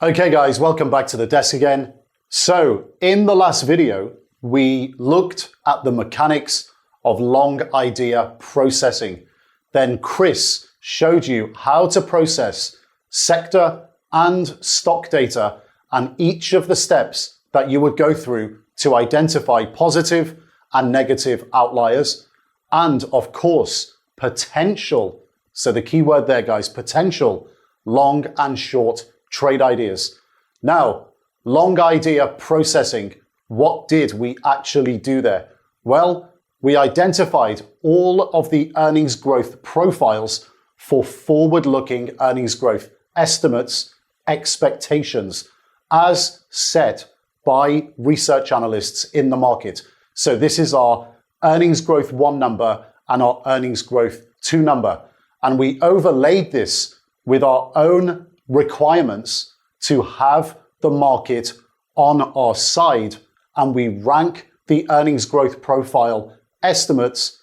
Okay guys, welcome back to the desk again. So in the last video, we looked at the mechanics of long idea processing. Then Chris showed you how to process sector and stock data and each of the steps that you would go through to identify positive and negative outliers. And of course, potential. So the key word there, guys, potential long and short trade ideas. Now, long idea processing, what did we actually do there? Well, we identified all of the earnings growth profiles for forward-looking earnings growth estimates, expectations, as set by research analysts in the market. So this is our earnings growth 1 number and our earnings growth 2 number. And we overlaid this with our own requirements to have the market on our side, and we rank the earnings growth profile estimates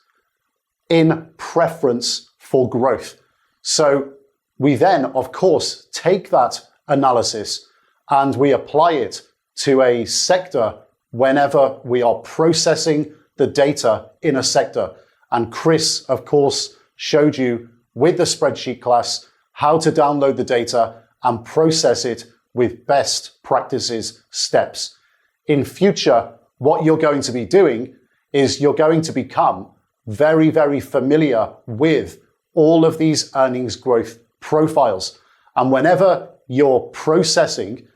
in preference for growth. So we then, of course, take that analysis and we apply it to a sector whenever we are processing the data in a sector. And Chris, of course, showed you with the spreadsheet class how to download the data and process it with best practices steps. In future, what you're going to be doing is you're going to become very, very familiar with all of these earnings growth profiles. And whenever you're processing,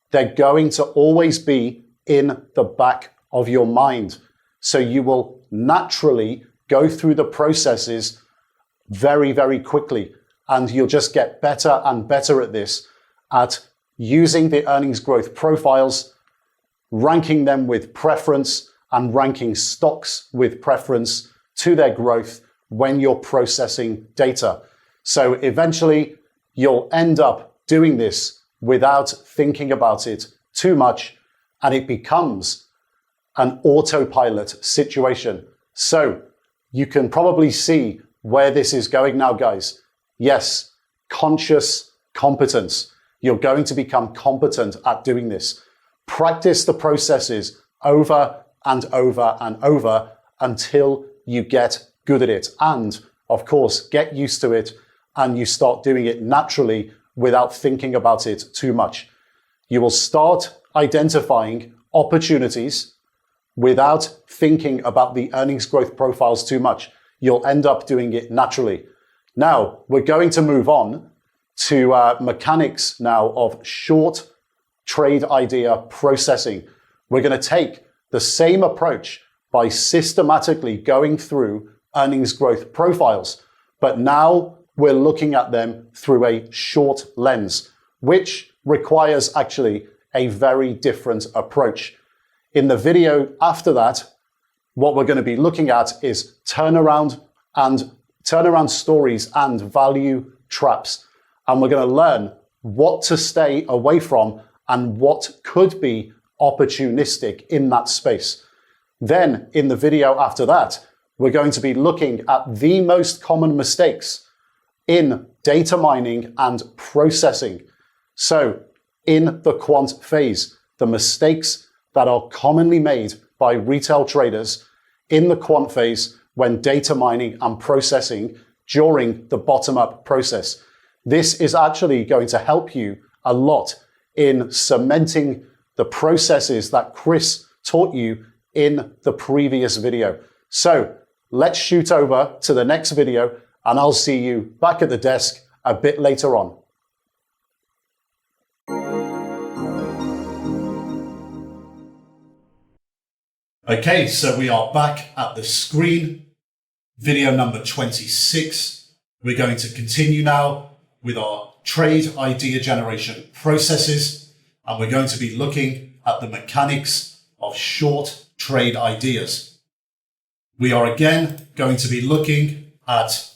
they're going to always be in the back of your mind. So you will naturally go through the processes very, very quickly. And you'll just get better and better at this, at using the earnings growth profiles, ranking them with preference, and ranking stocks with preference to their growth when you're processing data. So eventually, you'll end up doing this without thinking about it too much, and it becomes an autopilot situation. So you can probably see where this is going now, guys. Yes, conscious competence. You're going to become competent at doing this. Practice the processes over and over and over until you get good at it. And of course, get used to it and you start doing it naturally without thinking about it too much. You will start identifying opportunities without thinking about the earnings growth profiles too much. You'll end up doing it naturally. Now, we're going to move on to mechanics now of short trade idea processing. We're going to take the same approach by systematically going through earnings growth profiles, but now we're looking at them through a short lens, which requires actually a very different approach. In the video after that, what we're going to be looking at is turnaround stories and value traps. And we're going to learn what to stay away from and what could be opportunistic in that space. Then in the video after that, we're going to be looking at the most common mistakes in data mining and processing. So in the quant phase, the mistakes that are commonly made by retail traders in the quant phase when data mining and processing during the bottom-up process. This is actually going to help you a lot in cementing the processes that Chris taught you in the previous video. So let's shoot over to the next video and I'll see you back at the desk a bit later on. Okay, so we are back at the screen. Video number 26. We're going to continue now with our trade idea generation processes, and we're going to be looking at the mechanics of short trade ideas. We are again going to be looking at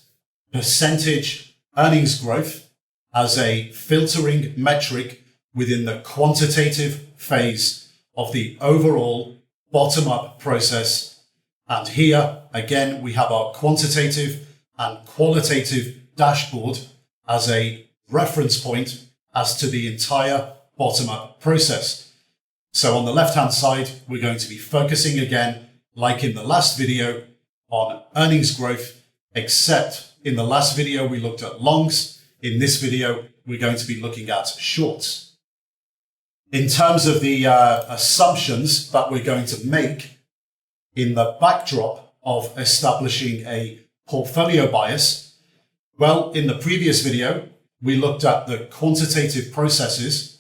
percentage earnings growth as a filtering metric within the quantitative phase of the overall bottom-up process. And here, again, we have our quantitative and qualitative dashboard as a reference point as to the entire bottom-up process. So on the left-hand side, we're going to be focusing again, like in the last video, on earnings growth, except in the last video, we looked at longs. In this video, we're going to be looking at shorts. In terms of the assumptions that we're going to make in the backdrop of establishing a portfolio bias, well, in the previous video, we looked at the quantitative processes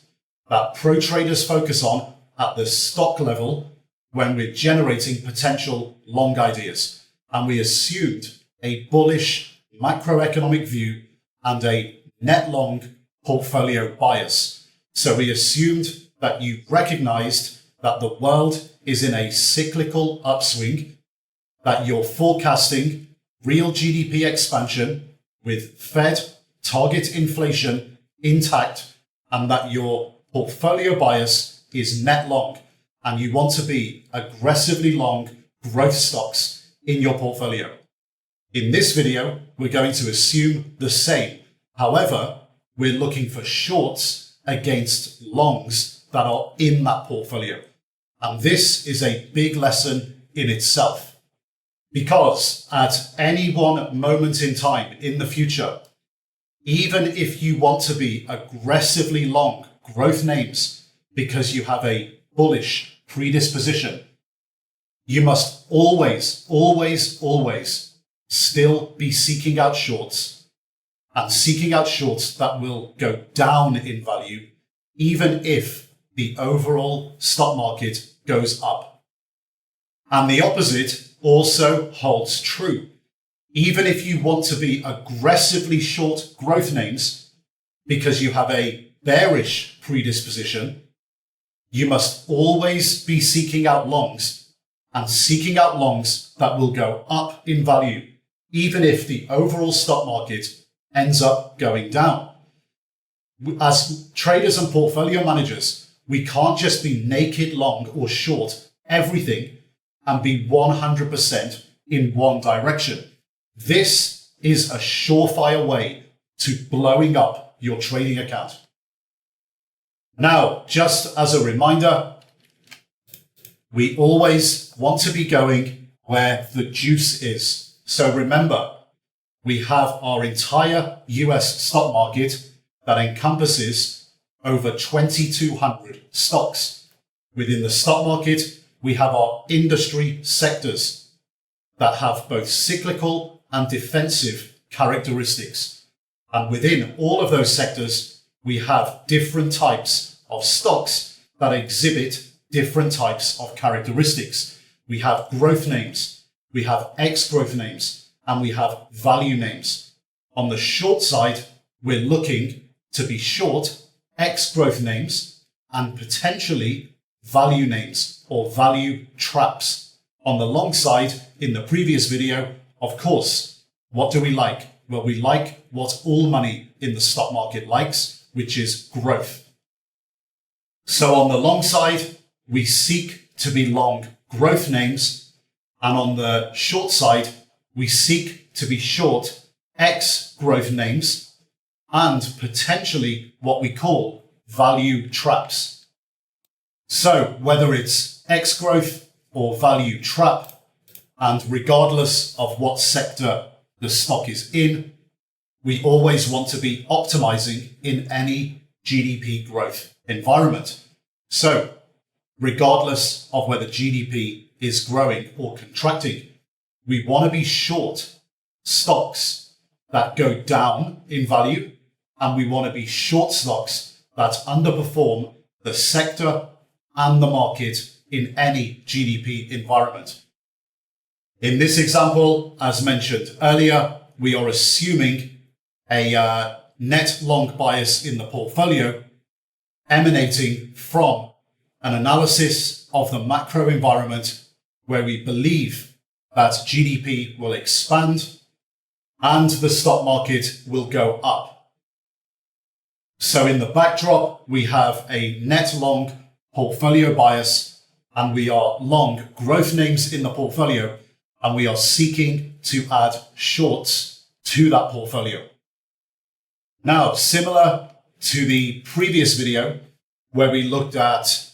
that pro traders focus on at the stock level when we're generating potential long ideas. And we assumed a bullish macroeconomic view and a net long portfolio bias. So we assumed that you recognized that the world is in a cyclical upswing, that you're forecasting real GDP expansion with Fed target inflation intact, and that your portfolio bias is net long, and you want to be aggressively long growth stocks in your portfolio. In this video, we're going to assume the same. However, we're looking for shorts against longs that are in that portfolio. And this is a big lesson in itself, because at any one moment in time in the future, even if you want to be aggressively long growth names because you have a bullish predisposition, you must always, always, always still be seeking out shorts, and seeking out shorts that will go down in value, even if the overall stock market goes up. And the opposite also holds true. Even if you want to be aggressively short growth names because you have a bearish predisposition, you must always be seeking out longs, and seeking out longs that will go up in value, even if the overall stock market ends up going down. As traders and portfolio managers, we can't just be naked long or short everything and be 100% in one direction. This is a surefire way to blowing up your trading account. Now, just as a reminder, we always want to be going where the juice is. So remember, we have our entire US stock market that encompasses over 2,200 stocks. Within the stock market, we have our industry sectors that have both cyclical and defensive characteristics. And within all of those sectors, we have different types of stocks that exhibit different types of characteristics. We have growth names, we have ex-growth names, and we have value names. On the short side, we're looking to be short ex-growth names and potentially value names or value traps. On the long side, in the previous video, of course, what do we like? Well, we like what all money in the stock market likes, which is growth. So on the long side, we seek to be long growth names, and on the short side, we seek to be short ex-growth names and potentially what we call value traps. So whether it's ex-growth or value trap, and regardless of what sector the stock is in, we always want to be optimizing in any GDP growth environment. So regardless of whether GDP is growing or contracting, we want to be short stocks that go down in value, and we want to be short stocks that underperform the sector and the market in any GDP environment. In this example, as mentioned earlier, we are assuming a net long bias in the portfolio emanating from an analysis of the macro environment where we believe that GDP will expand and the stock market will go up. So in the backdrop, we have a net long portfolio bias, and we are long growth names in the portfolio, and we are seeking to add shorts to that portfolio. Now, similar to the previous video, where we looked at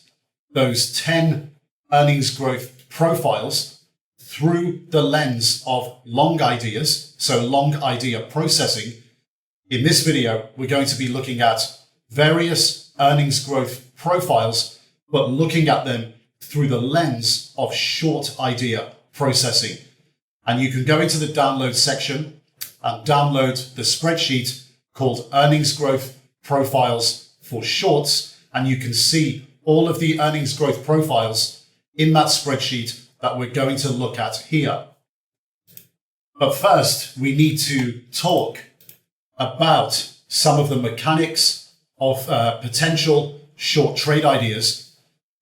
those 10 earnings growth profiles through the lens of long ideas, so long idea processing. In this video, we're going to be looking at various earnings growth profiles, but looking at them through the lens of short idea processing. And you can go into the download section and download the spreadsheet called Earnings Growth Profiles for Shorts, and you can see all of the earnings growth profiles in that spreadsheet that we're going to look at here. But first, we need to talk about some of the mechanics of potential short trade ideas,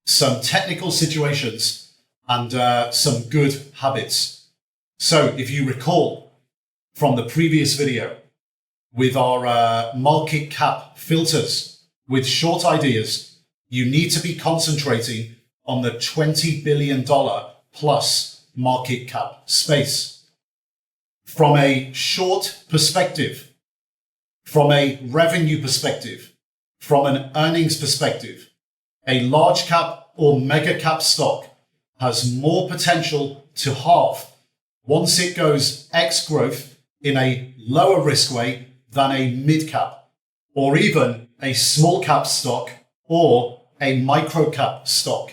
some technical situations, and some good habits. So if you recall from the previous video with our market cap filters with short ideas, you need to be concentrating on the $20 billion plus market cap space. From a short perspective, from a revenue perspective, from an earnings perspective, a large cap or mega cap stock has more potential to halve once it goes X growth in a lower risk way than a mid cap, or even a small cap stock or a micro cap stock.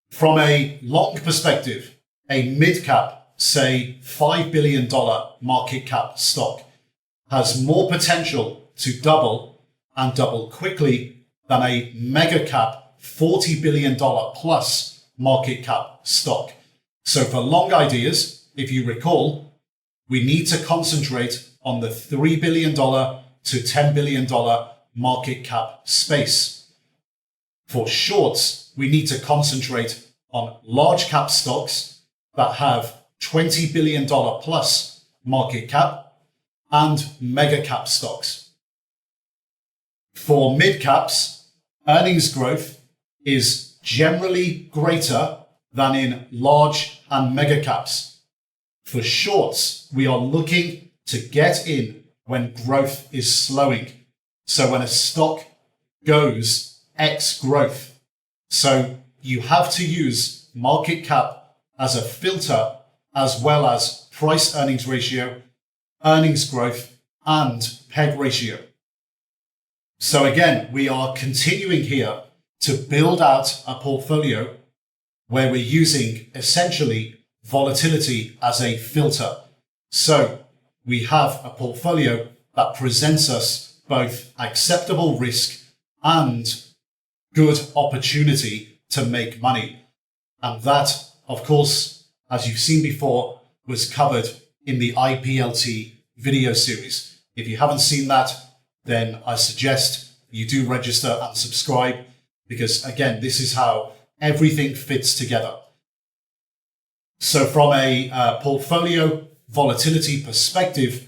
From a long perspective, a mid cap, say $5 billion market cap stock, has more potential to double and double quickly than a mega cap $40 billion plus market cap stock. So for long ideas, if you recall, we need to concentrate on the $3 billion to $10 billion market cap space. For shorts, we need to concentrate on large cap stocks that have $20 billion plus market cap and mega cap stocks. For mid caps, earnings growth is generally greater than in large and mega caps. For shorts, we are looking to get in when growth is slowing. So when a stock goes X growth. So you have to use market cap as a filter, as well as price earnings ratio, earnings growth, and PEG ratio. So again, we are continuing here to build out a portfolio where we're using essentially volatility as a filter. So we have a portfolio that presents us both acceptable risk and good opportunity to make money. And that, of course, as you've seen before, was covered in the IPLT video series. If you haven't seen that, then I suggest you do register and subscribe, because again, this is how everything fits together. So from a portfolio volatility perspective,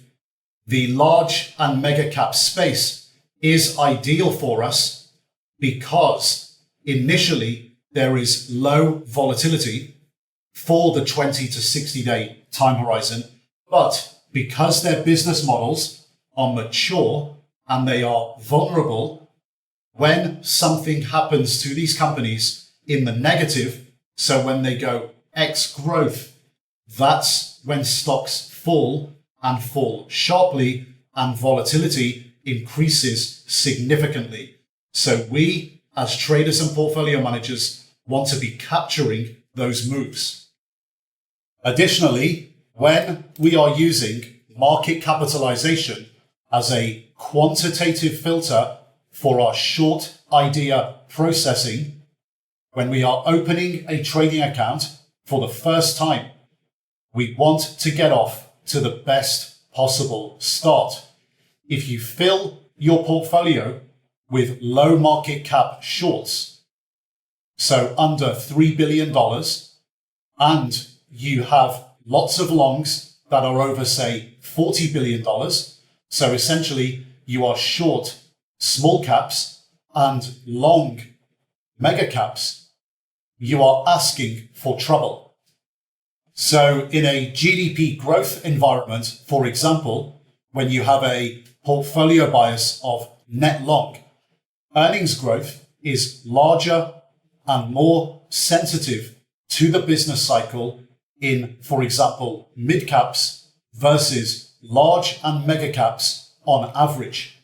the large and mega cap space is ideal for us because initially there is low volatility for the 20 to 60 day time horizon, but because their business models are mature and they are vulnerable, when something happens to these companies in the negative, so when they go X growth, that's when stocks fall and fall sharply and volatility increases significantly. So we, as traders and portfolio managers, want to be capturing those moves. Additionally, when we are using market capitalization as a quantitative filter for our short idea processing, when we are opening a trading account for the first time, we want to get off to the best possible start. If you fill your portfolio with low market cap shorts, so under $3 billion, and you have lots of longs that are over, say, $40 billion, so essentially you are short small caps and long mega caps, you are asking for trouble. So in a GDP growth environment, for example, when you have a portfolio bias of net long, earnings growth is larger and more sensitive to the business cycle in, for example, mid caps versus large and mega caps on average.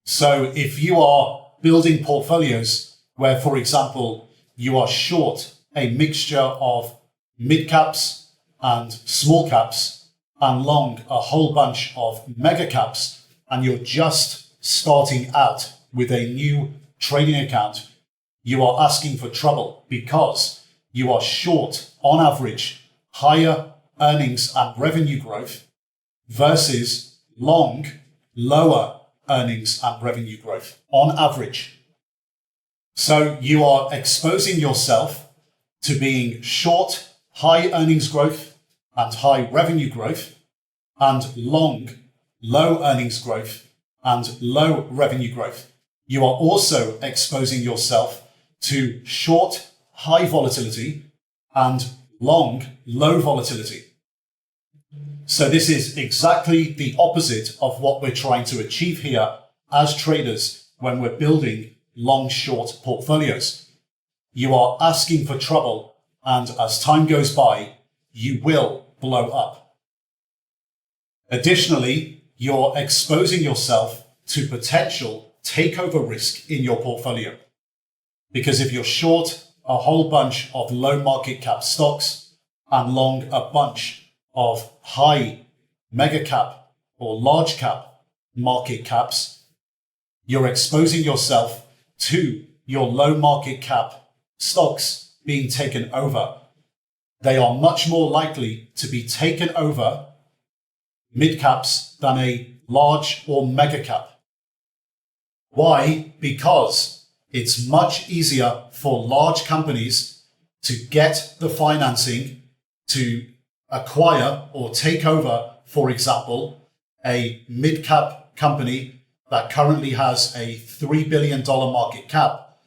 So if you are building portfolios where, for example, you are short a mixture of mid caps and small caps and long a whole bunch of mega caps, and you're just starting out with a new trading account, you are asking for trouble because you are short, on average, higher earnings and revenue growth versus long, lower earnings and revenue growth on average. So you are exposing yourself to being short, high earnings growth and high revenue growth, and long, low earnings growth and low revenue growth. You are also exposing yourself to short, high volatility and long, low volatility. So this is exactly the opposite of what we're trying to achieve here as traders when we're building long-short portfolios. You are asking for trouble, and as time goes by, you will blow up. Additionally, you're exposing yourself to potential takeover risk in your portfolio. Because if you're short a whole bunch of low market cap stocks and long a bunch of high mega cap or large cap market caps, you're exposing yourself to your low market cap stocks being taken over. They are much more likely to be taken over mid caps than a large or mega cap. Why? Because it's much easier for large companies to get the financing to acquire or take over, for example, a mid-cap company that currently has a $3 billion market cap,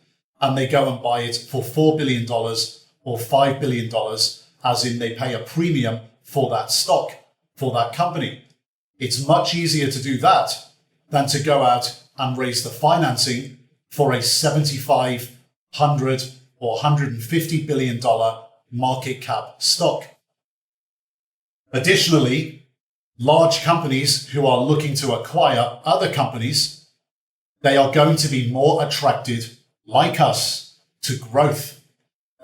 and they go and buy it for $4 billion or $5 billion, as in they pay a premium for that stock, for that company. It's much easier to do that than to go out and raise the financing for a $75, $100 or $150 billion market cap stock. Additionally, large companies who are looking to acquire other companies, they are going to be more attracted, like us, to growth.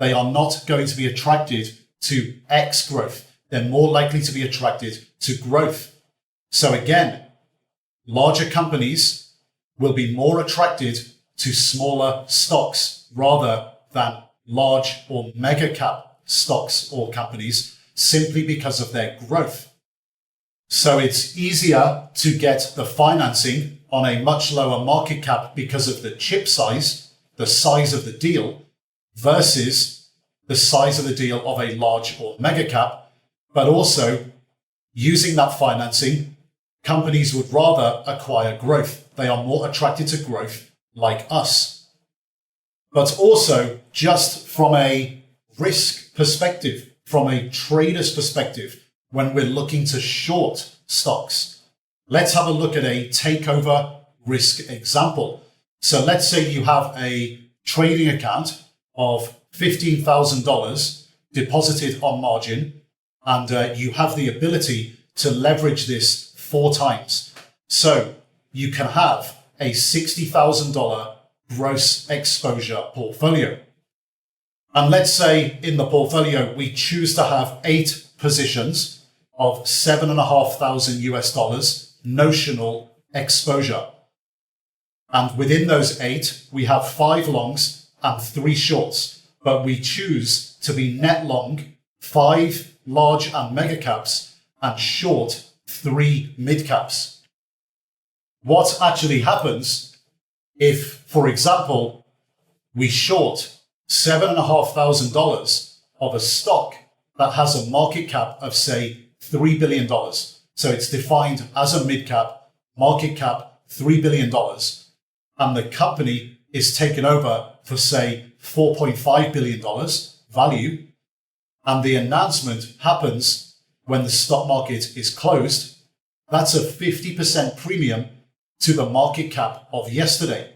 They are not going to be attracted to X growth. They're more likely to be attracted to growth. So again, larger companies will be more attracted to smaller stocks rather than large or mega cap stocks or companies, simply because of their growth. So it's easier to get the financing on a much lower market cap because of the chip size, the size of the deal, versus the size of the deal of a large or mega cap. But also, using that financing, companies would rather acquire growth. They are more attracted to growth, like us. But also, just from a risk perspective, from a trader's perspective, when we're looking to short stocks, let's have a look at a takeover risk example. So let's say you have a trading account of $15,000 deposited on margin, and you have the ability to leverage this 4 times. So you can have a $60,000 gross exposure portfolio. And let's say in the portfolio, we choose to have 8 positions of $7,500 US notional exposure. And within those 8, we have 5 longs and 3 shorts, but we choose to be net long 5 large and mega caps and short 3 mid caps. What actually happens if, for example, we short $7,500 of a stock that has a market cap of, say, $3 billion. So it's defined as a mid cap, market cap $3 billion. And the company is taken over for, say, $4.5 billion value. And the announcement happens when the stock market is closed. That's a 50% premium to the market cap of yesterday.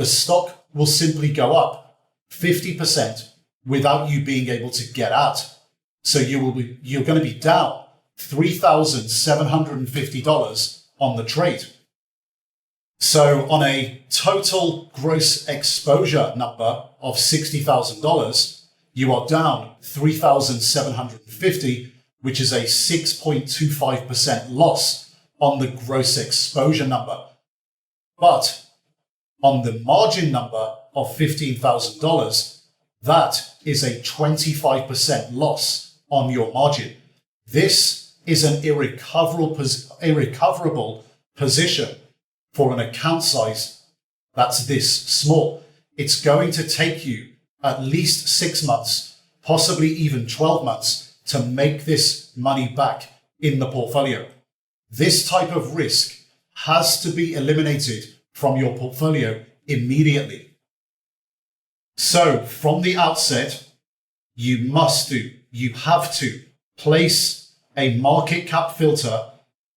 the stock will simply go up 50% without you being able to get out. So you're going to be down $3,750 on the trade. So on a total gross exposure number of $60,000, you are down $3,750, which is a 6.25% loss on the gross exposure number. But on the margin number of $15,000, that is a 25% loss on your margin. This is an irrecoverable position for an account size that's this small. It's going to take you at least 6 months, possibly even 12 months to make this money back in the portfolio. This type of risk has to be eliminated from your portfolio immediately. So from the outset, you have to place a market cap filter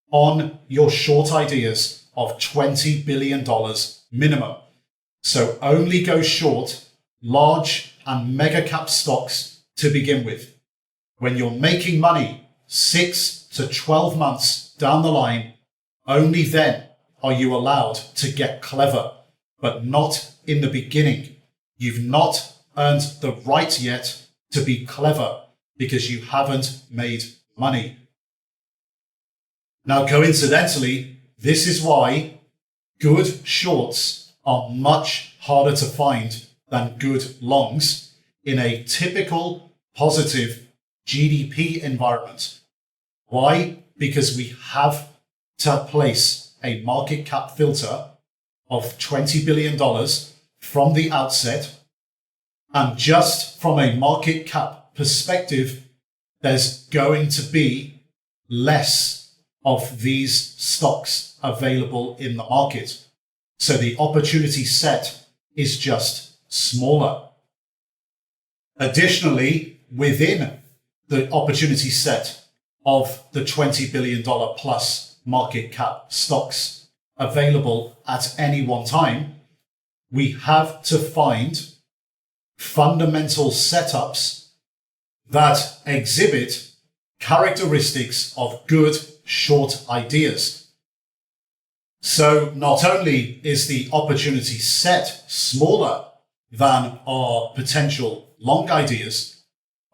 on your short ideas of $20 billion minimum. So only go short large and mega cap stocks to begin with. When you're making money 6 to 12 months down the line, only then are you allowed to get clever, but not in the beginning. You've not earned the right yet to be clever because you haven't made money. Now, coincidentally, this is why good shorts are much harder to find than good longs in a typical positive GDP environment. Why? Because we have to place a market cap filter of $20 billion from the outset. And just from a market cap perspective, there's going to be less of these stocks available in the market. So the opportunity set is just smaller. Additionally, within the opportunity set of the $20 billion plus market cap stocks available at any one time, we have to find fundamental setups that exhibit characteristics of good short ideas. So not only is the opportunity set smaller than our potential long ideas,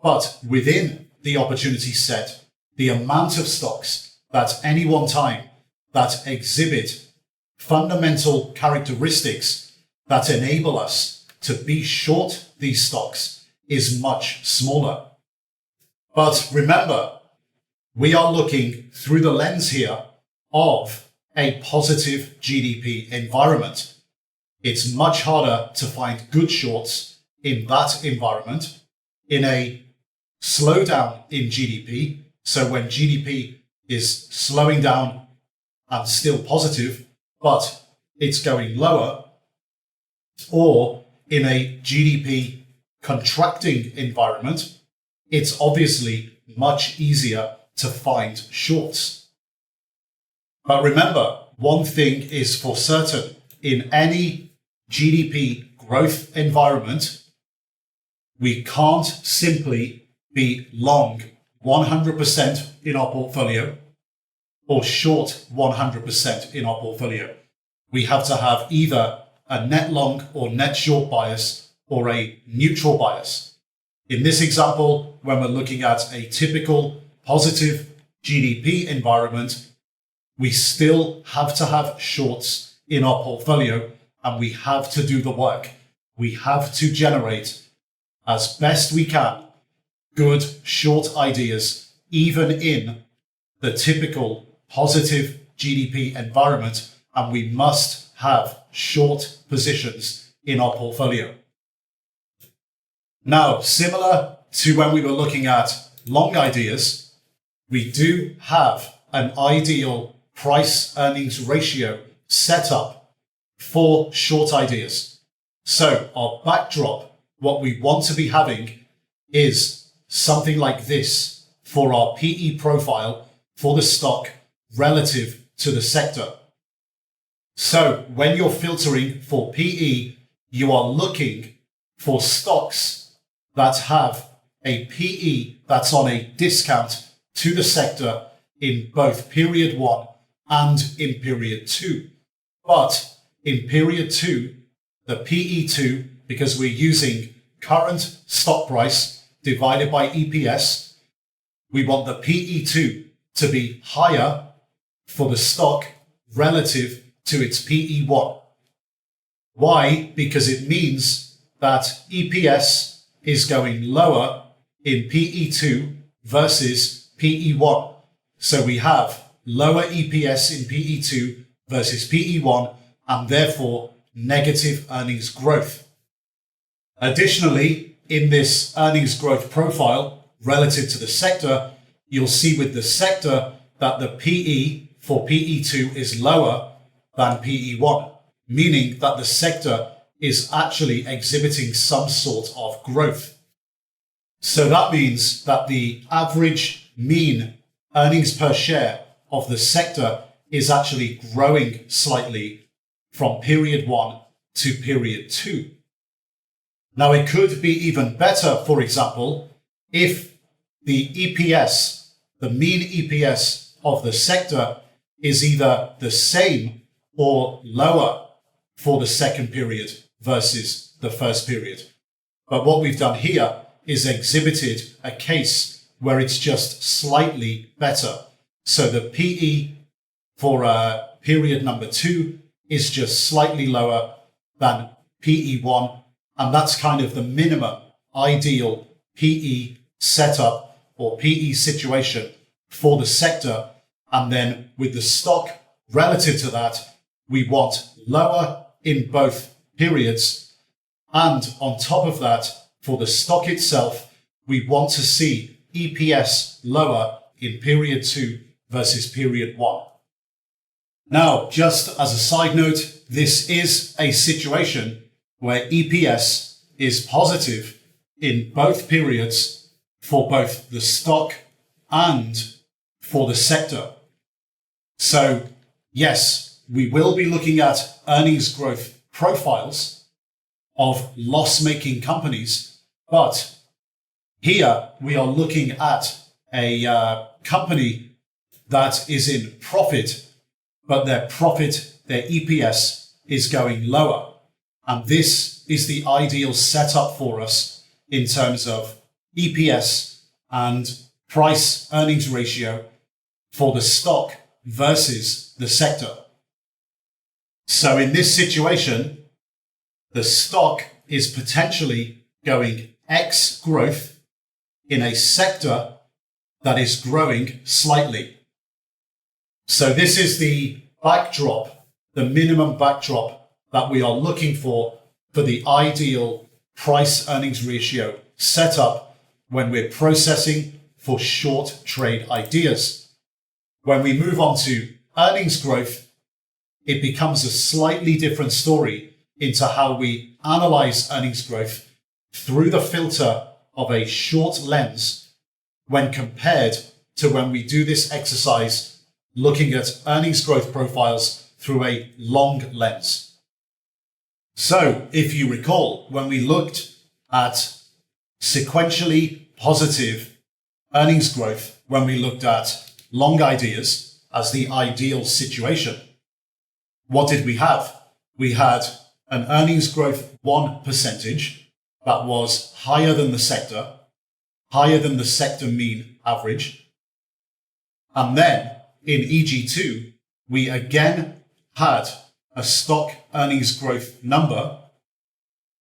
but within the opportunity set, the amount of stocks at any one time that exhibit fundamental characteristics that enable us to be short these stocks is much smaller. But remember, we are looking through the lens here of a positive GDP environment. It's much harder to find good shorts in that environment. In a slowdown in GDP, so when GDP is slowing down and still positive, but it's going lower, or in a GDP contracting environment, it's obviously much easier to find shorts. But remember, one thing is for certain. In any GDP growth environment, we can't simply be long 100% in our portfolio or short 100% in our portfolio. We have to have either a net long or net short bias or a neutral bias. In this example, when we're looking at a typical positive GDP environment, we still have to have shorts in our portfolio, and we have to do the work. We have to generate, as best we can, good short ideas, even in the typical positive GDP environment, and we must have short positions in our portfolio. Now, similar to when we were looking at long ideas, we do have an ideal price earnings ratio set up for short ideas. So our backdrop, what we want to be having is something like this for our PE profile for the stock relative to the sector. So when you're filtering for PE, you are looking for stocks that have a PE that's on a discount to the sector in both period 1 and in period 2. But in period 2, the PE2, because we're using current stock price divided by EPS, we want the PE2 to be higher for the stock relative to its PE1. Why? Because it means that EPS is going lower in PE2 versus PE1. So we have lower EPS in PE2 versus PE1 and therefore negative earnings growth. Additionally, in this earnings growth profile relative to the sector, you'll see with the sector that the PE for PE2 is lower than PE1, meaning that the sector is actually exhibiting some sort of growth. So that means that the average mean earnings per share of the sector is actually growing slightly from period 1 to period 2. Now, it could be even better, for example, if the EPS, the mean EPS of the sector is either the same or lower for the second period versus the first period. But what we've done here is exhibited a case where it's just slightly better. So the PE for period number 2 is just slightly lower than PE1, and that's kind of the minimum ideal PE setup or PE situation for the sector. And then with the stock relative to that, we want lower in both periods. And on top of that, for the stock itself, we want to see EPS lower in period 2 versus period 1. Now, just as a side note, this is a situation where EPS is positive in both periods for both the stock and for the sector. So, yes, we will be looking at earnings growth profiles of loss-making companies, but here we are looking at a company that is in profit, but their EPS is going lower. And this is the ideal setup for us in terms of EPS and price earnings ratio for the stock versus the sector. So in this situation, the stock is potentially going X growth in a sector that is growing slightly. So this is the backdrop, the minimum backdrop that we are looking for the ideal price earnings ratio setup when we're processing for short trade ideas. When we move on to earnings growth, it becomes a slightly different story into how we analyze earnings growth through the filter of a short lens when compared to when we do this exercise looking at earnings growth profiles through a long lens. So if you recall, when we looked at sequentially positive earnings growth, when we looked at long ideas as the ideal situation, what did we have? We had an earnings growth 1% that was higher than the sector mean average. And then in EG2, we again had a stock earnings growth number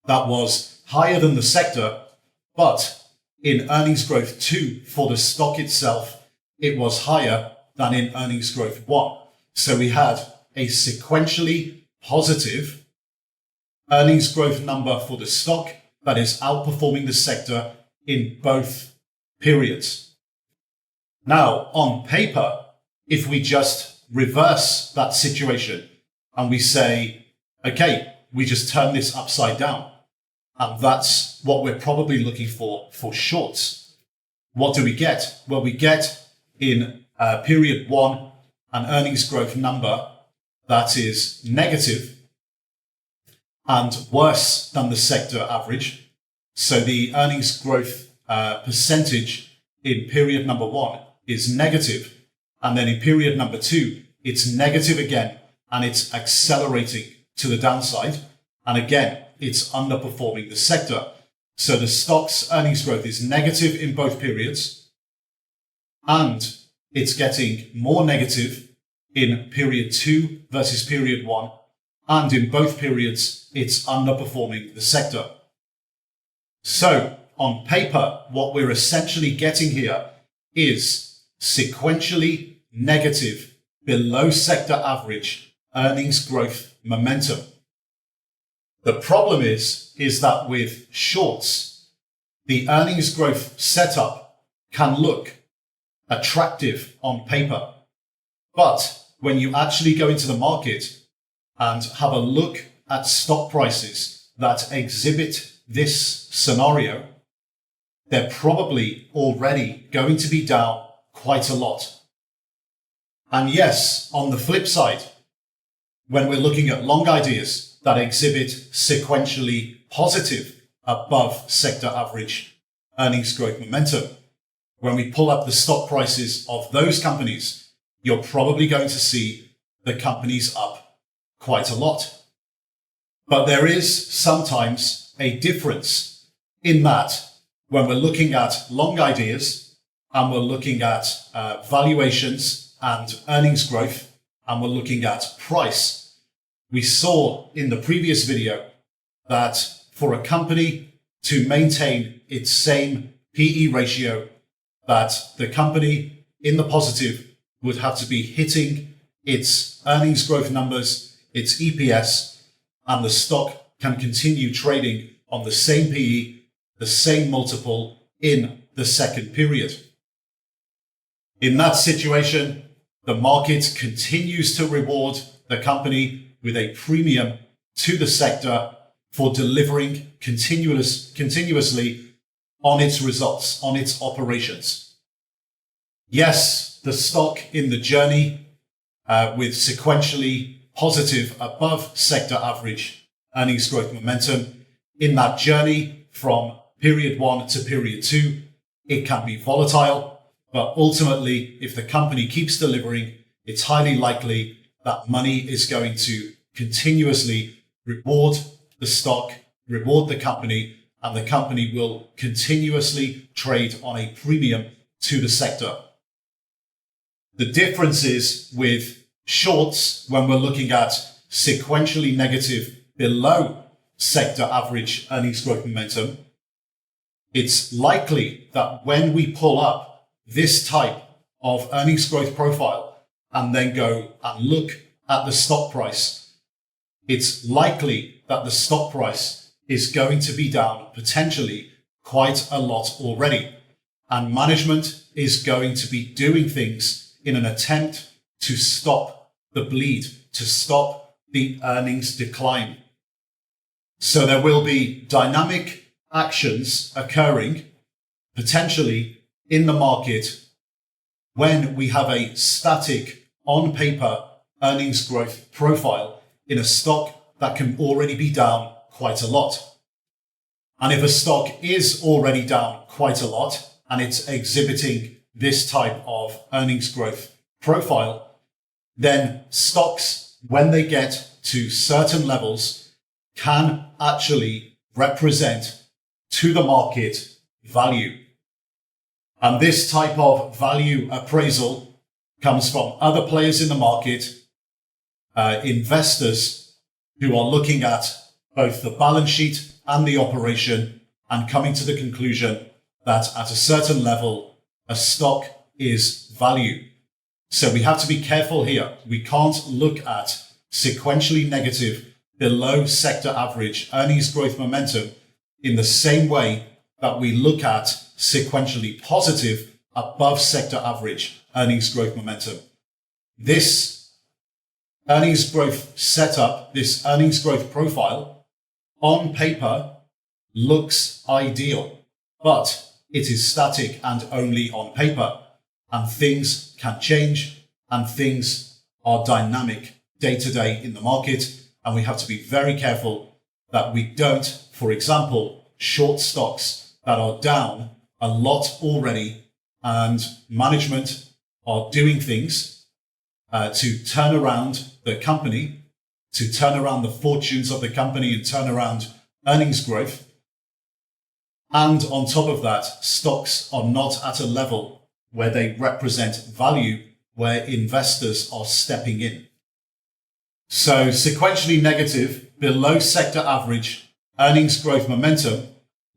that was higher than the sector, but in earnings growth 2 for the stock itself, it was higher than in earnings growth 1. So we had a sequentially positive earnings growth number for the stock that is outperforming the sector in both periods. Now, on paper, if we just reverse that situation and we say, okay, we just turn this upside down, and that's what we're probably looking for shorts. What do we get? Well, we get in period 1 an earnings growth number that is negative. and worse than the sector average. So the earnings growth percentage in period number 1 is negative. And then in period number 2, it's negative again, and it's accelerating to the downside. And again, it's underperforming the sector. So the stock's earnings growth is negative in both periods, and it's getting more negative in period 2 versus period 1. And in both periods, it's underperforming the sector. So on paper, what we're essentially getting here is sequentially negative, below sector average earnings growth momentum. The problem is that with shorts, the earnings growth setup can look attractive on paper. But when you actually go into the market and have a look at stock prices that exhibit this scenario, they're probably already going to be down quite a lot. And yes, on the flip side, when we're looking at long ideas that exhibit sequentially positive above sector average earnings growth momentum, when we pull up the stock prices of those companies, you're probably going to see the companies up quite a lot. But there is sometimes a difference in that when we're looking at long ideas and we're looking at valuations and earnings growth and we're looking at price, we saw in the previous video that for a company to maintain its same PE ratio, that the company in the positive would have to be hitting its earnings growth numbers, its EPS, and the stock can continue trading on the same PE, the same multiple in the second period. In that situation, the market continues to reward the company with a premium to the sector for delivering continuously on its results, on its operations. Yes, the stock in the journey with sequentially positive above sector average earnings growth momentum, in that journey from period 1 to period 2, it can be volatile, but ultimately, if the company keeps delivering, it's highly likely that money is going to continuously reward the stock, reward the company, and the company will continuously trade on a premium to the sector. The difference is with shorts, when we're looking at sequentially negative below sector average earnings growth momentum, it's likely that when we pull up this type of earnings growth profile and then go and look at the stock price, it's likely that the stock price is going to be down potentially quite a lot already. And management is going to be doing things in an attempt to stop the bleed, to stop the earnings decline. So there will be dynamic actions occurring potentially in the market when we have a static on paper earnings growth profile in a stock that can already be down quite a lot. And if a stock is already down quite a lot and it's exhibiting this type of earnings growth profile, then stocks, when they get to certain levels, can actually represent to the market value. And this type of value appraisal comes from other players in the market, investors who are looking at both the balance sheet and the operation and coming to the conclusion that at a certain level, a stock is value. So we have to be careful here. We can't look at sequentially negative below sector average earnings growth momentum in the same way that we look at sequentially positive above sector average earnings growth momentum. This earnings growth setup, this earnings growth profile on paper looks ideal, but it is static and only on paper, and things can change and things are dynamic day to day in the market, and we have to be very careful that we don't, for example, short stocks that are down a lot already and management are doing things to turn around the company, to turn around the fortunes of the company and turn around earnings growth. And on top of that, stocks are not at a level where they represent value, where investors are stepping in. So sequentially negative, below sector average, earnings growth momentum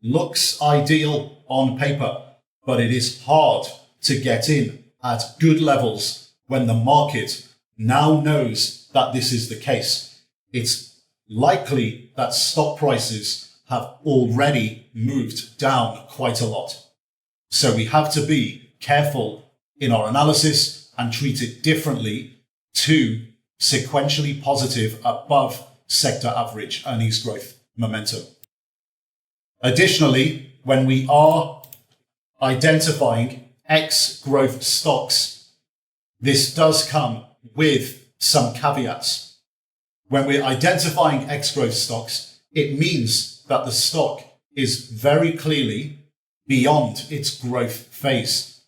looks ideal on paper, but it is hard to get in at good levels when the market now knows that this is the case. It's likely that stock prices have already moved down quite a lot. So we have to be careful in our analysis and treat it differently to sequentially positive above sector average earnings growth momentum. Additionally, when we are identifying X growth stocks, this does come with some caveats. When we're identifying X growth stocks, it means that the stock is very clearly beyond its growth phase.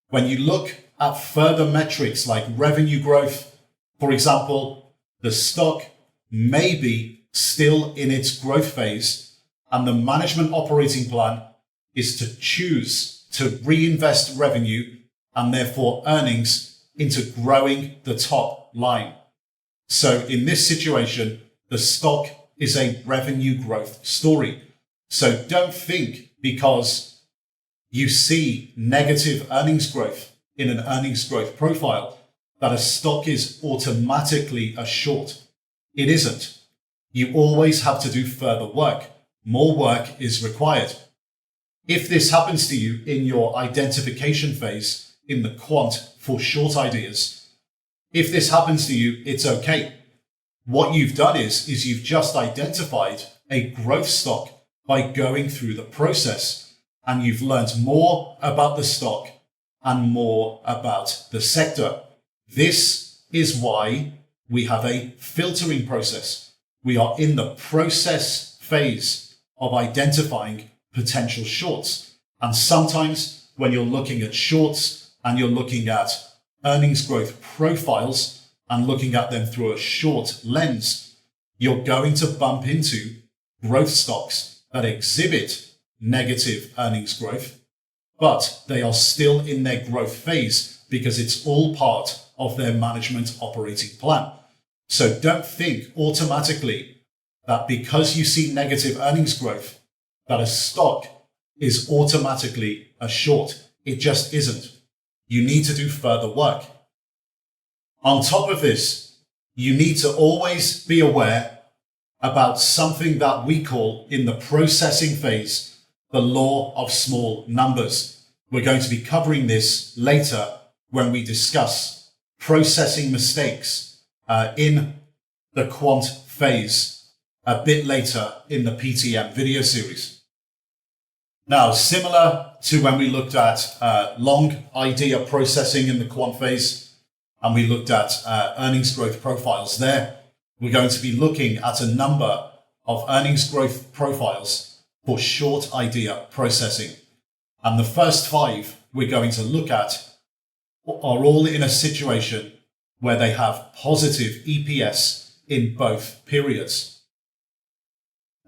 When you look at further metrics like revenue growth, for example, the stock may be still in its growth phase, and the management operating plan is to choose to reinvest revenue and therefore earnings into growing the top line. So in this situation, the stock is a revenue growth story. So don't think because you see negative earnings growth in an earnings growth profile that a stock is automatically a short. It isn't. You always have to do further work. More work is required. If this happens to you in your identification phase in the quant for short ideas, if this happens to you, it's okay. What you've done is you've just identified a growth stock by going through the process, and you've learned more about the stock and more about the sector. This is why we have a filtering process. We are in the process phase of identifying potential shorts. And sometimes when you're looking at shorts and you're looking at earnings growth profiles and looking at them through a short lens, you're going to bump into growth stocks that exhibit negative earnings growth, but they are still in their growth phase because it's all part of their management operating plan. So don't think automatically that because you see negative earnings growth, that a stock is automatically a short. It just isn't. You need to do further work. On top of this, you need to always be aware about something that we call in the processing phase, the law of small numbers. We're going to be covering this later when we discuss processing mistakes in the quant phase a bit later in the PTM video series. Now, similar to when we looked at long idea processing in the quant phase, and we looked at earnings growth profiles there, we're going to be looking at a number of earnings growth profiles for short idea processing. And the first 5 we're going to look at are all in a situation where they have positive EPS in both periods.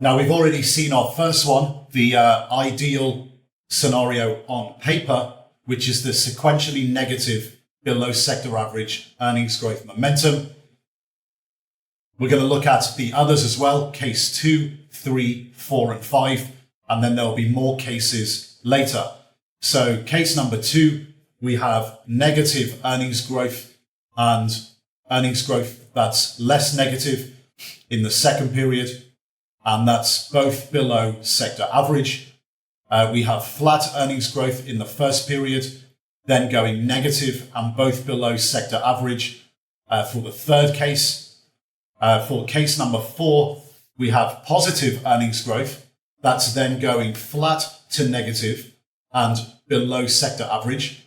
Now, we've already seen our first one, the ideal scenario on paper, which is the sequentially negative below sector average earnings growth momentum. We're going to look at the others as well, case 2, 3, 4, and 5, and then there'll be more cases later. So case number 2, we have negative earnings growth and earnings growth that's less negative in the second period, and that's both below sector average. We have flat earnings growth in the first period, then going negative and both below sector average for the third case. For case number 4, we have positive earnings growth. That's then going flat to negative and below sector average.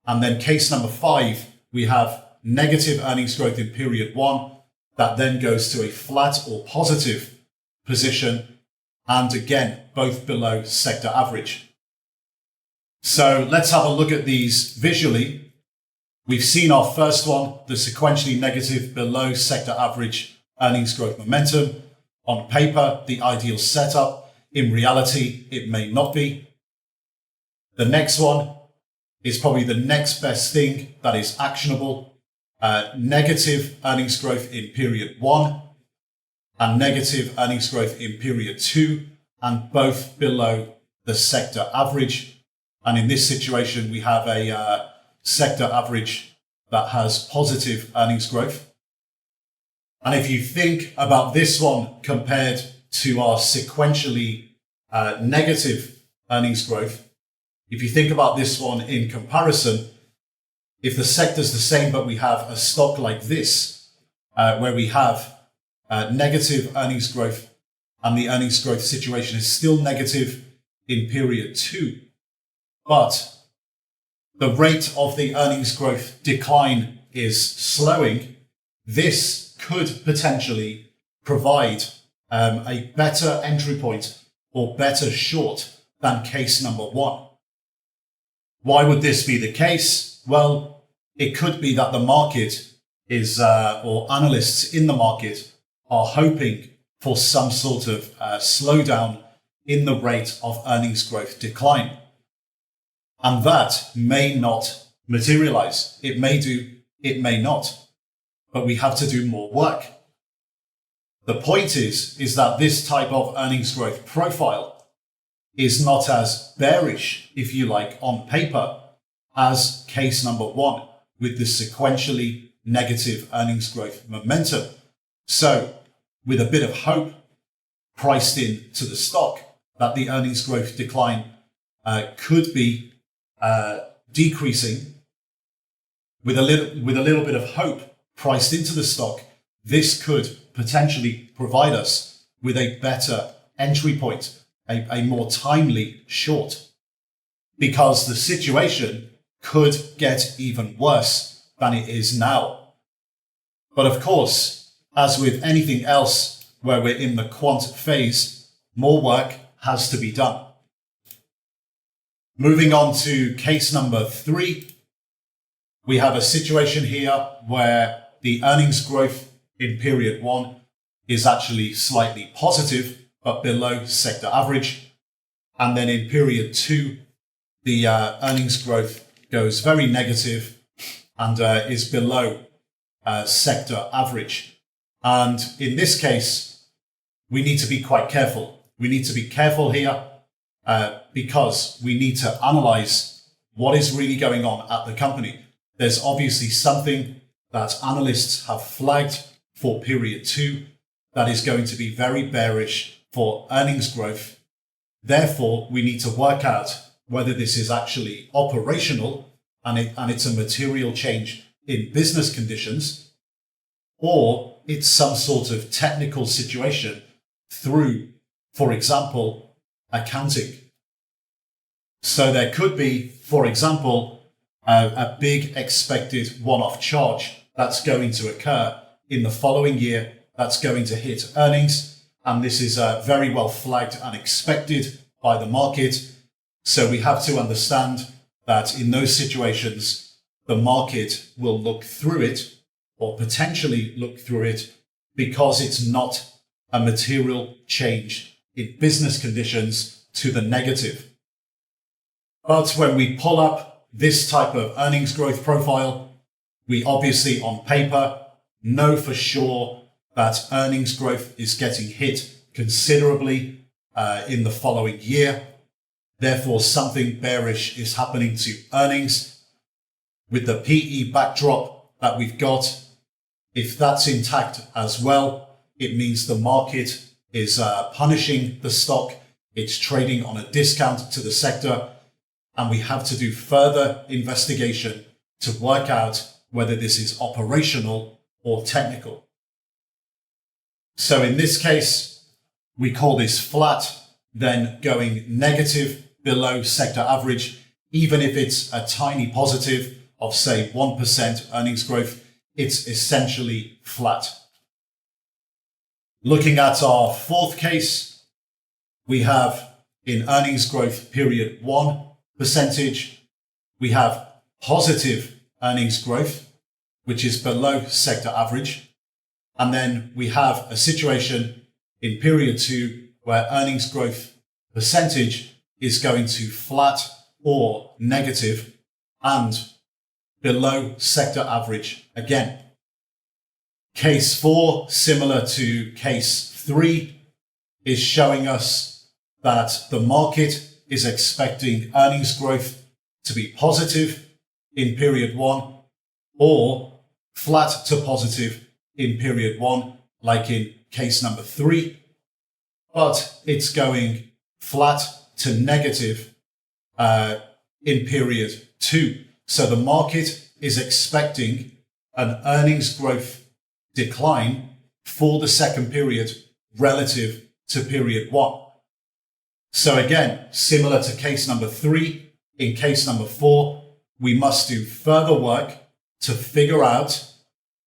And then case number 5, we have negative earnings growth in period 1. That then goes to a flat or positive position, and again, both below sector average. So let's have a look at these visually. We've seen our first one, the sequentially negative below sector average earnings growth momentum. On paper, the ideal setup. In reality, it may not be. The next one is probably the next best thing that is actionable. Negative earnings growth in period 1 and negative earnings growth in period 2, and both below the sector average. And in this situation, we have a sector average that has positive earnings growth. And if you think about this one compared to our sequentially negative earnings growth, if you think about this one in comparison, if the sector's the same, but we have a stock like this, where we have negative earnings growth and the earnings growth situation is still negative in period 2, but the rate of the earnings growth decline is slowing, this could potentially provide a better entry point or better short than case number 1. Why would this be the case? Well, it could be that the market is, or analysts in the market are hoping for some sort of slowdown in the rate of earnings growth decline. And that may not materialize. It may do, it may not. But we have to do more work. The point is that this type of earnings growth profile is not as bearish, if you like, on paper as case number 1 with the sequentially negative earnings growth momentum. So with a bit of hope priced into the stock that the earnings growth decline could be decreasing, with a little bit of hope priced into the stock, this could potentially provide us with a better entry point, a more timely short, because the situation could get even worse than it is now. But of course, as with anything else where we're in the quant phase, more work has to be done. Moving on to case number 3, we have a situation here where the earnings growth in period 1 is actually slightly positive, but below sector average. And then in period 2, the earnings growth goes very negative and is below sector average. And in this case, we need to be quite careful. We need to be careful here because we need to analyze what is really going on at the company. There's obviously something that analysts have flagged for period 2 that is going to be very bearish for earnings growth. Therefore, we need to work out whether this is actually operational and it's a material change in business conditions, or it's some sort of technical situation through, for example, accounting. So there could be, for example, a big expected one-off charge that's going to occur in the following year that's going to hit earnings. And this is very well flagged and expected by the market. So we have to understand that in those situations, the market will look through it or potentially look through it because it's not a material change in business conditions to the negative. But when we pull up this type of earnings growth profile, we obviously on paper know for sure that earnings growth is getting hit considerably in the following year. Therefore, something bearish is happening to earnings. With the PE backdrop that we've got, if that's intact as well, it means the market is punishing the stock. It's trading on a discount to the sector. And we have to do further investigation to work out whether this is operational or technical. So in this case, we call this flat, then going negative below sector average. Even if it's a tiny positive of, say, 1% earnings growth, it's essentially flat. Looking at our fourth case, we have in earnings growth period 1%, we have positive earnings growth, which is below sector average. And then we have a situation in period 2 where earnings growth percentage is going to flat or negative and below sector average again. Case 4, similar to case 3, is showing us that the market is expecting earnings growth to be positive in period 1 or flat to positive in period 1, like in case number 3, but it's going flat to negative in period 2. So the market is expecting an earnings growth decline for the second period relative to period 1. So again, similar to case number 3, in case number 4, we must do further work to figure out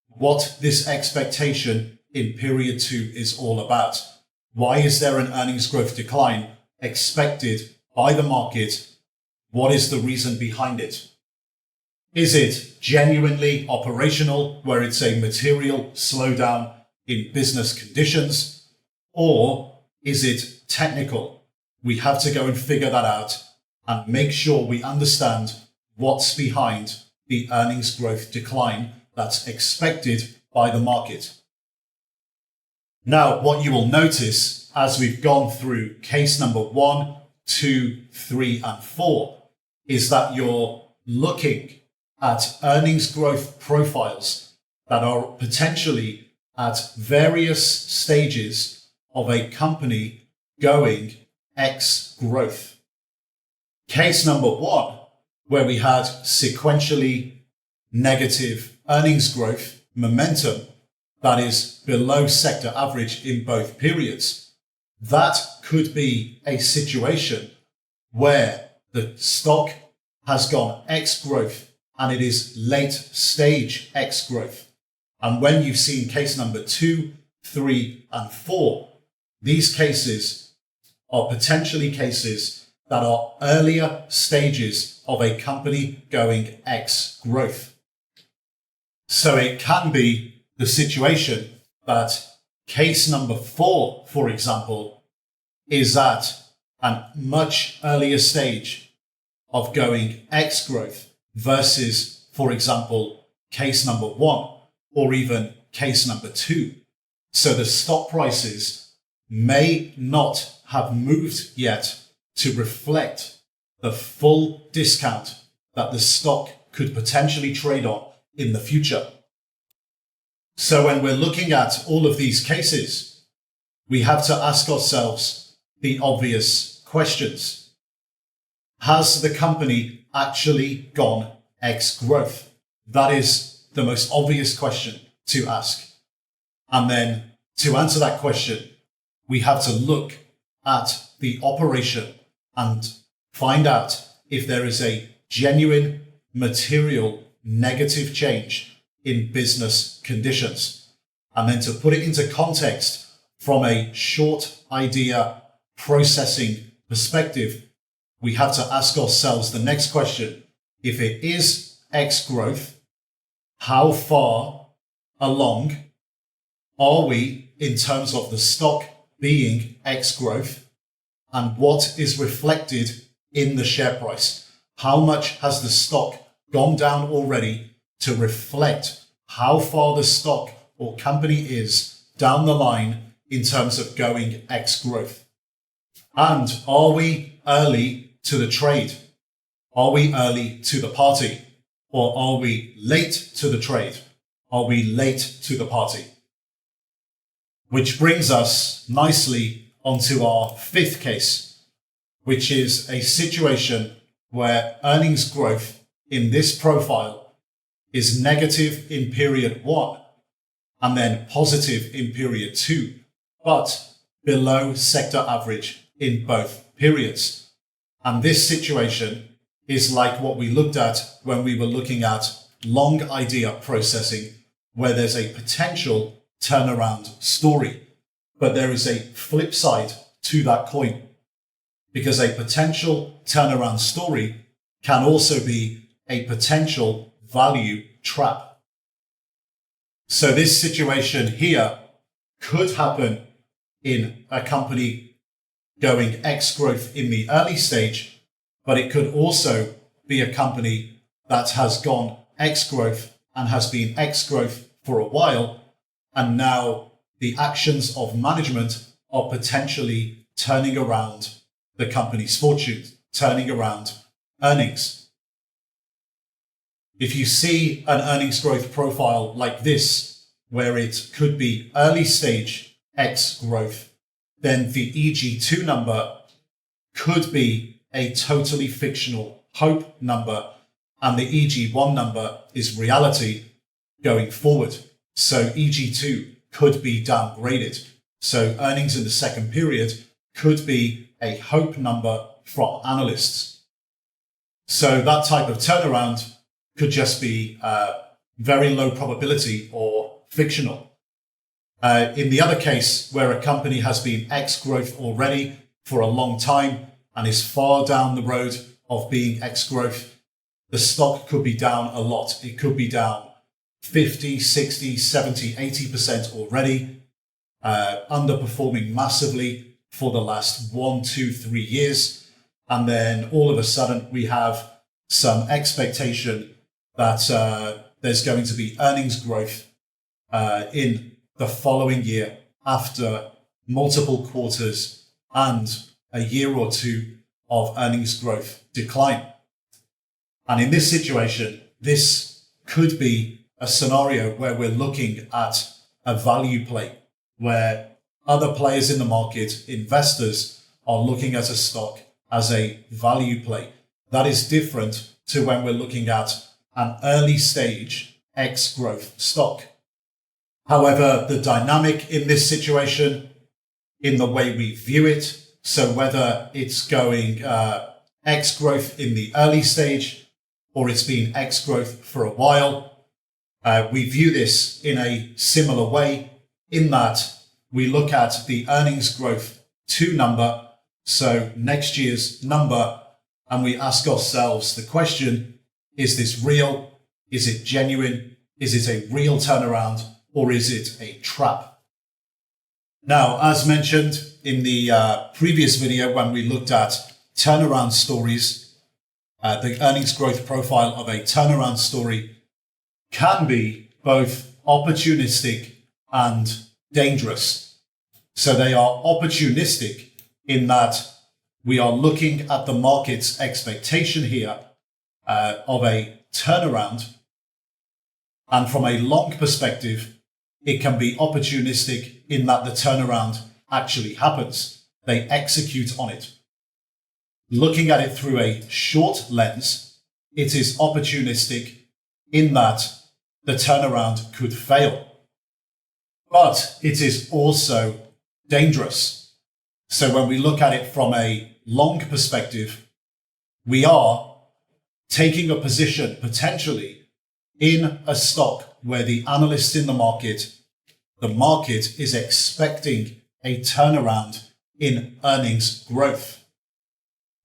what this expectation in period 2 is all about. Why is there an earnings growth decline expected by the market? What is the reason behind it? Is it genuinely operational, where it's a material slowdown in business conditions? Or is it technical? We have to go and figure that out and make sure we understand what's behind the earnings growth decline that's expected by the market. Now, what you will notice as we've gone through case number 1, 2, 3, and 4 is that you're looking at earnings growth profiles that are potentially at various stages of a company going X growth. Case number 1, where we had sequentially negative earnings growth momentum that is below sector average in both periods, that could be a situation where the stock has gone X growth and it is late stage X growth. And when you've seen case number 2, 3, and 4, these cases are potentially cases that are earlier stages of a company going X growth. So it can be the situation that case number 4, for example, is at a much earlier stage of going X growth versus, for example, case number 1 or even case number 2. So the stock prices may not have moved yet to reflect the full discount that the stock could potentially trade on in the future. So when we're looking at all of these cases, we have to ask ourselves the obvious questions. Has the company actually gone X growth? That is the most obvious question to ask. And then to answer that question, we have to look at the operation and find out if there is a genuine material negative change in business conditions. And then to put it into context from a short idea processing perspective, we have to ask ourselves the next question. If it is X growth, how far along are we in terms of the stock being X growth, and what is reflected in the share price? How much has the stock gone down already to reflect how far the stock or company is down the line in terms of going X growth? And are we early to the trade? Are we early to the party? Or are we late to the trade? Are we late to the party? Which brings us nicely onto our fifth case, which is a situation where earnings growth in this profile is negative in period 1 and then positive in period 2, but below sector average in both periods. And this situation is like what we looked at when we were looking at long idea processing, where there's a potential turnaround story. But there is a flip side to that coin, because a potential turnaround story can also be a potential value trap. So this situation here could happen in a company going X growth in the early stage, but it could also be a company that has gone X growth and has been X growth for a while, and now the actions of management are potentially turning around the company's fortune, turning around earnings. If you see an earnings growth profile like this, where it could be early stage X growth, then the EG2 number could be a totally fictional hope number, and the EG1 number is reality going forward. So EG2 could be downgraded. So earnings in the second period could be a hope number from analysts. So that type of turnaround could just be very low probability or fictional. In the other case, where a company has been X growth already for a long time and is far down the road of being X growth, the stock could be down a lot. It could be down 50, 60, 70, 80% already, underperforming massively for the last 1, 2, 3 years. And then all of a sudden we have some expectation that there's going to be earnings growth in the following year after multiple quarters and a year or two of earnings growth decline. And in this situation, this could be a scenario where we're looking at a value play, where other players in the market, investors, are looking at a stock as a value play. That is different to when we're looking at an early stage X growth stock. However, the dynamic in this situation, in the way we view it, so whether it's going X growth in the early stage or it's been X growth for a while, we view this in a similar way, in that we look at the earnings growth 2 number, so next year's number, and we ask ourselves the question, is this real? Is it genuine? Is it a real turnaround, or is it a trap? Now, as mentioned in the previous video, when we looked at turnaround stories, the earnings growth profile of a turnaround story can be both opportunistic and dangerous. So they are opportunistic in that we are looking at the market's expectation here of a turnaround. And from a long perspective, it can be opportunistic in that the turnaround actually happens. They execute on it. Looking at it through a short lens, it is opportunistic in that the turnaround could fail. But it is also dangerous. So when we look at it from a long perspective, we are taking a position potentially in a stock where the analysts in the market is expecting a turnaround in earnings growth.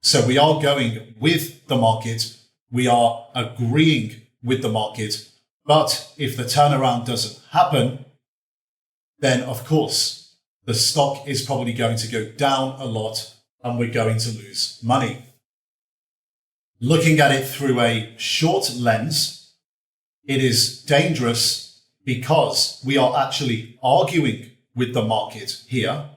So we are going with the market, we are agreeing with the market, but if the turnaround doesn't happen, then of course the stock is probably going to go down a lot and we're going to lose money. Looking at it through a short lens, it is dangerous because we are actually arguing with the market here.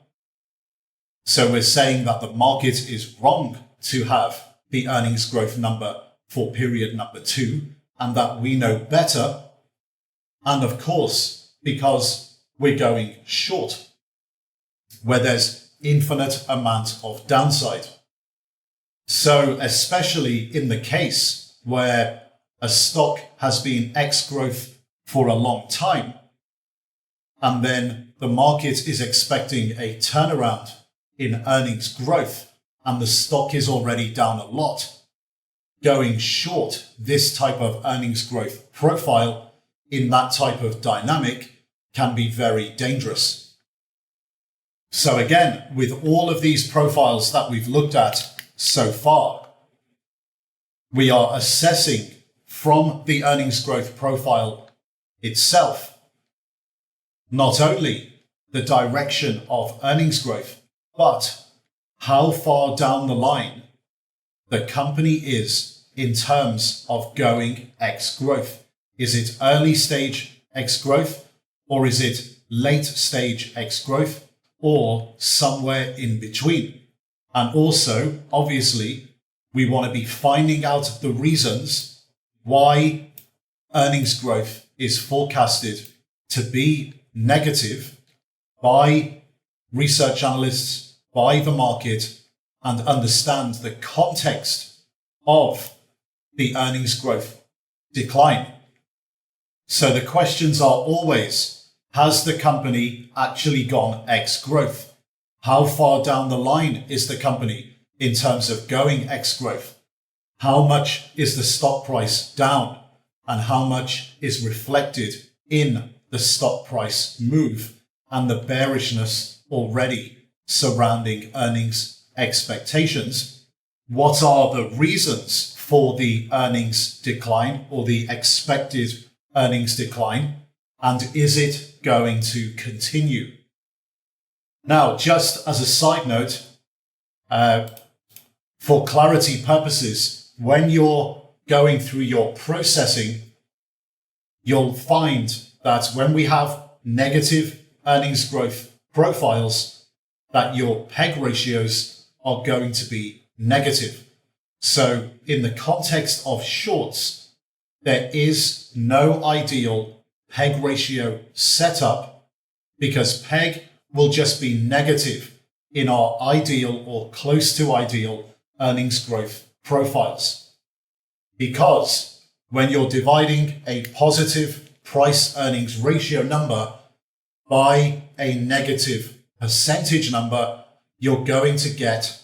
So we're saying that the market is wrong to have the earnings growth number for period number 2, and that we know better. And of course, because we're going short, where there's infinite amount of downside. So especially in the case where a stock has been X growth for a long time, and then the market is expecting a turnaround in earnings growth, and the stock is already down a lot, going short this type of earnings growth profile in that type of dynamic can be very dangerous. So again, with all of these profiles that we've looked at so far, we are assessing from the earnings growth profile itself, not only the direction of earnings growth, but how far down the line the company is in terms of going X growth. Is it early stage X growth, or is it late stage X growth, or somewhere in between? And also, obviously, we want to be finding out the reasons why earnings growth is forecasted to be negative by research analysts, by the market, and understand the context of the earnings growth decline. So the questions are always, has the company actually gone X growth? How far down the line is the company in terms of going X growth? How much is the stock price down? And how much is reflected in the stock price move and the bearishness already surrounding earnings expectations? What are the reasons for the earnings decline or the expected earnings decline? And is it going to continue? Now, just as a side note, for clarity purposes, when you're going through your processing, you'll find that when we have negative earnings growth profiles, that your PEG ratios are going to be negative. So in the context of shorts, there is no ideal PEG ratio setup, because PEG will just be negative in our ideal or close to ideal earnings growth profiles. Because when you're dividing a positive price earnings ratio number by a negative percentage number, you're going to get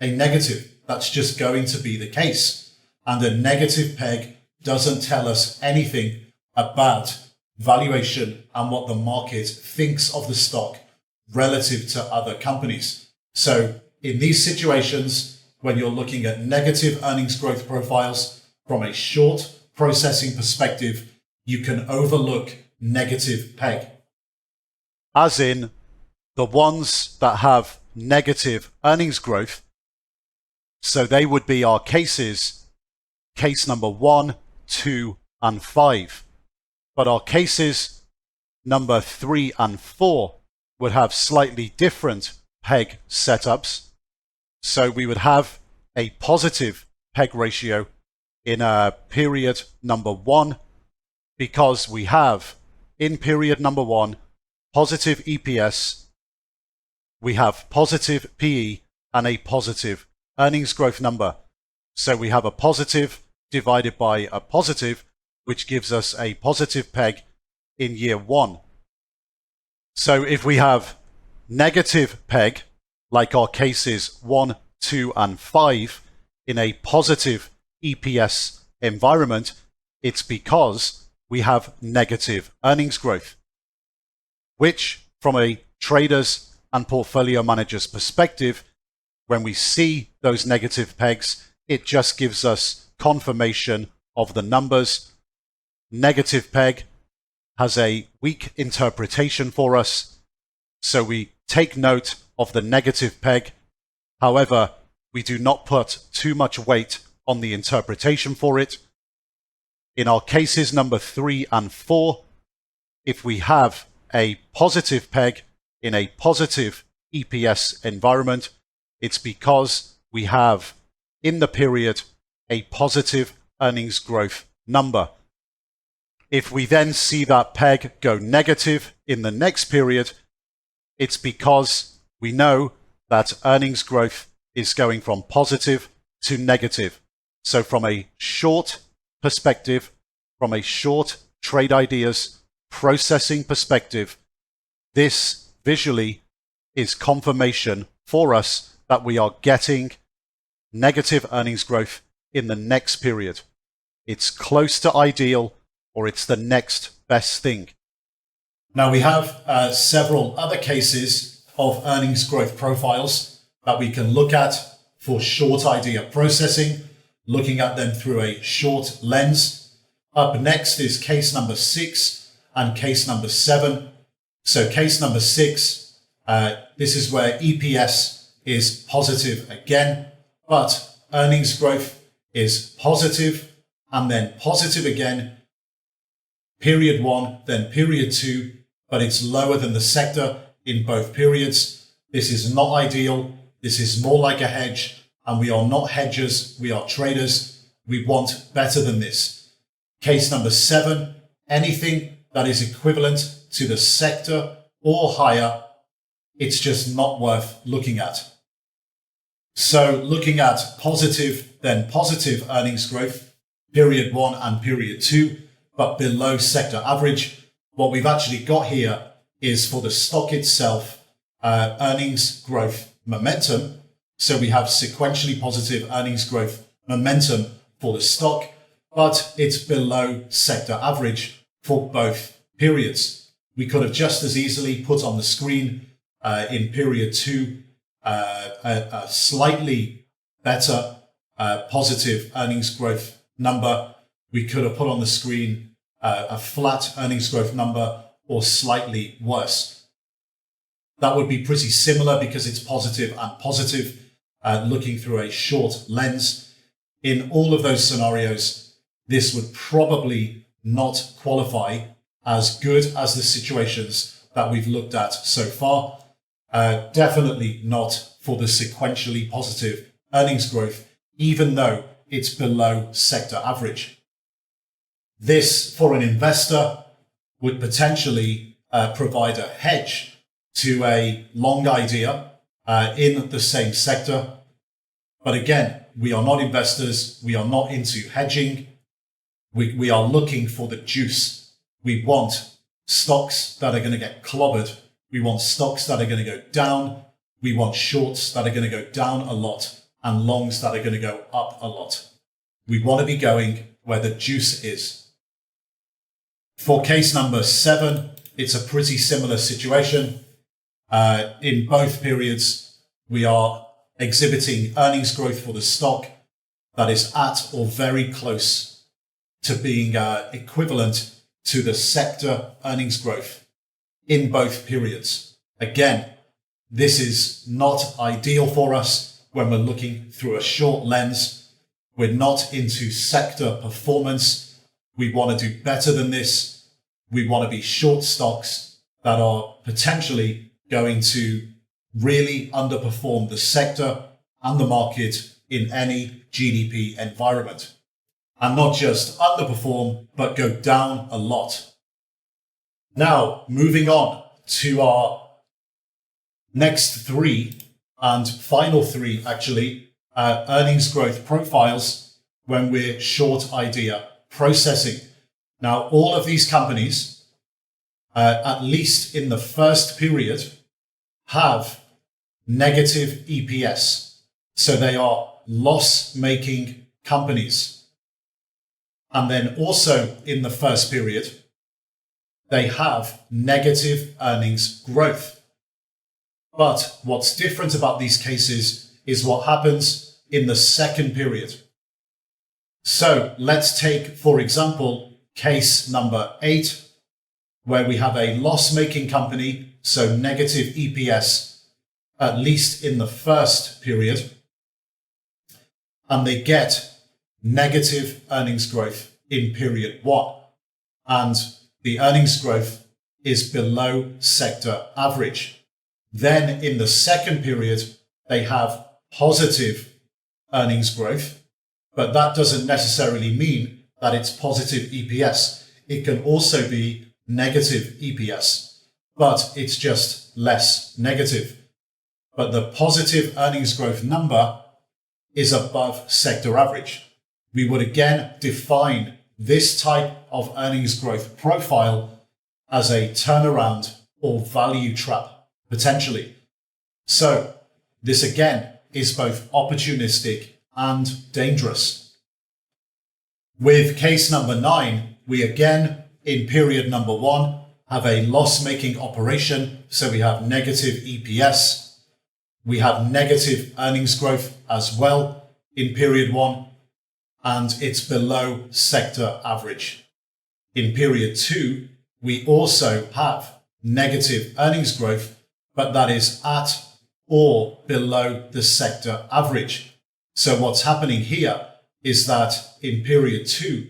a negative. That's just going to be the case. And a negative PEG doesn't tell us anything about valuation and what the market thinks of the stock relative to other companies. So in these situations, when you're looking at negative earnings growth profiles from a short processing perspective, you can overlook negative PEG. As in, the ones that have negative earnings growth, so they would be our cases, case number 1, 2, and 5. But our cases number 3 and 4 would have slightly different PEG setups. So we would have a positive PEG ratio in period number 1, because we have in period number 1 positive EPS, we have positive PE, and a positive earnings growth number. So we have a positive divided by a positive, which gives us a positive PEG in year 1. So if we have negative PEG, like our cases 1, 2, and 5, in a positive EPS environment, it's because we have negative earnings growth, which from a trader's and portfolio manager's perspective, when we see those negative PEGs, it just gives us confirmation of the numbers. Negative PEG has a weak interpretation for us, so we take note of the negative PEG. However, we do not put too much weight on the interpretation for it. In our cases number 3 and 4, if we have a positive PEG in a positive EPS environment, it's because we have in the period a positive earnings growth number. If we then see that PEG go negative in the next period, it's because we know that earnings growth is going from positive to negative. So from a short perspective, from a short trade ideas processing perspective, this visually is confirmation for us that we are getting negative earnings growth in the next period. It's close to ideal, or it's the next best thing. Now we have several other cases of earnings growth profiles that we can look at for short idea processing, looking at them through a short lens. Up next is case number 6 and case number 7. So case number 6, this is where EPS is positive again, but earnings growth is positive and then positive again, period 1, then period 2, but it's lower than the sector in both periods. This is not ideal. This is more like a hedge, and we are not hedgers. We are traders. We want better than this. Case number 7, anything that is equivalent to the sector or higher, it's just not worth looking at. So looking at positive, then positive earnings growth, period 1 and period 2, but below sector average. What we've actually got here is for the stock itself, earnings growth momentum. So we have sequentially positive earnings growth momentum for the stock, but it's below sector average for both periods. We could have just as easily put on the screen in period 2 a slightly better positive earnings growth number. We could have put on the screen a flat earnings growth number or slightly worse. That would be pretty similar because it's positive and positive, looking through a short lens. In all of those scenarios, this would probably not qualify as good as the situations that we've looked at so far. Definitely not for the sequentially positive earnings growth, even though it's below sector average. This, for an investor, would potentially provide a hedge to a long idea in the same sector. But again, we are not investors. We are not into hedging. We are looking for the juice. We want stocks that are going to get clobbered. We want stocks that are going to go down. We want shorts that are going to go down a lot and longs that are going to go up a lot. We want to be going where the juice is. For case number 7, it's a pretty similar situation. In both periods, we are exhibiting earnings growth for the stock that is at or very close to being equivalent to the sector earnings growth in both periods. Again, this is not ideal for us when we're looking through a short lens. We're not into sector performance. We want to do better than this. We want to be short stocks that are potentially going to really underperform the sector and the market in any GDP environment. And not just underperform, but go down a lot. Now, moving on to our next 3 and final 3, actually, earnings growth profiles when we're short idea processing. Now, all of these companies, at least in the first period, have negative EPS. So they are loss-making companies. And then also in the first period, they have negative earnings growth. But what's different about these cases is what happens in the second period. So let's take, for example, case number 8, where we have a loss-making company, so negative EPS, at least in the first period, and they get negative earnings growth in period 1. And the earnings growth is below sector average. Then in the second period, they have positive earnings growth, but that doesn't necessarily mean that it's positive EPS. It can also be negative EPS, but it's just less negative. But the positive earnings growth number is above sector average. We would again define this type of earnings growth profile as a turnaround or value trap, potentially. So this again is both opportunistic and dangerous. With case number 9, we again, in period number 1, have a loss-making operation, so we have negative EPS. We have negative earnings growth as well in period 1, and it's below sector average. In period 2, we also have negative earnings growth, but that is at or below the sector average. So what's happening here is that in period 2,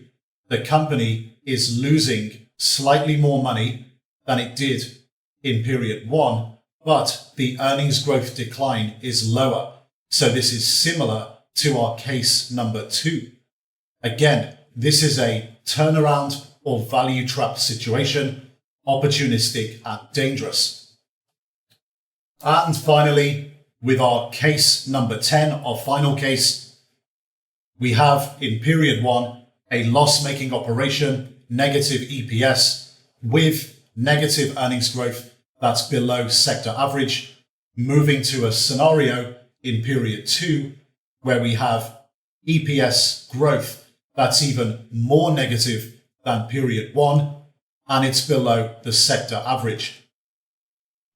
the company is losing slightly more money than it did in period 1, but the earnings growth decline is lower. So this is similar to our case number 2. Again, this is a turnaround or value trap situation, opportunistic and dangerous. And finally, with our case number 10, our final case, we have in period 1 a loss-making operation, negative EPS with negative earnings growth that's below sector average, moving to a scenario in period 2 where we have EPS growth that's even more negative than period 1, and it's below the sector average.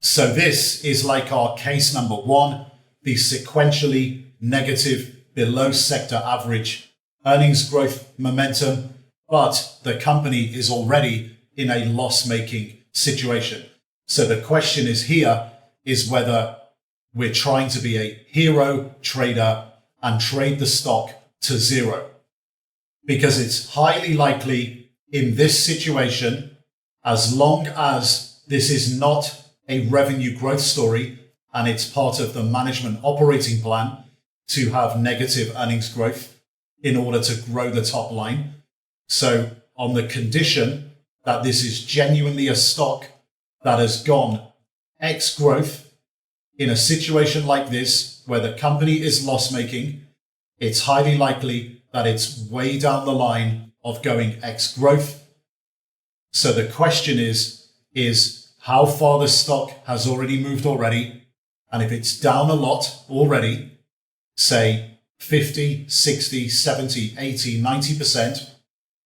So this is like our case number 1, the sequentially negative below sector average earnings growth momentum, but the company is already in a loss-making situation. So the question is here is whether we're trying to be a hero trader and trade the stock to zero. Because it's highly likely in this situation, as long as this is not a revenue growth story and it's part of the management operating plan to have negative earnings growth in order to grow the top line. So on the condition that this is genuinely a stock that has gone X growth in a situation like this where the company is loss-making, it's highly likely that it's way down the line of going X growth. So the question is how far the stock has already moved already. And if it's down a lot already, say 50, 60, 70, 80, 90%,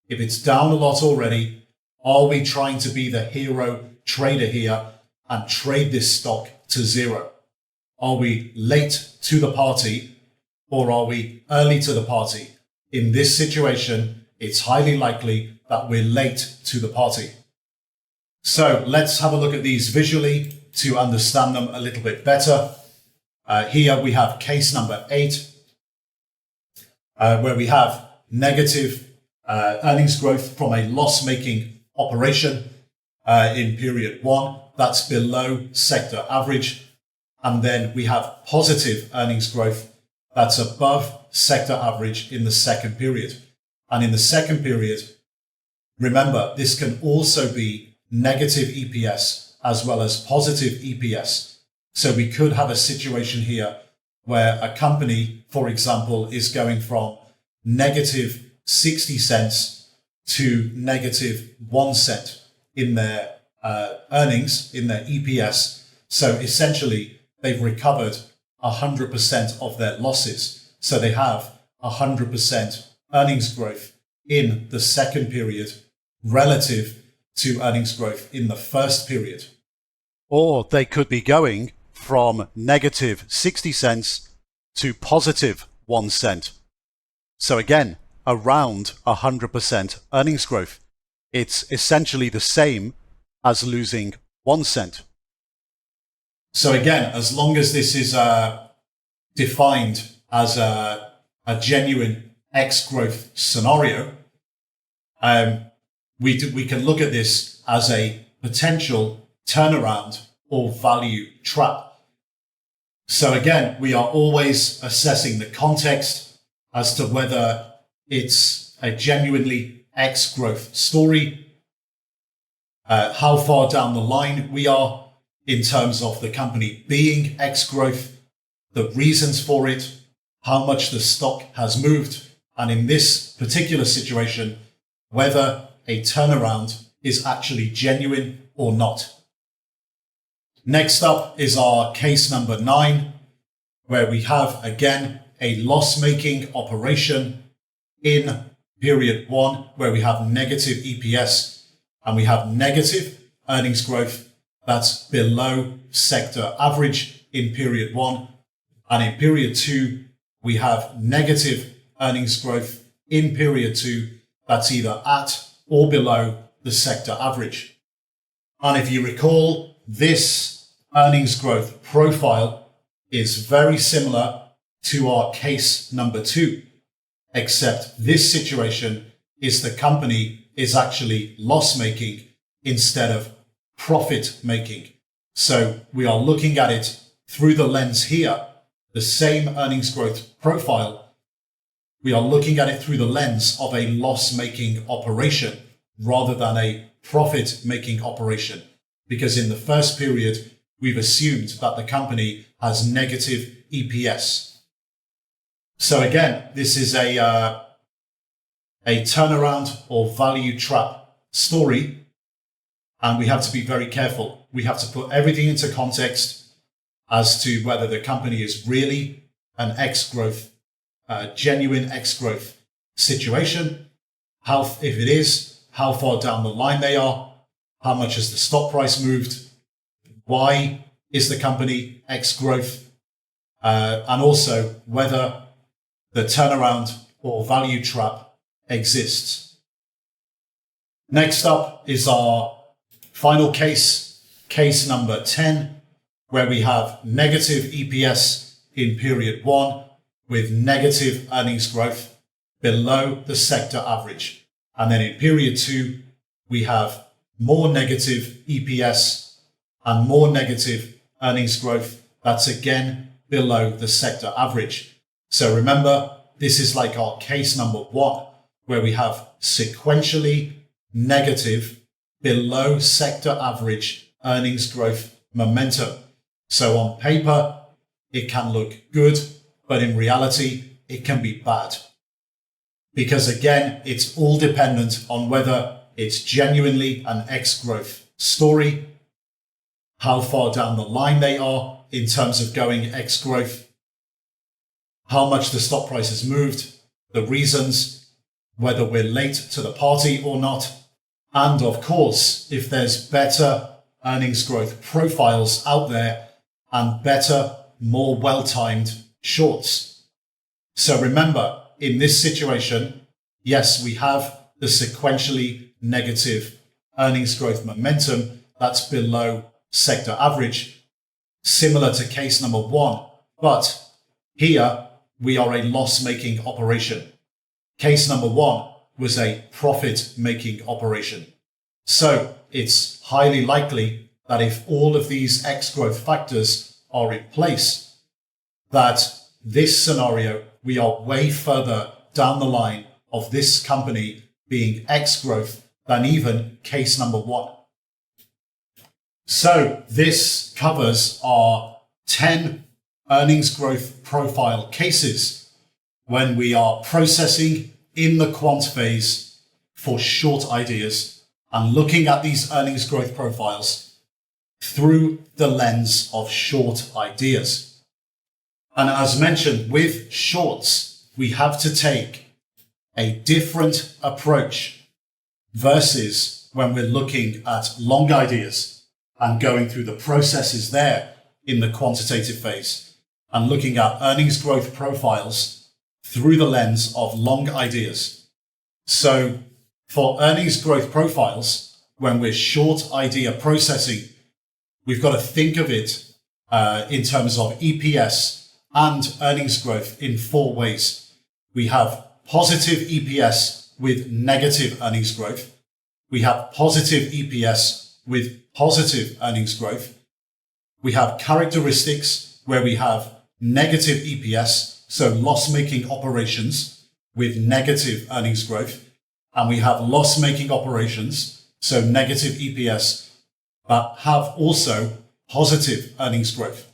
if it's down a lot already, are we trying to be the hero trader here and trade this stock to zero? Are we late to the party or are we early to the party? In this situation, it's highly likely that we're late to the party. So let's have a look at these visually to understand them a little bit better. Here we have case number 8, where we have negative earnings growth from a loss-making operation in period 1. That's below sector average. And then we have positive earnings growth that's above sector average in the second period. And in the second period, remember, this can also be negative EPS as well as positive EPS. So we could have a situation here where a company, for example, is going from negative 60 cents to negative 1 cent in their earnings, in their EPS. So essentially, they've recovered 100% of their losses. So they have 100% earnings growth in the second period relative to earnings growth in the first period. Or they could be going from negative 60 cents to positive 1 cent. So again, around 100% earnings growth. It's essentially the same as losing 1 cent. So again, as long as this is defined as a genuine X growth scenario, we can look at this as a potential turnaround or value trap. So again, we are always assessing the context as to whether it's a genuinely X growth story, how far down the line we are in terms of the company being X growth, the reasons for it, how much the stock has moved, and in this particular situation, whether a turnaround is actually genuine or not. Next up is our case number 9, where we have, again, a loss-making operation in period 1, where we have negative EPS and we have negative earnings growth that's below sector average in period 1. And in period 2, we have negative earnings growth in period 2 that's either at or below the sector average. And if you recall, this earnings growth profile is very similar to our case number 2, except this situation is the company is actually loss-making instead of profit-making. So we are looking at it through the lens here, the same earnings growth profile. We are looking at it through the lens of a loss-making operation rather than a profit-making operation, because in the first period, we've assumed that the company has negative EPS. So again, this is a turnaround or value trap story, and we have to be very careful. We have to put everything into context as to whether the company is really an X-growth, genuine X-growth situation. If it is, how far down the line they are, how much has the stock price moved, why is the company X-growth, and also whether the turnaround or value trap exists. Next up is our final case, case number 10, where we have negative EPS in period 1 with negative earnings growth below the sector average. And then in period 2, we have more negative EPS and more negative earnings growth that's again below the sector average. So remember, this is like our case number 1, where we have sequentially negative below sector average earnings growth momentum. So on paper, it can look good, but in reality, it can be bad. Because again, it's all dependent on whether it's genuinely an X-growth story, how far down the line they are in terms of going X-growth, how much the stock price has moved, the reasons, whether we're late to the party or not, and of course, if there's better earnings growth profiles out there and better, more well-timed shorts. So remember, in this situation, yes, we have the sequentially negative earnings growth momentum that's below sector average, similar to case number 1, but here we are a loss-making operation. Case number 1 was a profit-making operation. So it's highly likely that if all of these X-growth factors are in place, that this scenario, we are way further down the line of this company being X-growth than even case number 1. So this covers our 10 earnings growth profile cases when we are processing in the quant phase for short ideas and looking at these earnings growth profiles through the lens of short ideas. And as mentioned, with shorts, we have to take a different approach versus when we're looking at long ideas and going through the processes there in the quantitative phase and looking at earnings growth profiles through the lens of long ideas. So for earnings growth profiles, when we're short idea processing, we've got to think of it in terms of EPS and earnings growth in 4 ways. We have positive EPS with negative earnings growth. We have positive EPS with positive earnings growth. We have characteristics where we have negative EPS, so loss-making operations with negative earnings growth. And we have loss-making operations, so negative EPS, but have also positive earnings growth.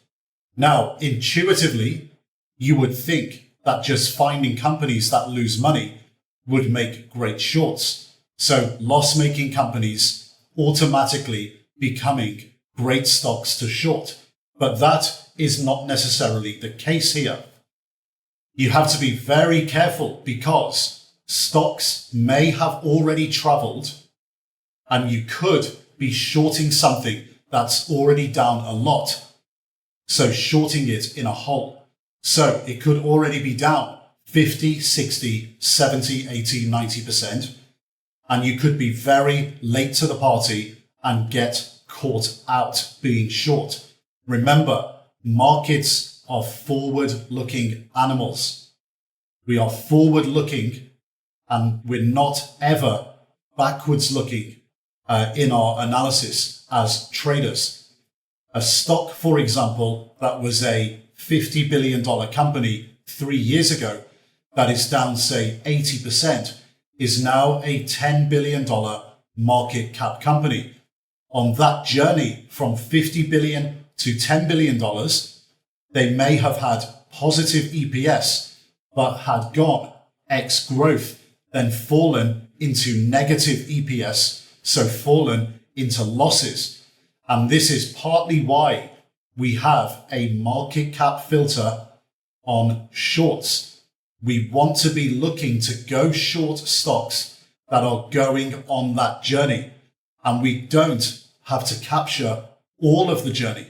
Now, intuitively, you would think that just finding companies that lose money would make great shorts. So loss-making companies automatically becoming great stocks to short. But that is not necessarily the case here. You have to be very careful because stocks may have already traveled and you could be shorting something that's already down a lot. So shorting it in a hole. So it could already be down 50, 60, 70, 80, 90%. And you could be very late to the party and get caught out being short. Remember, markets are forward-looking animals. We are forward-looking and we're not ever backwards-looking in our analysis as traders. A stock, for example, that was a $50 billion company 3 years ago that is down, say, 80%, is now a $10 billion market cap company. On that journey from $50 billion to $10 billion, they may have had positive EPS, but had gone X growth, then fallen into negative EPS, so fallen into losses. And this is partly why we have a market cap filter on shorts. We want to be looking to go short stocks that are going on that journey. And we don't have to capture all of the journey.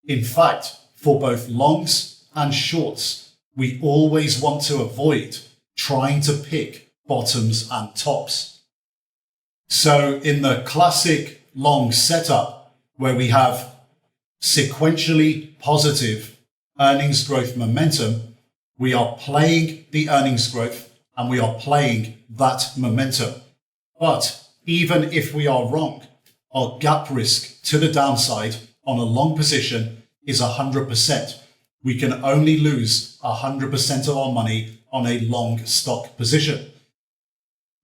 In fact, for both longs and shorts, we always want to avoid trying to pick bottoms and tops. So in the classic long setup, where we have sequentially positive earnings growth momentum, we are playing the earnings growth and we are playing that momentum. But even if we are wrong, our gap risk to the downside on a long position is 100%. We can only lose 100% of our money on a long stock position.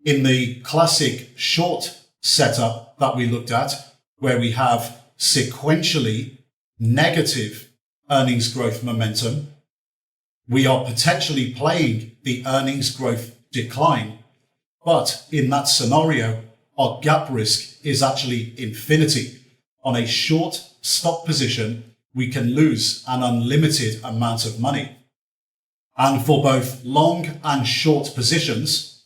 In the classic short setup that we looked at, where we have sequentially negative earnings growth momentum, we are potentially playing the earnings growth decline. But in that scenario, our gap risk is actually infinity. On a short stock position, we can lose an unlimited amount of money. And for both long and short positions,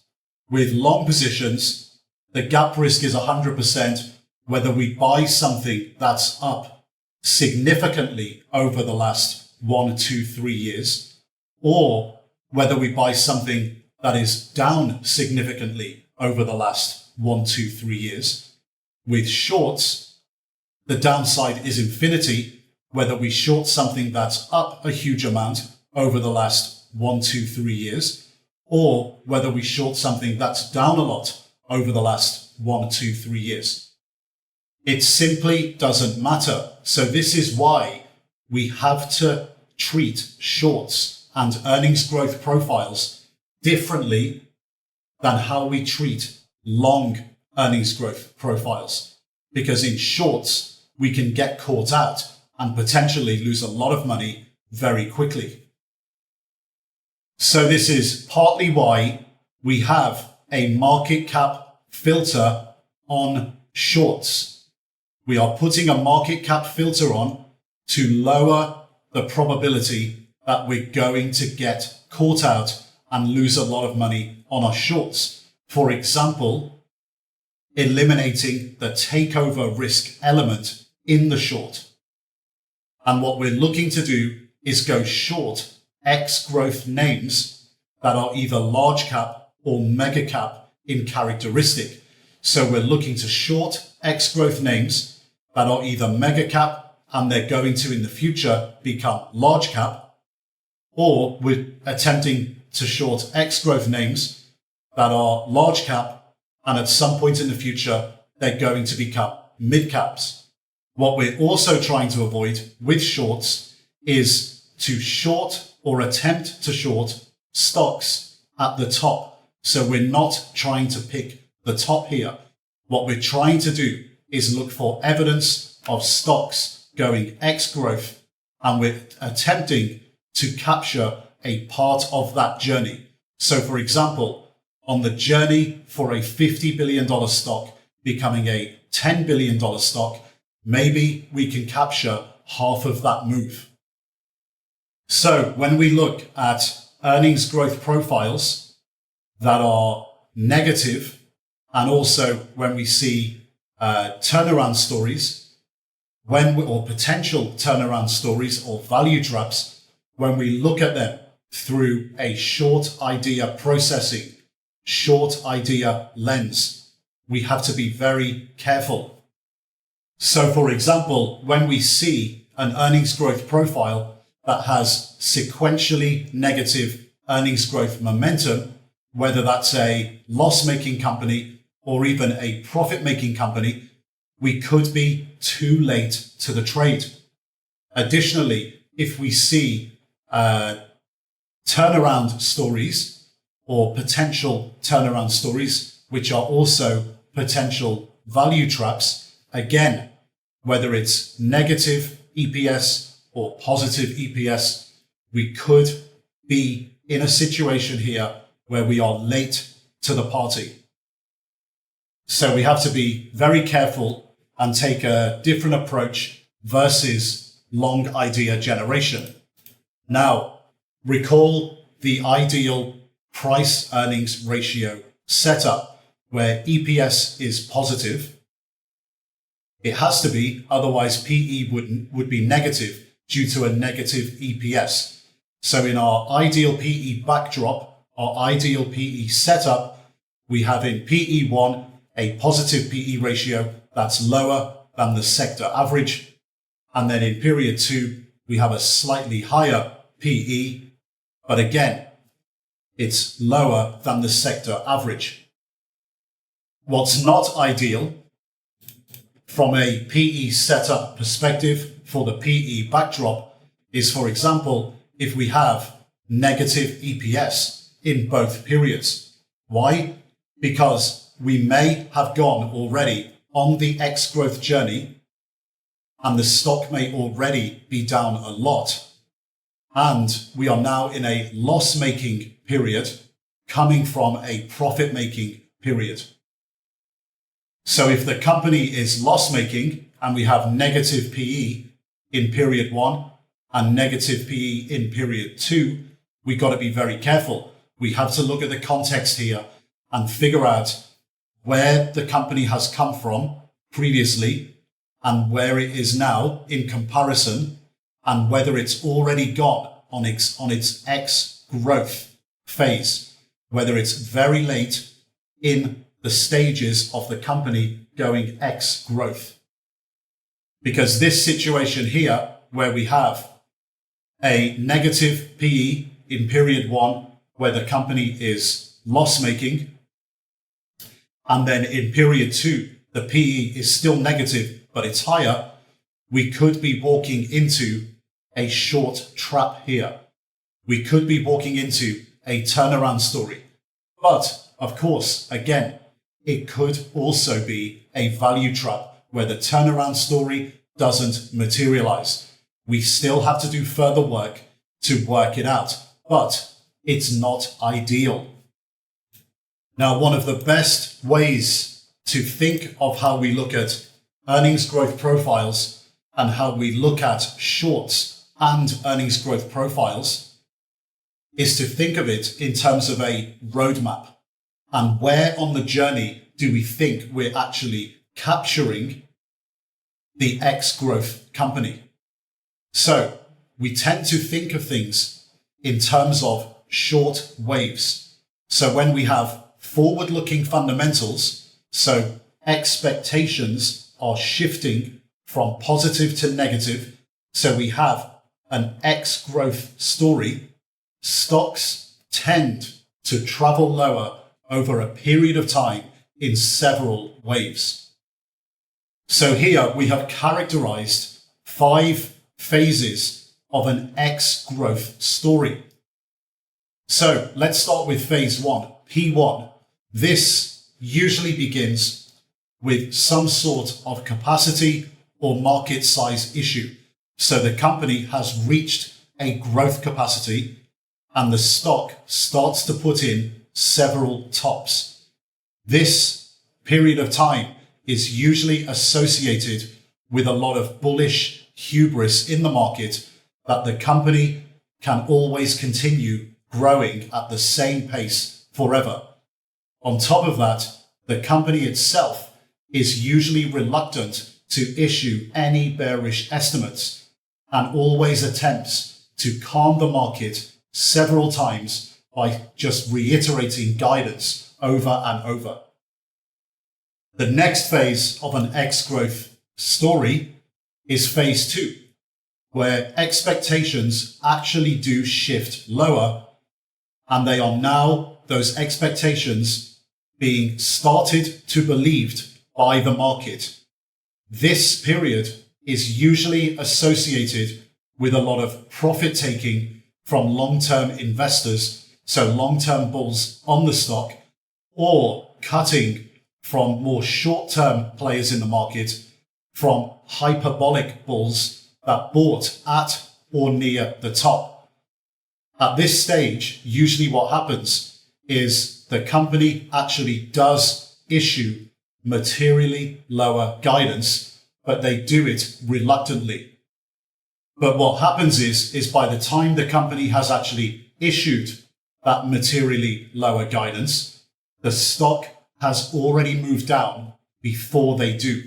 with long positions, the gap risk is 100% whether we buy something that's up significantly over the last 1, 2, 3 years, or whether we buy something that is down significantly over the last 1, 2, 3 years. With shorts, the downside is infinity, whether we short something that's up a huge amount over the last 1, 2, 3 years, or whether we short something that's down a lot over the last 1, 2, 3 years. It simply doesn't matter. So this is why we have to treat shorts and earnings growth profiles differently than how we treat long earnings growth profiles. Because in shorts, we can get caught out and potentially lose a lot of money very quickly. So this is partly why we have a market cap filter on shorts. We are putting a market cap filter on to lower the probability that we're going to get caught out and lose a lot of money on our shorts. For example, eliminating the takeover risk element in the short. And what we're looking to do is go short X growth names that are either large cap or mega cap in characteristic. So we're looking to short X growth names that are either mega cap and they're going to in the future become large cap, or we're attempting to short X growth names that are large cap and at some point in the future they're going to become mid caps. What we're also trying to avoid with shorts is to short or attempt to short stocks at the top. So we're not trying to pick the top here. What we're trying to do is look for evidence of stocks going X growth, and we're attempting to capture a part of that journey. So for example, on the journey for a $50 billion stock becoming a $10 billion stock, maybe we can capture half of that move. So when we look at earnings growth profiles that are negative, and also when we see turnaround stories, or potential turnaround stories or value traps, when we look at them through a short idea processing, short idea lens, we have to be very careful. So for example, when we see an earnings growth profile that has sequentially negative earnings growth momentum, whether that's a loss-making company or even a profit-making company, we could be too late to the trade. Additionally, if we see turnaround stories or potential turnaround stories, which are also potential value traps, again, whether it's negative EPS or positive EPS, we could be in a situation here where we are late to the party. So we have to be very careful and take a different approach versus long idea generation. Now, recall the ideal price earnings ratio setup where EPS is positive. It has to be, otherwise PE would be negative due to a negative EPS. So in our ideal PE backdrop, our ideal PE setup, we have in PE1 a positive PE ratio that's lower than the sector average. And then in period 2, we have a slightly higher PE, but again, it's lower than the sector average. What's not ideal from a PE setup perspective for the PE backdrop is, for example, if we have negative EPS in both periods. Why? Because we may have gone already on the X growth journey and the stock may already be down a lot. And we are now in a loss-making period coming from a profit-making period. So if the company is loss-making and we have negative PE in period 1 and negative PE in period 2, we got to be very careful. We have to look at the context here and figure out where the company has come from previously and where it is now in comparison, and whether it's already gone on its X growth phase, whether it's very late in the stages of the company going X growth. Because this situation here, where we have a negative PE in period 1, where the company is loss-making, and then in period 2, the PE is still negative, but it's higher, we could be walking into a short trap here. We could be walking into a turnaround story. But, of course, again, it could also be a value trap where the turnaround story doesn't materialize. We still have to do further work to work it out, but it's not ideal. Now, one of the best ways to think of how we look at earnings growth profiles and how we look at shorts and earnings growth profiles is to think of it in terms of a roadmap. And where on the journey do we think we're actually capturing the X growth company? So we tend to think of things in terms of short waves. So when we have forward-looking fundamentals, so expectations are shifting from positive to negative, so we have an X growth story, stocks tend to travel lower over a period of time in several waves. So here we have characterized 5 phases of an X growth story. So let's start with phase 1, P1. This usually begins with some sort of capacity or market size issue. So the company has reached a growth capacity and the stock starts to put in several tops. This period of time is usually associated with a lot of bullish hubris in the market that the company can always continue growing at the same pace forever. On top of that, the company itself is usually reluctant to issue any bearish estimates and always attempts to calm the market several times by just reiterating guidance over and over. The next phase of an X growth story is phase 2, where expectations actually do shift lower, and they are now, those expectations, being started to believed by the market. This period is usually associated with a lot of profit taking from long-term investors, so long-term bulls on the stock, or cutting from more short-term players in the market, from hyperbolic bulls that bought at or near the top. At this stage, usually what happens is the company actually does issue materially lower guidance, but they do it reluctantly. But what happens is by the time the company has actually issued that materially lower guidance, the stock has already moved down before they do.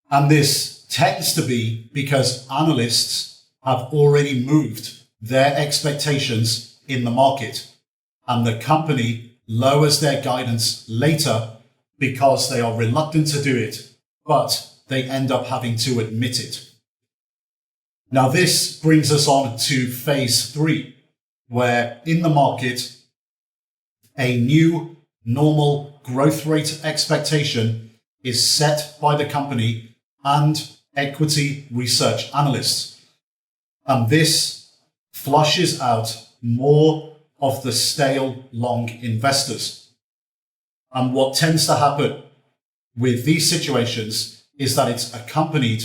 And this tends to be because analysts have already moved their expectations in the market, and the company lowers their guidance later because they are reluctant to do it, but they end up having to admit it. Now, this brings us on to phase 3, where in the market, a new normal growth rate expectation is set by the company and equity research analysts. And this flushes out more of the stale long investors. And what tends to happen with these situations is that it's accompanied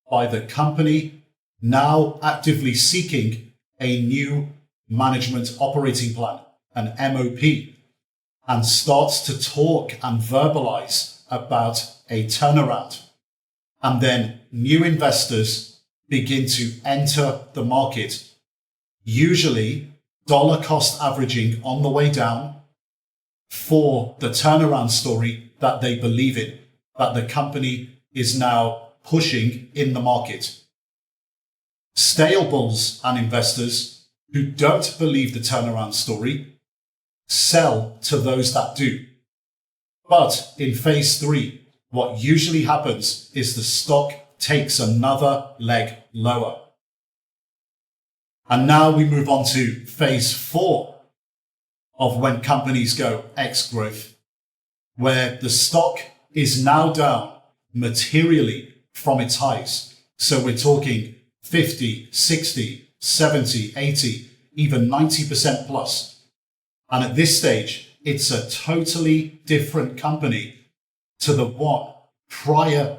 by the company now actively seeking a new management operating plan, an MOP, and starts to talk and verbalize about a turnaround. And then new investors begin to enter the market, usually dollar cost averaging on the way down for the turnaround story that they believe in, that the company is now pushing in the market. Stale bulls and investors who don't believe the turnaround story sell to those that do. But in phase 3, what usually happens is the stock takes another leg lower. And now we move on to phase 4 of when companies go X growth, where the stock is now down materially from its highs. So we're talking 50, 60, 70, 80, even 90% plus. And at this stage, it's a totally different company to the one prior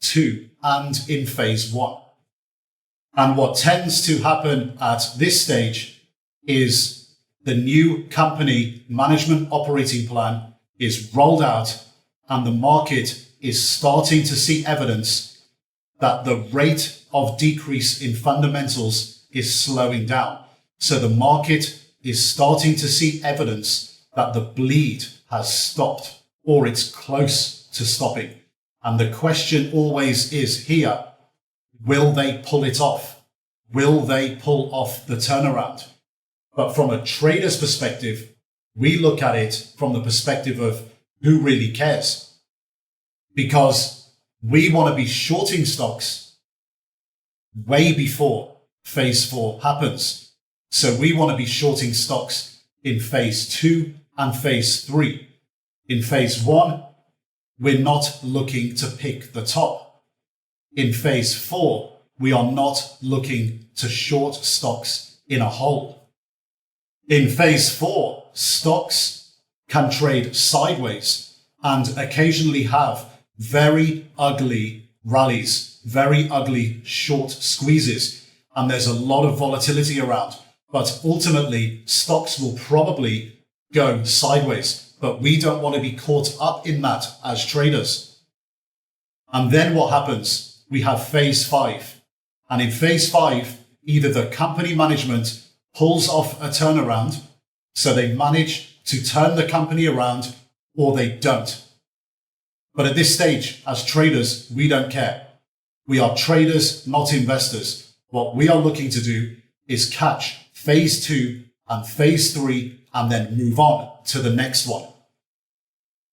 to and in phase 1. And what tends to happen at this stage is the new company management operating plan is rolled out, and the market is starting to see evidence that the rate of decrease in fundamentals is slowing down. So the market is starting to see evidence that the bleed has stopped, or it's close to stopping. And the question always is here, will they pull it off? Will they pull off the turnaround? But from a trader's perspective, we look at it from the perspective of who really cares. Because we want to be shorting stocks way before phase 4 happens. So we want to be shorting stocks in phase 2 and phase 3. In phase 1, we're not looking to pick the top. In phase 4, we are not looking to short stocks in a hole. In phase 4, stocks can trade sideways and occasionally have very ugly rallies, very ugly short squeezes, and there's a lot of volatility around. But ultimately, stocks will probably go sideways, but we don't want to be caught up in that as traders. And then what happens? We have phase 5. And in phase 5, either the company management pulls off a turnaround, so they manage to turn the company around, or they don't. But at this stage, as traders, we don't care. We are traders, not investors. What we are looking to do is catch phase 2 and phase 3 and then move on to the next one.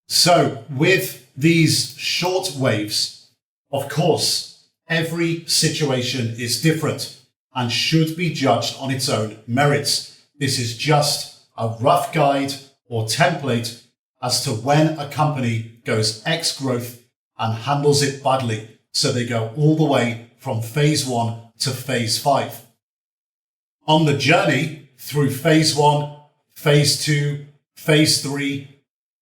So with these short waves, of course, every situation is different and should be judged on its own merits. This is just a rough guide or template as to when a company goes X growth and handles it badly. So they go all the way from phase 1 to phase 5. On the journey through phase 1, phase 2, phase 3,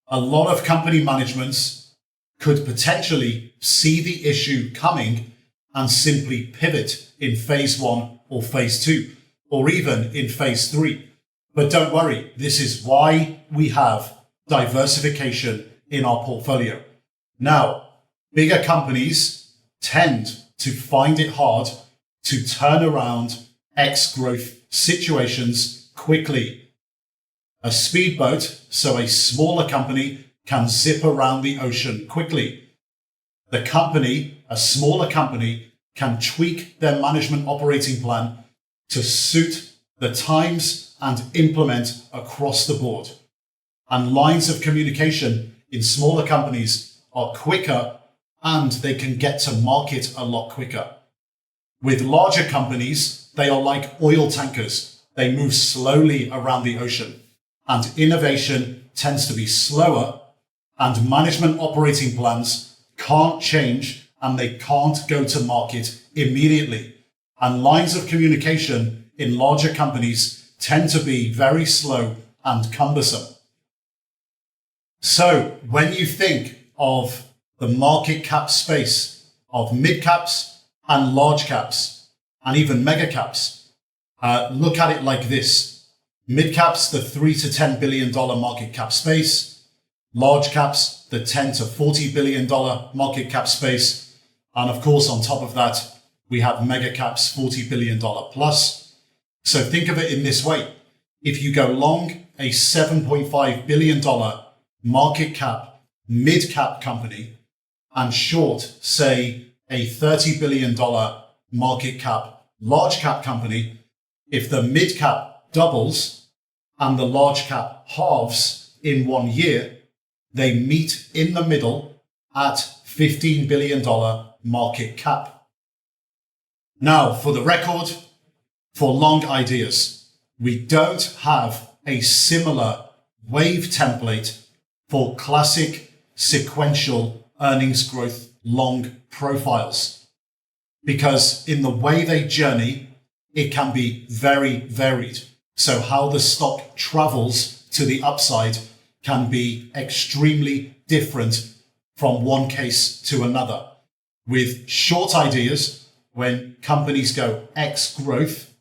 a lot of company managements could potentially see the issue coming and simply pivot in phase 1 or phase 2, or even in phase 3. But don't worry, this is why we have diversification in our portfolio. Now, bigger companies tend to find it hard to turn around X growth situations quickly. A speedboat, so a smaller company, can zip around the ocean quickly. A smaller company, can tweak their management operating plan to suit the times and implement across the board. And lines of communication in smaller companies are quicker and they can get to market a lot quicker. With larger companies, they are like oil tankers. They move slowly around the ocean, and innovation tends to be slower, and management operating plans can't change and they can't go to market immediately. And lines of communication in larger companies tend to be very slow and cumbersome. So when you think of the market cap space of mid caps and large caps and even mega caps, look at it like this. Mid caps, the $3 to $10 billion market cap space. Large caps, the $10 to $40 billion market cap space. And of course, on top of that, we have mega caps, $40 billion plus. So think of it in this way. If you go long a $7.5 billion market cap, mid cap company, and short, say, a $30 billion market cap, large cap company, if the mid cap doubles and the large cap halves in 1 year, they meet in the middle at $15 billion market cap. Now, for the record, for long ideas, we don't have a similar wave template for classic sequential earnings growth long profiles, because in the way they journey, it can be very varied. So how the stock travels to the upside can be extremely different from one case to another. With short ideas, when companies go X growth,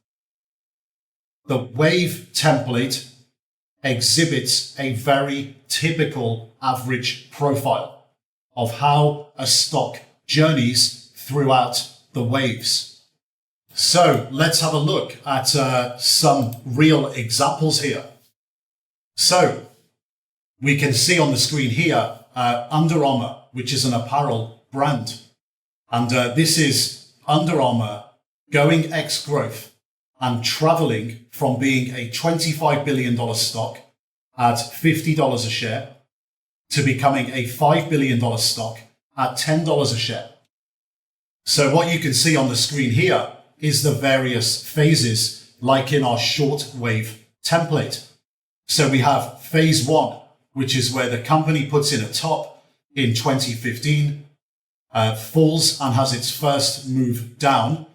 the wave template exhibits a very typical average profile of how a stock journeys throughout the waves. So let's have a look at some real examples here. So we can see on the screen here, Under Armour, which is an apparel brand. And this is Under Armour going X growth and traveling from being a $25 billion stock at $50 a share to becoming a $5 billion stock at $10 a share. So what you can see on the screen here is the various phases, like in our short wave template. So we have phase 1, which is where the company puts in a top in 2015, falls and has its first move down,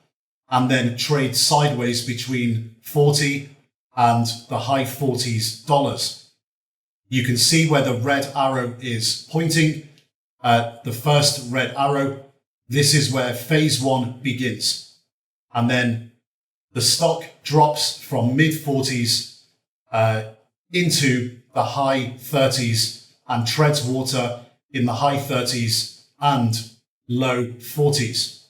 and then trades sideways between 40 and the high 40s dollars. You can see where the red arrow is pointing. The first red arrow, this is where phase 1 begins. And then the stock drops from mid 40s into the high 30s and treads water in the high 30s and low 40s.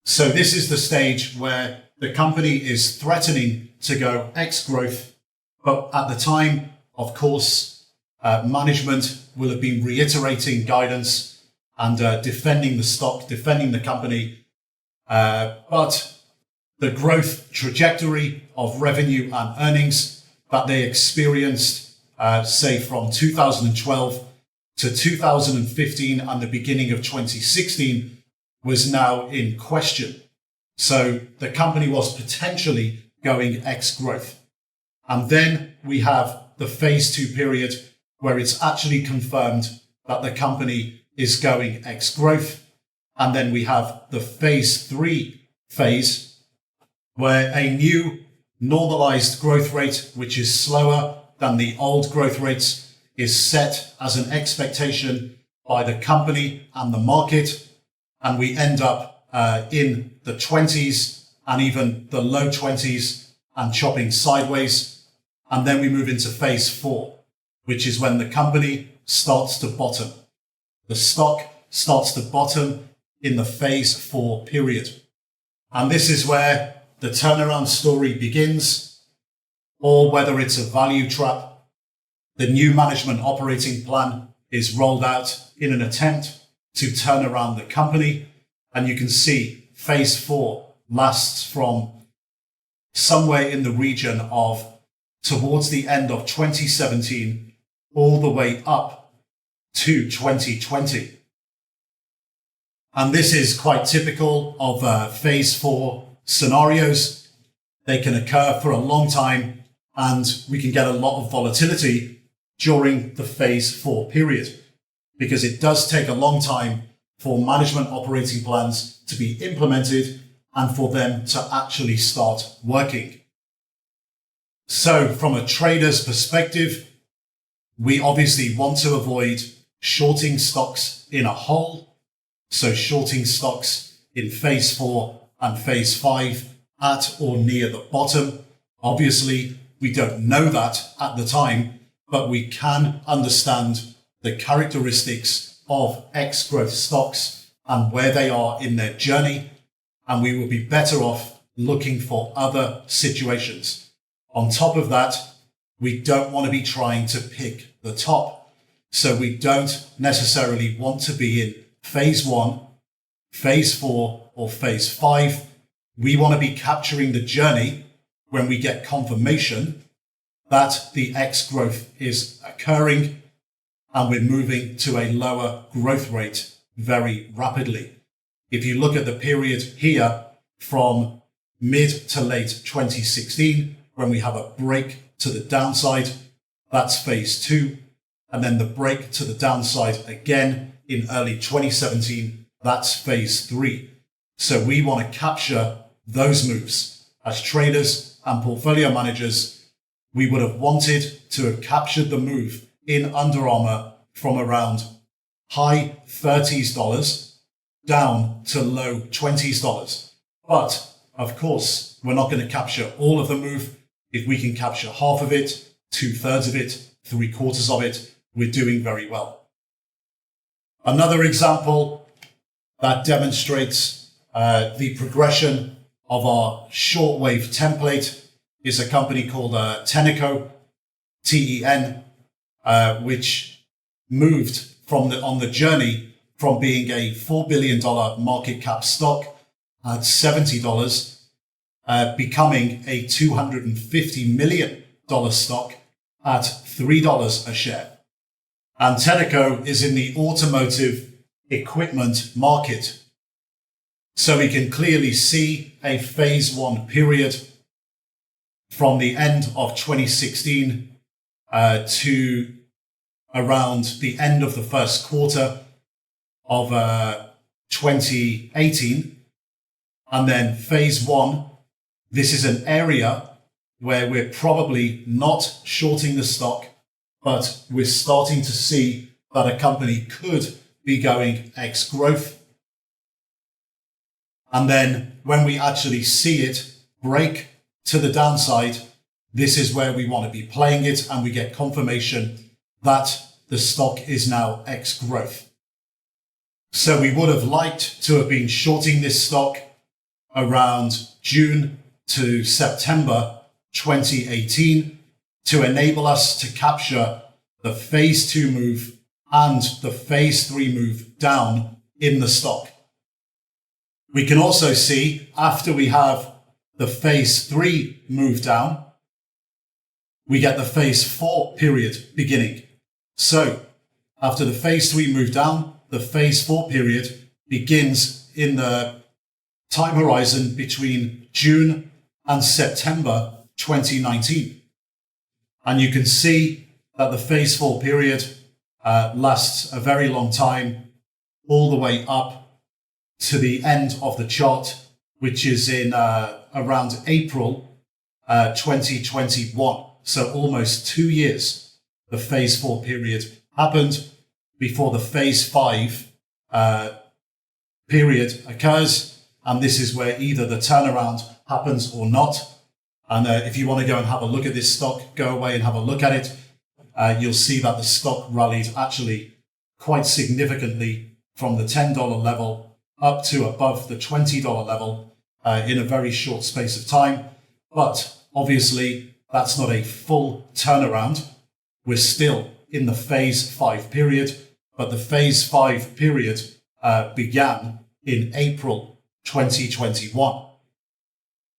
So this is the stage where the company is threatening to go X growth, but at the time, of course, management will have been reiterating guidance and defending the stock, defending the company. But the growth trajectory of revenue and earnings that they experienced, say from 2012 to 2015 and the beginning of 2016, was now in question. So the company was potentially going X growth. And then we have the phase 2 period where it's actually confirmed that the company is going X growth. And then we have the phase 3 phase where a new normalized growth rate, which is slower than the old growth rates, is set as an expectation by the company and the market. And we end up in the 20s and even the low 20s and chopping sideways. And then we move into phase 4, which is when the company starts to bottom. The stock starts to bottom in the phase 4 period. And this is where the turnaround story begins, or whether it's a value trap. The new management operating plan is rolled out in an attempt to turn around the company. And you can see phase 4 lasts from somewhere in the region of towards the end of 2017 all the way up to 2020. And this is quite typical of phase 4 scenarios. They can occur for a long time and we can get a lot of volatility during the phase 4 period because it does take a long time for management operating plans to be implemented and for them to actually start working. So from a trader's perspective, we obviously want to avoid shorting stocks in a hole. So shorting stocks in phase 4 and phase 5 at or near the bottom. Obviously, we don't know that at the time, but we can understand the characteristics of X growth stocks and where they are in their journey. And we will be better off looking for other situations. On top of that, we don't want to be trying to pick the top. So we don't necessarily want to be in phase 1, phase 4, or phase 5. We want to be capturing the journey when we get confirmation that the X growth is occurring and we're moving to a lower growth rate very rapidly. If you look at the period here from mid to late 2016, when we have a break to the downside, that's phase 2. And then the break to the downside again in early 2017, that's phase 3. So we want to capture those moves. As traders and portfolio managers, we would have wanted to have captured the move in Under Armour from around high $30s down to low $20s. But of course, we're not going to capture all of the move. If we can capture half of it, 2/3 of it, 3/4 of it, we're doing very well. Another example that demonstrates the progression of our shortwave template is a company called Tenneco, TEN, which moved on the journey from being a $4 billion market cap stock at $70, becoming a $250 million stock at $3 a share. And Tenneco is in the automotive equipment market. So we can clearly see a phase 1 period from the end of 2016 to around the end of the first quarter of 2018. And then phase 1, this is an area where we're probably not shorting the stock, but we're starting to see that a company could be going X growth. And then when we actually see it break to the downside, this is where we want to be playing it and we get confirmation that the stock is now X growth. So we would have liked to have been shorting this stock around June to September 2018 to enable us to capture the phase 2 move and the phase 3 move down in the stock. We can also see after we have the phase 3 move down, we get the phase 4 period beginning. So after the phase 3 move down, the phase 4 period begins in the time horizon between June and September 2019. And you can see that the phase 4 period lasts a very long time, all the way up to the end of the chart, which is in around April 2021. So almost 2 years, the phase 4 period happened before the phase 5 period occurs. And this is where either the turnaround happens or not. And if you want to go and have a look at this stock, go away and have a look at it. You'll see that the stock rallied actually quite significantly from the $10 level up to above the $20 level in a very short space of time. But obviously, that's not a full turnaround. We're still in the phase 5 period, but the phase 5 period began in April 2021.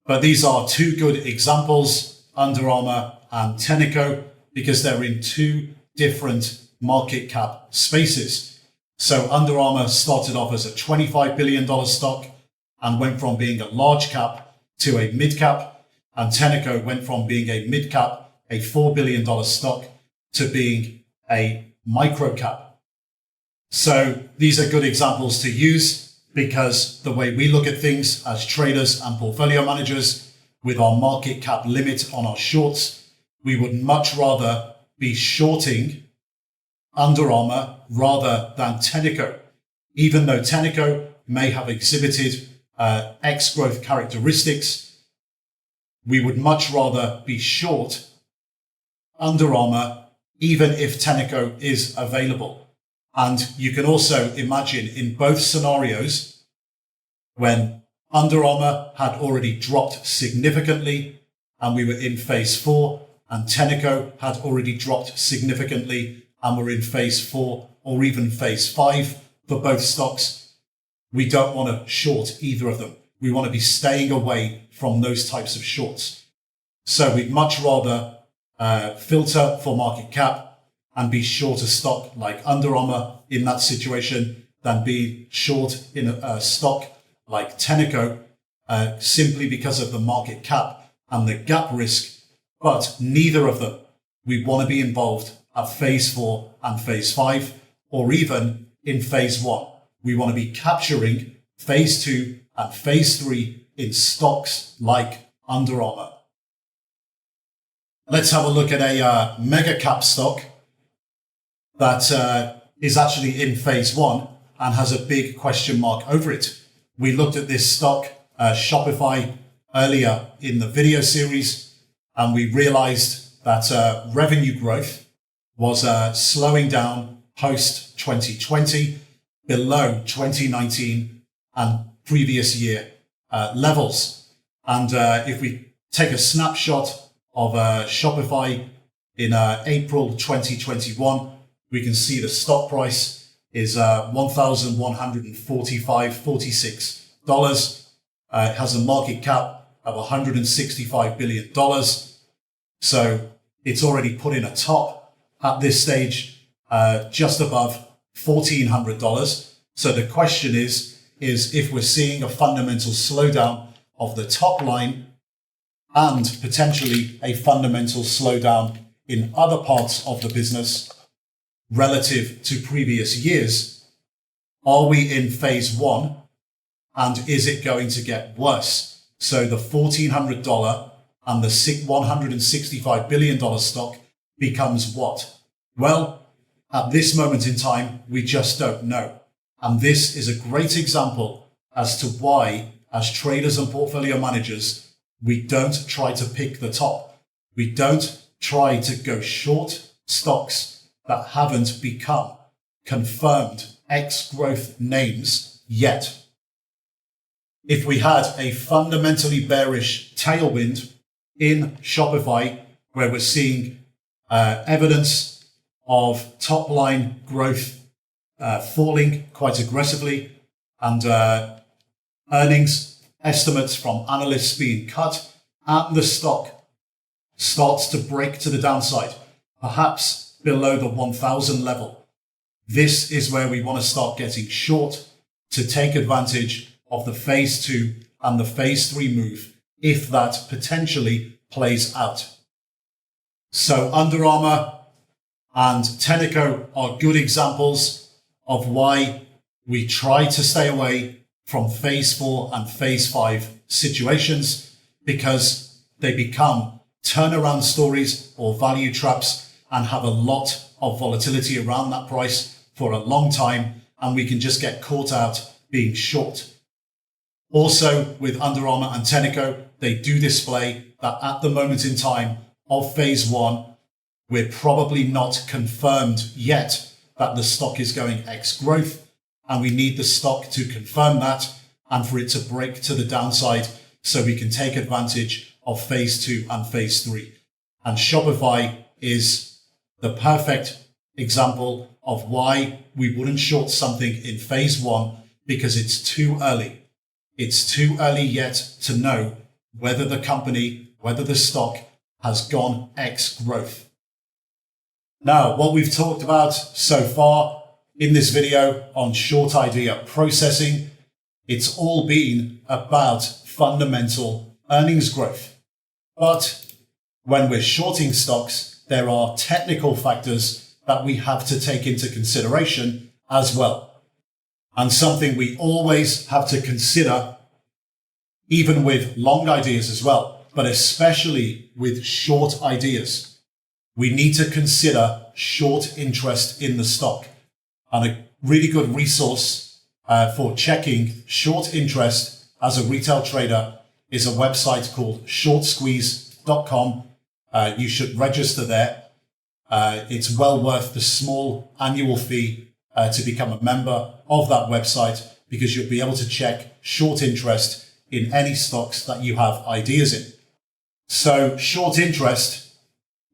But these are two good examples, Under Armour and Tenneco, because they're in two different market cap spaces. So Under Armour started off as a $25 billion stock and went from being a large cap to a mid cap. And Tenneco went from being a mid cap, a $4 billion stock, to being a micro cap. So these are good examples to use because the way we look at things as traders and portfolio managers with our market cap limit on our shorts, we would much rather be shorting Under Armour rather than Tenneco, even though Tenneco may have exhibited X growth characteristics. We would much rather be short Under Armour, even if Tenneco is available. And you can also imagine in both scenarios, when Under Armour had already dropped significantly and we were in phase 4, and Tenneco had already dropped significantly and we're in phase 4 or even phase 5 for both stocks, we don't want to short either of them. We want to be staying away from those types of shorts. So we'd much rather filter for market cap and be short a stock like Under Armour in that situation than be short in a stock like Tenneco simply because of the market cap and the gap risk. But neither of them we want to be involved at phase 4 and phase 5, or even in phase 1. We want to be capturing phase 2 and phase 3 in stocks like Under Armour. Let's have a look at a mega cap stock that is actually in phase 1 and has a big question mark over it. We looked at this stock, Shopify, earlier in the video series, and we realized that revenue growth was slowing down post 2020 below 2019 and previous year levels. And if we take a snapshot of Shopify in April 2021, we can see the stock price is $1,145.46. It has a market cap of $165 billion. So it's already put in a top at this stage, just above $1,400. So the question is if we're seeing a fundamental slowdown of the top line and potentially a fundamental slowdown in other parts of the business relative to previous years, are we in phase 1 and is it going to get worse? So the $1,400 and the $165 billion stock becomes what? Well, at this moment in time, we just don't know. And this is a great example as to why, as traders and portfolio managers, we don't try to pick the top. We don't try to go short stocks that haven't become confirmed X growth names yet. If we had a fundamentally bearish tailwind in Shopify, where we're seeing evidence of top line growth falling quite aggressively, and earnings estimates from analysts being cut, and the stock starts to break to the downside, perhaps below the 1,000 level. This is where we want to start getting short to take advantage of the phase 2 and the phase 3 move if that potentially plays out. So Under Armour and Tenneco are good examples of why we try to stay away from phase 4 and phase 5 situations, because they become turnaround stories or value traps and have a lot of volatility around that price for a long time, and we can just get caught out being short. Also, with Under Armour and Tenneco, they do display that at the moment in time of phase 1, we're probably not confirmed yet that the stock is going X growth, and we need the stock to confirm that and for it to break to the downside so we can take advantage of phase 2 and phase 3. And Shopify is the perfect example of why we wouldn't short something in phase 1, because it's too early. It's too early yet to know whether the company, whether the stock has gone X growth. Now, what we've talked about so far in this video on short idea processing, it's all been about fundamental earnings growth. But when we're shorting stocks, there are technical factors that we have to take into consideration as well. And something we always have to consider, even with long ideas as well, but especially with short ideas, we need to consider short interest in the stock. And a really good resource for checking short interest as a retail trader is a website called shortsqueeze.com. You should register there. It's well worth the small annual fee to become a member of that website, because you'll be able to check short interest in any stocks that you have ideas in. So short interest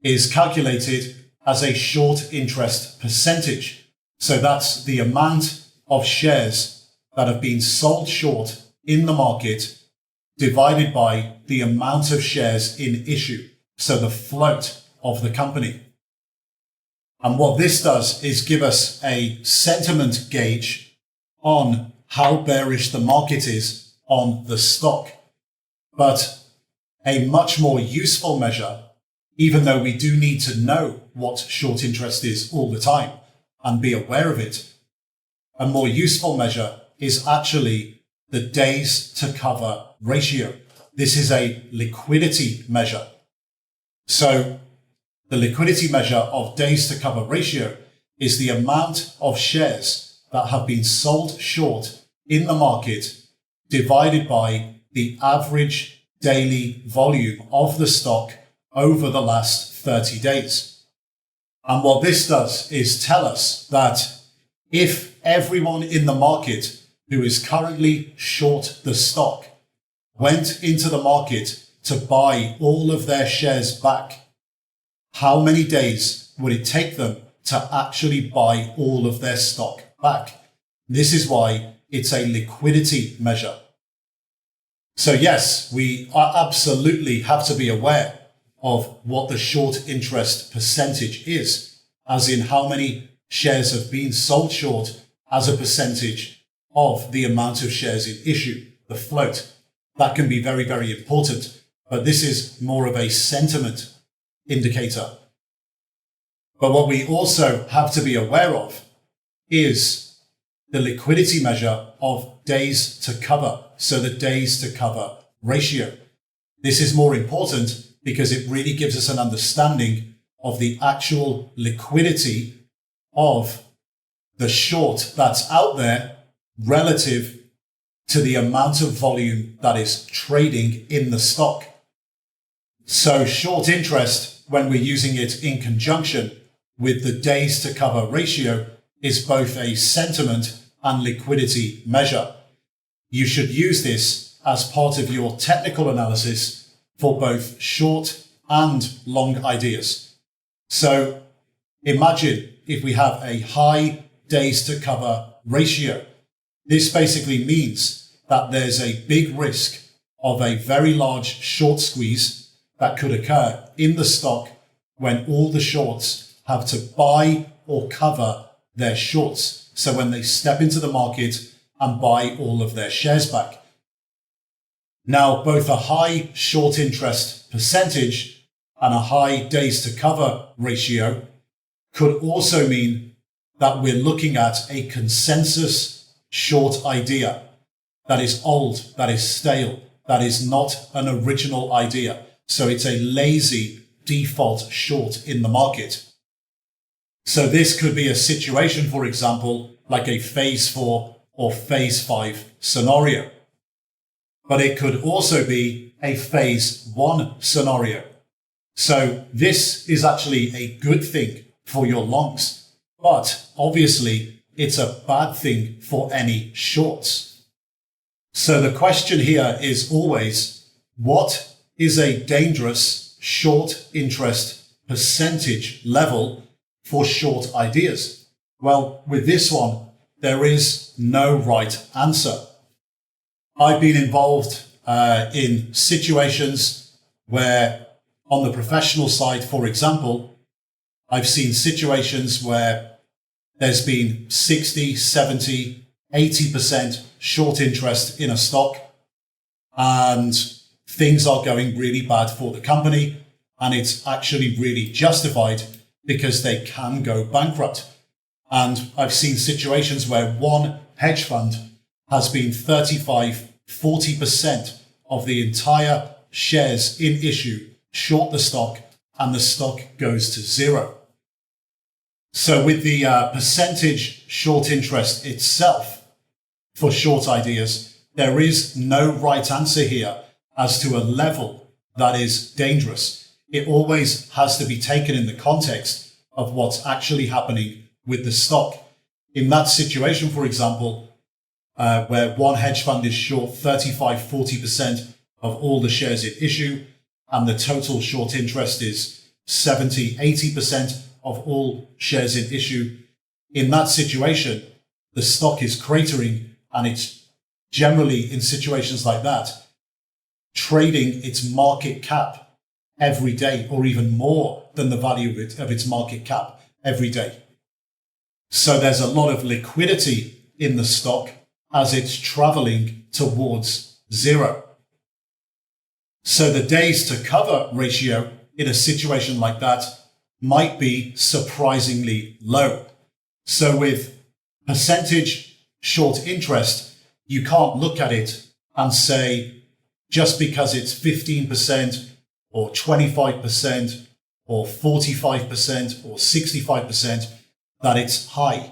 is calculated as a short interest percentage. So that's the amount of shares that have been sold short in the market divided by the amount of shares in issue. So the float of the company. And what this does is give us a sentiment gauge on how bearish the market is on the stock. But a much more useful measure, even though we do need to know what short interest is all the time and be aware of it, a more useful measure is actually the days to cover ratio. This is a liquidity measure. So the liquidity measure of days to cover ratio is the amount of shares that have been sold short in the market divided by the average daily volume of the stock over the last 30 days. And what this does is tell us that if everyone in the market who is currently short the stock went into the market to buy all of their shares back, how many days would it take them to actually buy all of their stock back? This is why it's a liquidity measure. So yes, we absolutely have to be aware of what the short interest percentage is, as in how many shares have been sold short as a percentage of the amount of shares in issue, the float. That can be very, very important, but this is more of a sentiment indicator. But what we also have to be aware of is the liquidity measure of days to cover. So the days to cover ratio. This is more important because it really gives us an understanding of the actual liquidity of the short that's out there relative to the amount of volume that is trading in the stock. So short interest, when we're using it in conjunction with the days to cover ratio, is both a sentiment and liquidity measure. You should use this as part of your technical analysis for both short and long ideas. So Imagine if we have a high days to cover ratio. This basically means that there's a big risk of a very large short squeeze that could occur in the stock when all the shorts have to buy or cover their shorts. So when they step into the market and buy all of their shares back. Now, both a high short interest percentage and a high days to cover ratio could also mean that we're looking at a consensus short idea that is old, that is stale, that is not an original idea. So it's a lazy default short in the market. So this could be a situation, for example, like a phase 4 or phase 5 scenario. But it could also be a phase 1 scenario. So this is actually a good thing for your longs, but obviously it's a bad thing for any shorts. So the question here is always, what is a dangerous short interest percentage level for short ideas? Well, with this one, there is no right answer. I've been involved in situations where on the professional side, for example, I've seen situations where there's been 60, 70, 80% short interest in a stock and things are going really bad for the company and it's actually really justified because they can go bankrupt. And I've seen situations where one hedge fund has been 35-40% of the entire shares in issue short the stock and the stock goes to zero. So with the percentage short interest itself for short ideas, there is no right answer here as to a level that is dangerous. It always has to be taken in the context of what's actually happening with the stock. In that situation, for example, where one hedge fund is short 35-40% of all the shares in issue, and the total short interest is 70-80% of all shares in issue. In that situation, the stock is cratering, and it's generally in situations like that, trading its market cap every day, or even more than the value of its market cap every day. So there's a lot of liquidity in the stock as it's traveling towards zero. So the days to cover ratio in a situation like that might be surprisingly low. So with percentage short interest, you can't look at it and say, just because it's 15% or 25% or 45% or 65%, that it's high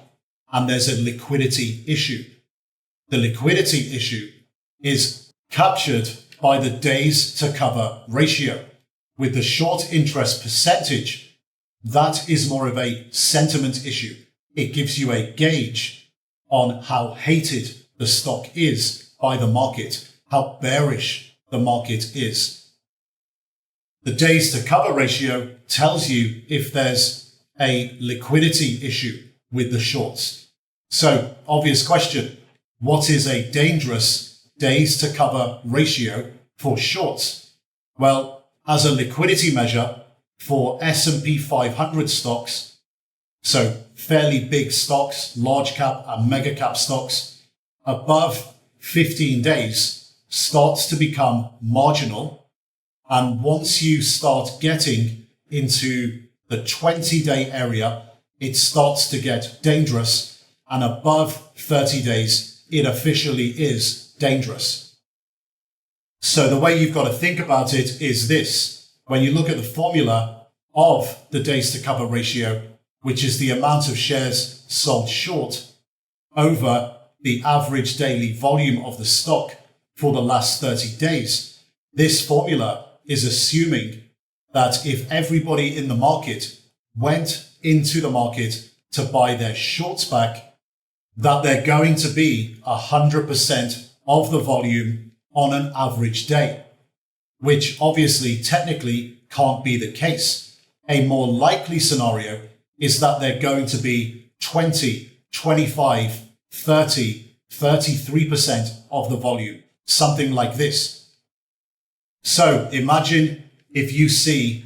and there's a liquidity issue. The liquidity issue is captured by the days to cover ratio. With the short interest percentage, that is more of a sentiment issue. It gives you a gauge on how hated the stock is by the market, how bearish the market is. The days to cover ratio tells you if there's a liquidity issue with the shorts. So, obvious question, what is a dangerous days to cover ratio for shorts? Well, as a liquidity measure for S&P 500 stocks, so fairly big stocks, large cap and mega cap stocks, above 15 days starts to become marginal. And once you start getting into the 20-day area, it starts to get dangerous. And above 30 days, it officially is dangerous. So the way you've got to think about it is this. When you look at the formula of the days to cover ratio, which is the amount of shares sold short over the average daily volume of the stock for the last 30 days, this formula is assuming that if everybody in the market went into the market to buy their shorts back, that they're going to be 100% of the volume on an average day, which obviously technically can't be the case. A more likely scenario is that they're going to be 20, 25, 30, 33% of the volume, something like this. So imagine if you see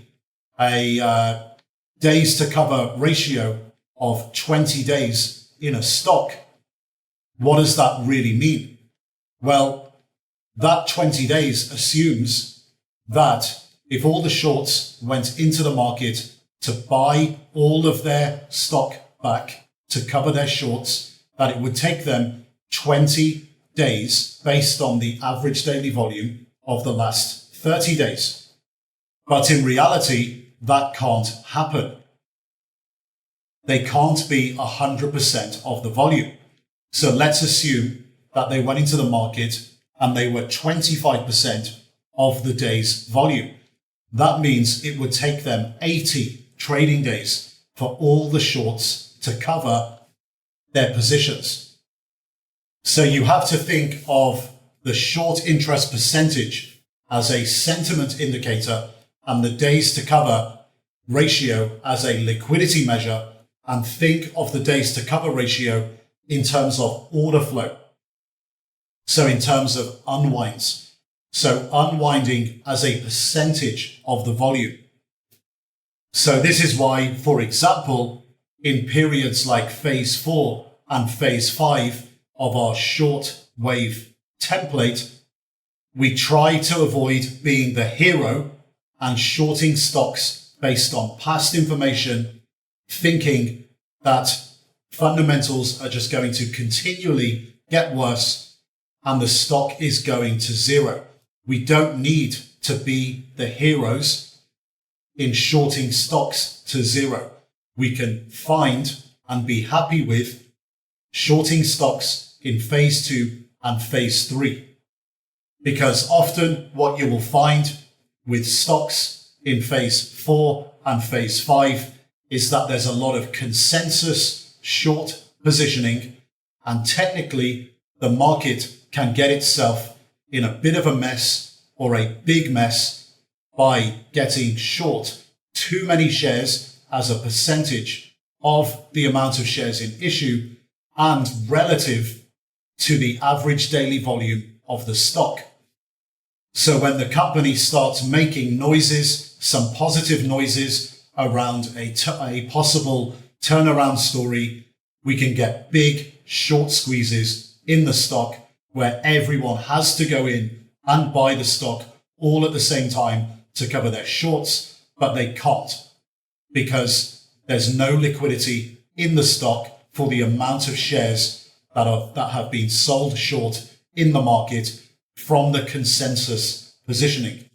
a days to cover ratio of 20 days in a stock. What does that really mean? Well, that 20 days assumes that if all the shorts went into the market to buy all of their stock back to cover their shorts, that it would take them 20 days based on the average daily volume of the last 30 days. But in reality, that can't happen. They can't be 100% of the volume. So let's assume that they went into the market and they were 25% of the day's volume. That means it would take them 80 trading days for all the shorts to cover their positions. So you have to think of the short interest percentage as a sentiment indicator and the days to cover ratio as a liquidity measure, and think of the days to cover ratio in terms of order flow. So in terms of unwinds. So unwinding as a percentage of the volume. So this is why, for example, in periods like phase 4 and phase 5 of our short wave template, we try to avoid being the hero and shorting stocks based on past information, thinking that fundamentals are just going to continually get worse and the stock is going to zero. We don't need to be the heroes in shorting stocks to zero. We can find and be happy with shorting stocks in phase 2 and phase 3. Because often what you will find with stocks in phase 4 and phase 5 is that there's a lot of consensus short positioning, and technically the market can get itself in a bit of a mess or a big mess by getting short too many shares as a percentage of the amount of shares in issue and relative to the average daily volume of the stock. So when the company starts making noises, some positive noises around a possible turnaround story, we can get big short squeezes in the stock where everyone has to go in and buy the stock all at the same time to cover their shorts, but they can't because there's no liquidity in the stock for the amount of shares that have been sold short in the market from the consensus positioning.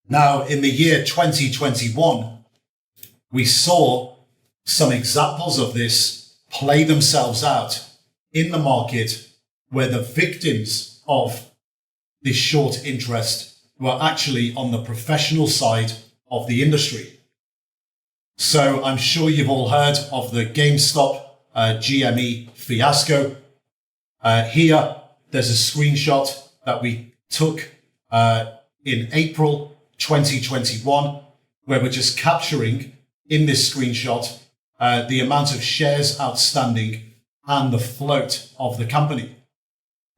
Now, in the year 2021, we saw some examples of this play themselves out in the market where the victims of this short interest were actually on the professional side of the industry. So I'm sure you've all heard of the GameStop GME fiasco. Here, there's a screenshot that we took in April 2021, where we're just capturing in this screenshot the amount of shares outstanding and the float of the company.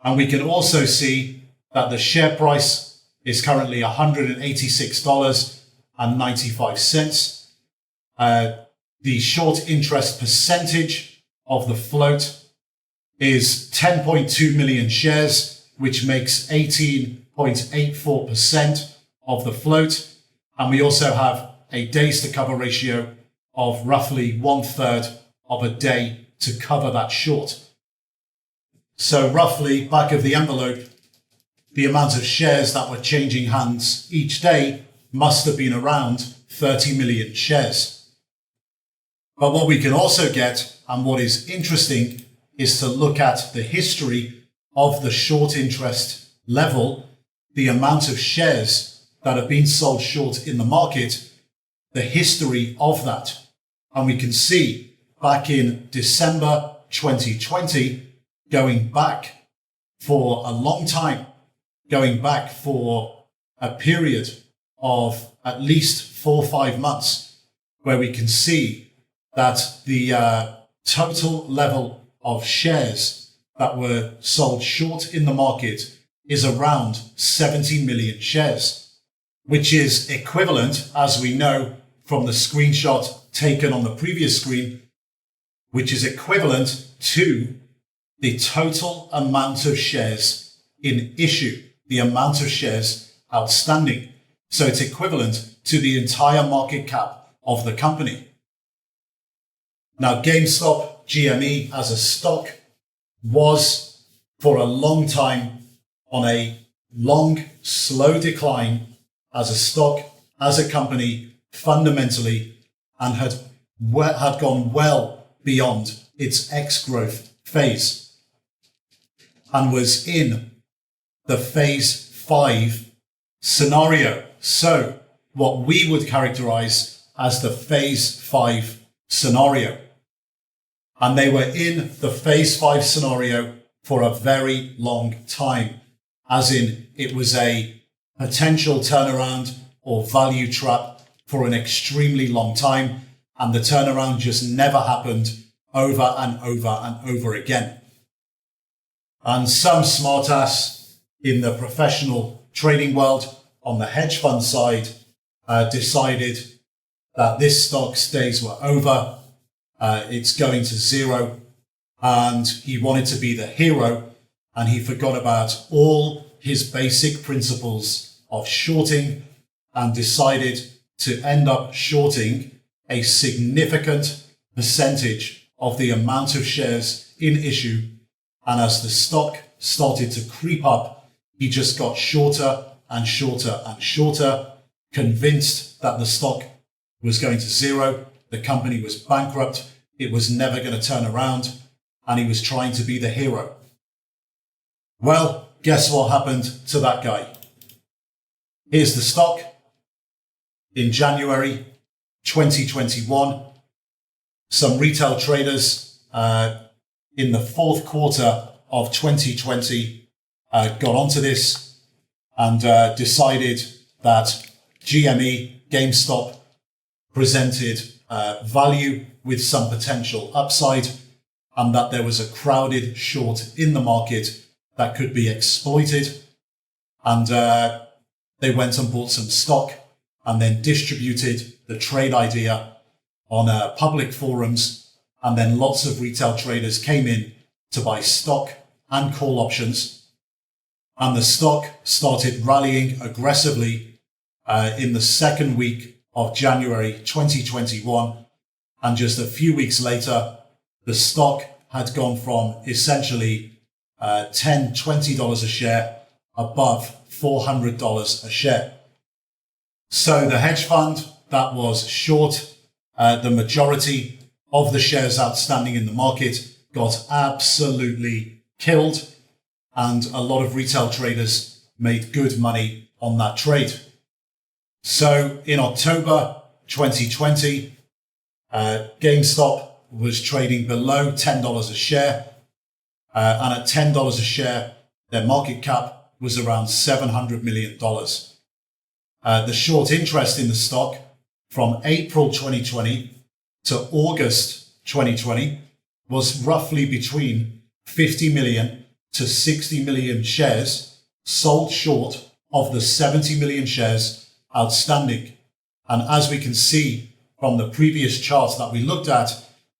And we can also see that the share price is currently $186.95. The short interest percentage of the float is 10.2 million shares, which makes 18.84% of the float. And we also have a days to cover ratio of roughly 1/3 of a day to cover that short. So roughly, back of the envelope, the amount of shares that were changing hands each day must have been around 30 million shares. But what we can also get, and what is interesting, is to look at the history of the short interest level, the amount of shares that have been sold short in the market, the history of that. And we can see back in December 2020, going back for a long time, going back for a period of at least 4 or 5 months, where we can see that the total level of shares that were sold short in the market is around 70 million shares, which is equivalent, as we know from the screenshot taken on the previous screen, which is equivalent to the total amount of shares in issue, the amount of shares outstanding. So it's equivalent to the entire market cap of the company. Now, GameStop, GME as a stock was for a long time on a long, slow decline as a stock, as a company, fundamentally, and had gone well beyond its X-growth phase and was in the phase 5 scenario. So what we would characterize as the phase 5 scenario. And they were in the phase 5 scenario for a very long time, as in it was a potential turnaround or value trap for an extremely long time. And the turnaround just never happened over and over and over again. And some smartass in the professional trading world on the hedge fund side decided that this stock's days were over. It's going to zero, and he wanted to be the hero, and he forgot about all his basic principles of shorting and decided to end up shorting a significant percentage of the amount of shares in issue. And as the stock started to creep up, he just got shorter and shorter and shorter, convinced that the stock was going to zero, the company was bankrupt, it was never going to turn around, and he was trying to be the hero. Well, guess what happened to that guy? Here's the stock in January 2021. Some retail traders in the fourth quarter of 2020 got onto this and decided that GME, GameStop, presented value with some potential upside, and that there was a crowded short in the market that could be exploited. And they went and bought some stock and then distributed the trade idea on public forums. And then lots of retail traders came in to buy stock and call options. And the stock started rallying aggressively in the second week of January 2021. And just a few weeks later, the stock had gone from essentially $10, $20 a share above $400 a share. So the hedge fund that was short the majority of the shares outstanding in the market got absolutely killed, and a lot of retail traders made good money on that trade. So in October 2020, GameStop was trading below $10 a share, and at $10 a share, their market cap was around $700 million. The short interest in the stock from April 2020 to August 2020 was roughly between 50 million to 60 million shares sold short of the 70 million shares outstanding. And as we can see from the previous charts that we looked at,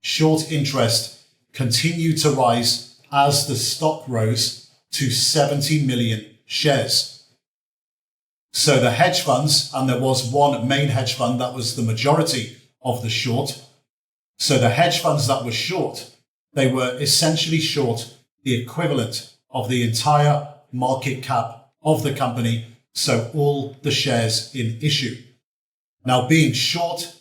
short interest continued to rise as the stock rose to 70 million shares. So the hedge funds, and there was one main hedge fund that was the majority of the short. So the hedge funds that were short, they were essentially short the equivalent of the entire market cap of the company, so all the shares in issue. Now, being short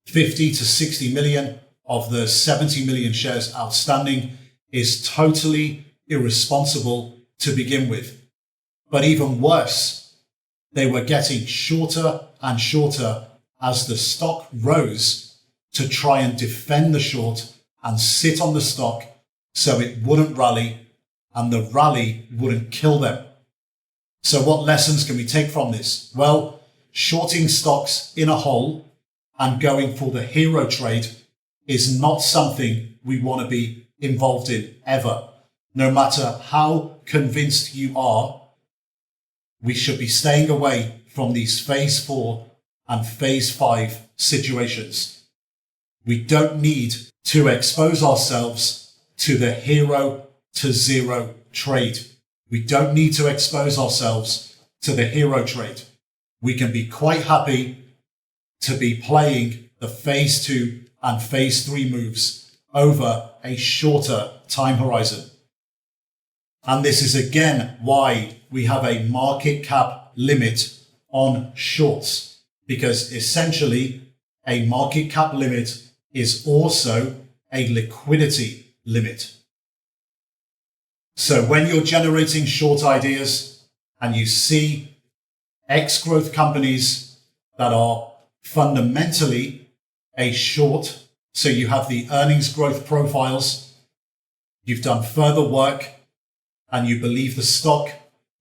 50 to 60 million of the 70 million shares outstanding is totally irresponsible to begin with. But even worse, they were getting shorter and shorter as the stock rose to try and defend the short and sit on the stock so it wouldn't rally and the rally wouldn't kill them. So what lessons can we take from this? Well, shorting stocks in a hole and going for the hero trade is not something we want to be involved in ever. No matter how convinced you are, we should be staying away from these phase 4 and phase 5 situations. We don't need to expose ourselves to the hero to zero trade. We don't need to expose ourselves to the hero trade. We can be quite happy to be playing the phase 2 and phase 3 moves over a shorter time horizon. And this is again why we have a market cap limit on shorts, because essentially a market cap limit is also a liquidity limit. So when you're generating short ideas and you see X growth companies that are fundamentally a short, so you have the earnings growth profiles, you've done further work, and you believe the stock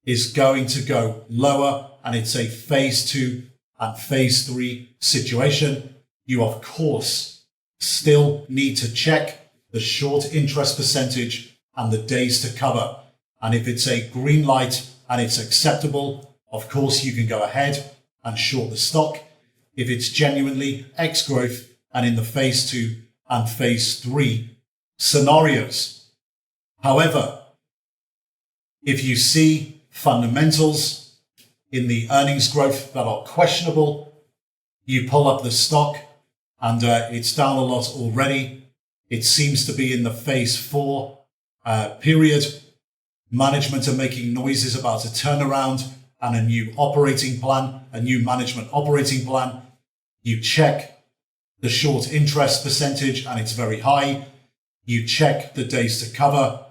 is going to go lower and it's a phase 2 and phase 3 situation, you of course still need to check the short interest percentage and the days to cover. And if it's a green light and it's acceptable, of course you can go ahead and short the stock. If it's genuinely X growth and in the phase 2 and phase 3 scenarios. However, if you see fundamentals in the earnings growth that are questionable, you pull up the stock and it's down a lot already. It seems to be in the phase 4 period. Management are making noises about a turnaround and a new operating plan, a new management operating plan. You check the short interest percentage and it's very high. You check the days to cover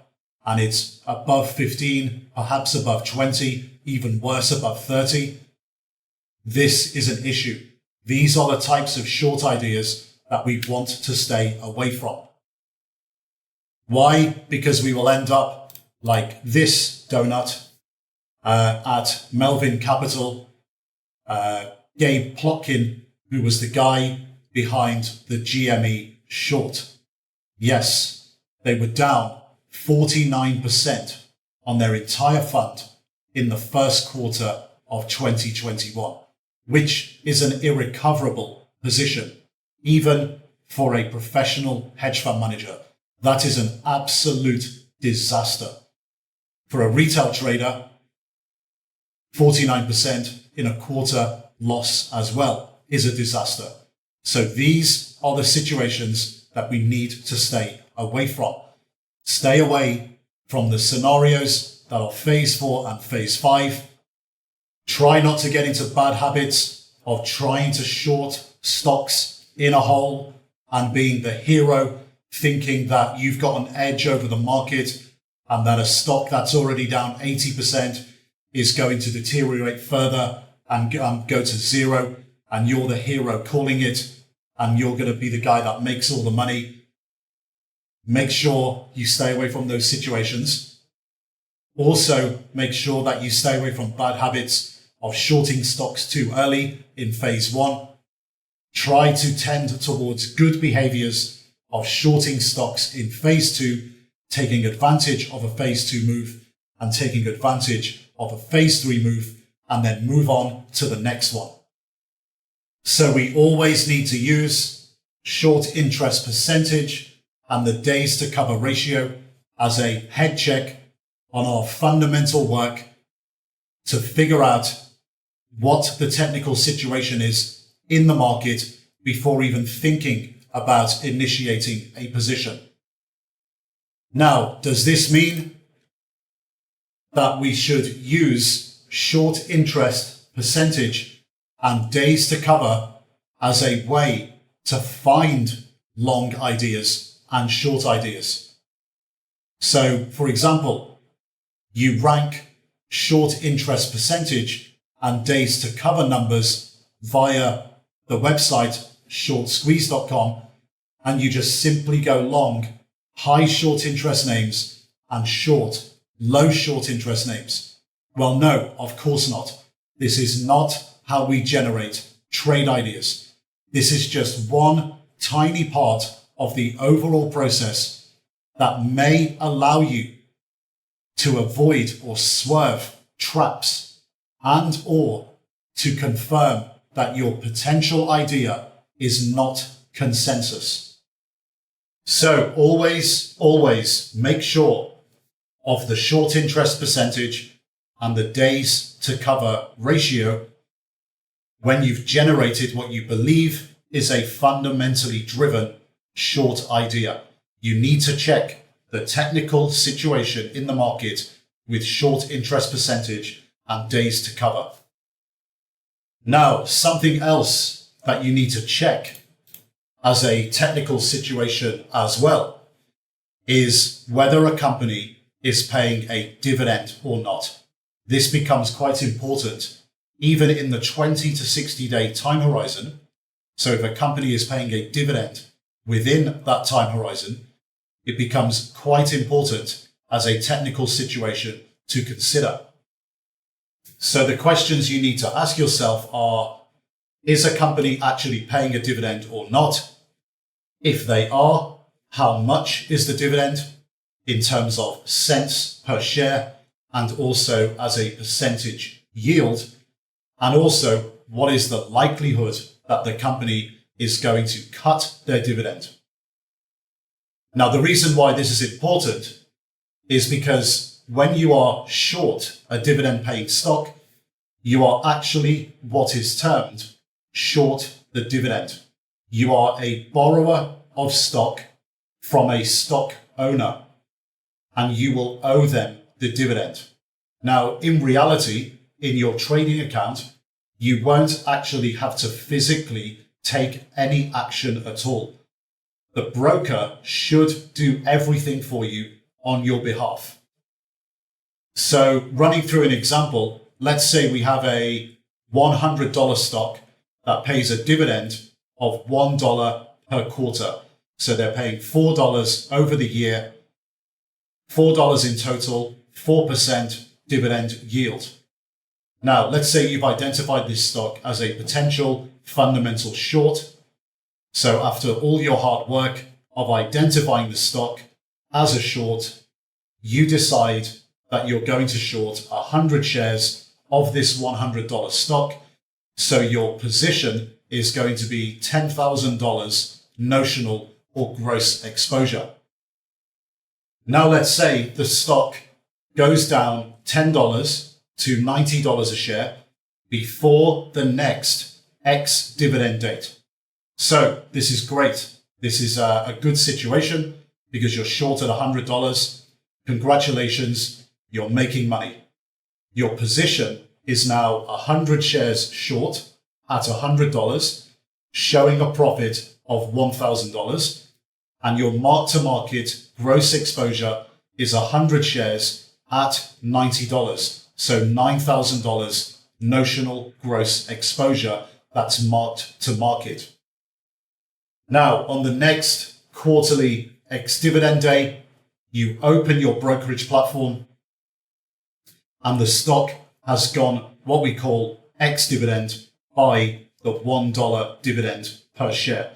and it's above 15, perhaps above 20, even worse, above 30. This is an issue. These are the types of short ideas that we want to stay away from. Why? Because we will end up like this donut at Melvin Capital. Gabe Plotkin, who was the guy behind the GME short. Yes, they were down 49% on their entire fund in the first quarter of 2021, which is an irrecoverable position, even for a professional hedge fund manager. That is an absolute disaster. For a retail trader, 49% in a quarter loss as well is a disaster. So these are the situations that we need to stay away from. Stay away from the scenarios that are phase 4 and phase 5. Try not to get into bad habits of trying to short stocks in a hole and being the hero, thinking that you've got an edge over the market and that a stock that's already down 80% is going to deteriorate further and go to zero, and you're the hero calling it, and you're going to be the guy that makes all the money. Make sure you stay away from those situations. Also, make sure that you stay away from bad habits of shorting stocks too early in phase 1. Try to tend towards good behaviors of shorting stocks in phase 2, taking advantage of a phase 2 move and taking advantage of a phase 3 move, and then move on to the next one. So we always need to use short interest percentage and the days to cover ratio as a head check on our fundamental work to figure out what the technical situation is in the market before even thinking about initiating a position. Now, does this mean that we should use short interest percentage and days to cover as a way to find long ideas and short ideas? So, for example, you rank short interest percentage and days to cover numbers via the website shortsqueeze.com, and you just simply go long high short interest names and short low short interest names. Well, no, of course not. This is not how we generate trade ideas. This is just one tiny part of the overall process that may allow you to avoid or swerve traps and or to confirm that your potential idea is not consensus. So always make sure of the short interest percentage and the days to cover ratio when you've generated what you believe is a fundamentally driven short idea. You need to check the technical situation in the market with short interest percentage and days to cover. Now, something else that you need to check as a technical situation as well is whether a company is paying a dividend or not. This becomes quite important even in the 20 to 60 day time horizon. So if a company is paying a dividend within that time horizon, it becomes quite important as a technical situation to consider. So the questions you need to ask yourself are, is a company actually paying a dividend or not? If they are, how much is the dividend in terms of cents per share and also as a percentage yield? And also, what is the likelihood that the company is going to cut their dividend? Now, the reason why this is important is because when you are short a dividend paying stock, you are actually what is termed short the dividend. You are a borrower of stock from a stock owner, and you will owe them the dividend. Now, in reality, in your trading account, you won't actually have to physically take any action at all. The broker should do everything for you on your behalf. So running through an example, let's say we have a $100 stock that pays a dividend of $1 per quarter. So they're paying $4 over the year, $4 in total, 4% dividend yield. Now, let's say you've identified this stock as a potential fundamental short. So after all your hard work of identifying the stock as a short, you decide that you're going to short 100 shares of this $100 stock. So your position is going to be $10,000 notional or gross exposure. Now, let's say the stock goes down $10 to $90 a share before the next ex-dividend date. So this is great. This is a good situation because you're short at $100. Congratulations, you're making money. Your position is now 100 shares short at $100, showing a profit of $1,000, and your mark-to-market gross exposure is 100 shares at $90. So $9,000 notional gross exposure that's marked to market. Now, on the next quarterly ex-dividend day, you open your brokerage platform and the stock has gone what we call ex-dividend by the $1 dividend per share.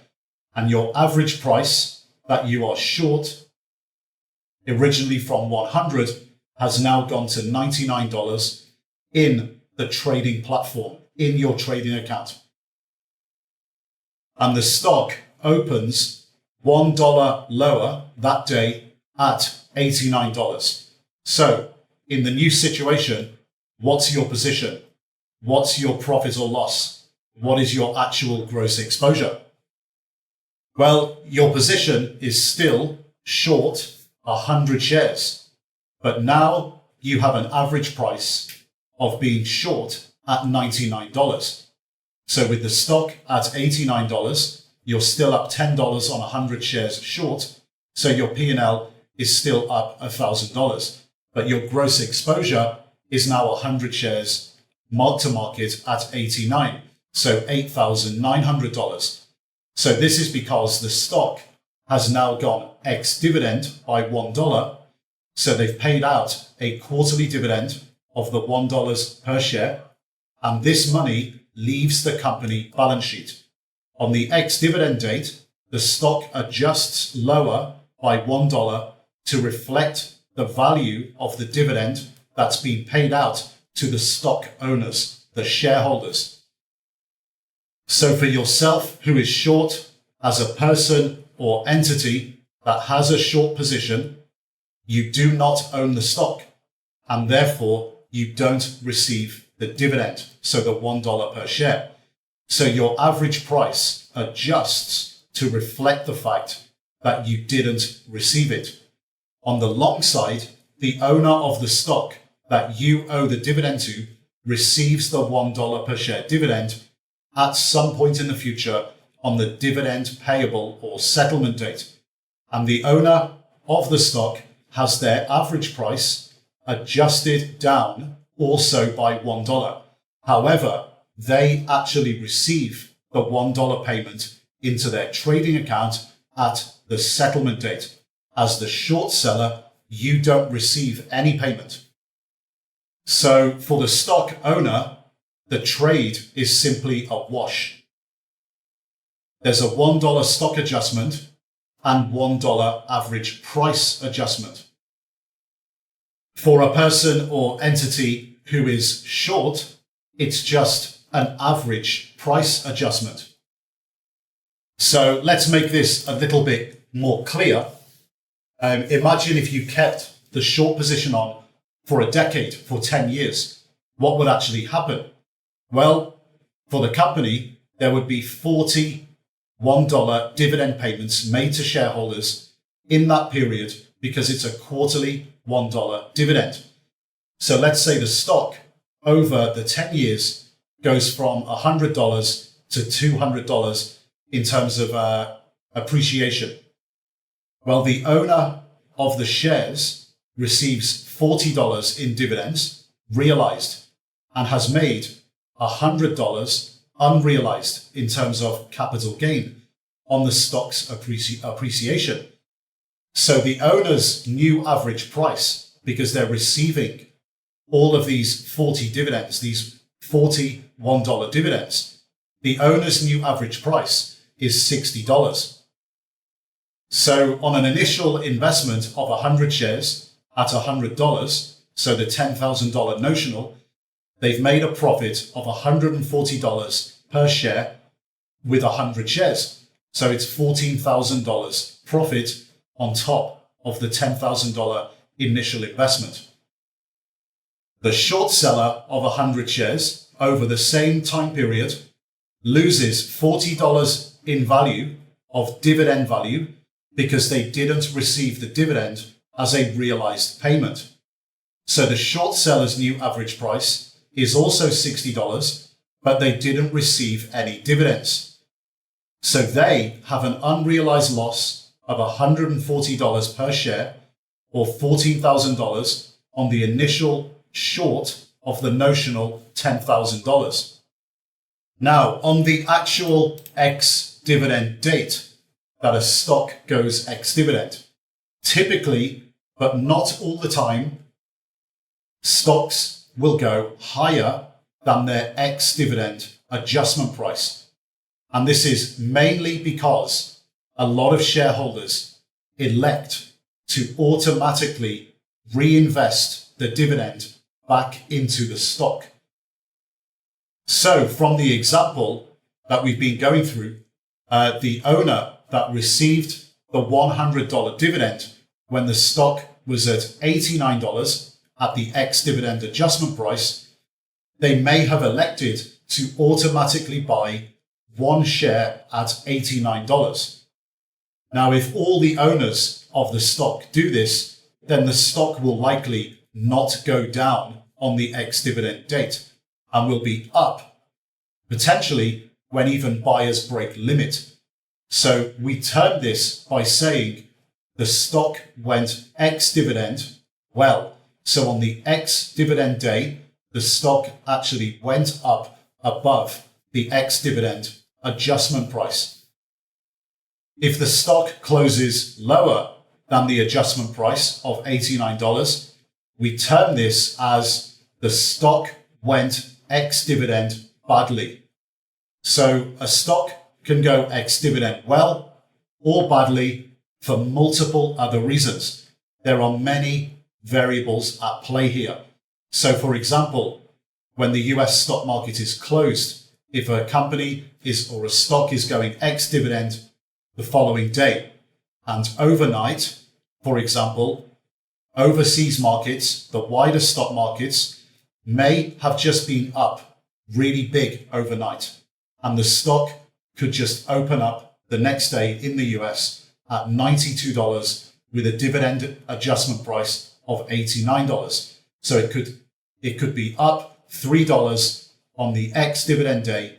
And your average price that you are short, originally from 100, has now gone to $99 in the trading platform, in your trading account. And the stock opens $1 lower that day at $89. So in the new situation, what's your position? What's your profit or loss? What is your actual gross exposure? Well, your position is still short 100 shares, but now you have an average price of being short at $99. So with the stock at $89, you're still up $10 on 100 shares short. So your P&L is still up $1,000, but your gross exposure is now 100 shares mark to market at 89. So $8,900. So this is because the stock has now gone ex-dividend by $1. So they've paid out a quarterly dividend of the $1 per share. And this money leaves the company balance sheet. On the ex-dividend date, the stock adjusts lower by $1 to reflect the value of the dividend that's been paid out to the stock owners, the shareholders. So for yourself who is short as a person or entity that has a short position, you do not own the stock and therefore you don't receive the dividend, so the $1 per share. So your average price adjusts to reflect the fact that you didn't receive it. On the long side, the owner of the stock that you owe the dividend to receives the $1 per share dividend at some point in the future on the dividend payable or settlement date. And the owner of the stock has their average price adjusted down also by $1. However, they actually receive the $1 payment into their trading account at the settlement date. As the short seller, you don't receive any payment. So for the stock owner, the trade is simply a wash. There's a $1 stock adjustment and $1 average price adjustment. For a person or entity who is short, it's just an average price adjustment. So let's make this a little bit more clear. Imagine if you kept the short position on for a decade, for 10 years, what would actually happen? Well, for the company, there would be 40 $1 dividend payments made to shareholders in that period because it's a quarterly $1 dividend. So let's say the stock over the 10 years goes from $100 to $200 in terms of appreciation. Well, the owner of the shares receives $40 in dividends realized and has made $100 unrealized in terms of capital gain on the stock's appreciation. So the owner's new average price, because they're receiving all of these 40 dividends, these 40 $1 dividends, the owner's new average price is $60. So on an initial investment of 100 shares at $100, so the $10,000 notional, they've made a profit of $140 per share with 100 shares. So it's $14,000 profit on top of the $10,000 initial investment. The short seller of 100 shares over the same time period loses $40 in value of dividend value because they didn't receive the dividend as a realized payment. So the short seller's new average price is also $60, but they didn't receive any dividends. So they have an unrealized loss of $140 per share or $14,000 on the initial short of the notional $10,000. Now, on the actual ex-dividend date that a stock goes ex-dividend, typically, but not all the time, stocks will go higher than their ex-dividend adjustment price. And this is mainly because a lot of shareholders elect to automatically reinvest the dividend back into the stock. So from the example that we've been going through, the owner that received the $100 dividend when the stock was at $89 at the ex-dividend adjustment price, they may have elected to automatically buy one share at $89. Now, if all the owners of the stock do this, then the stock will likely not go down on the ex-dividend date and will be up, potentially when even buyers break limit. So we term this by saying the stock went ex-dividend well. So on the ex-dividend day, the stock actually went up above the ex-dividend adjustment price. If the stock closes lower than the adjustment price of $89, we term this as the stock went ex-dividend badly. So a stock can go ex-dividend well, or badly for multiple other reasons. There are many variables at play here. So for example, when the US stock market is closed, if a company or a stock is going ex-dividend the following day, and overnight, for example, overseas markets, the wider stock markets, may have just been up really big overnight, and the stock could just open up the next day in the US at $92 with a dividend adjustment price of $89. So it could be up $3 on the ex-dividend day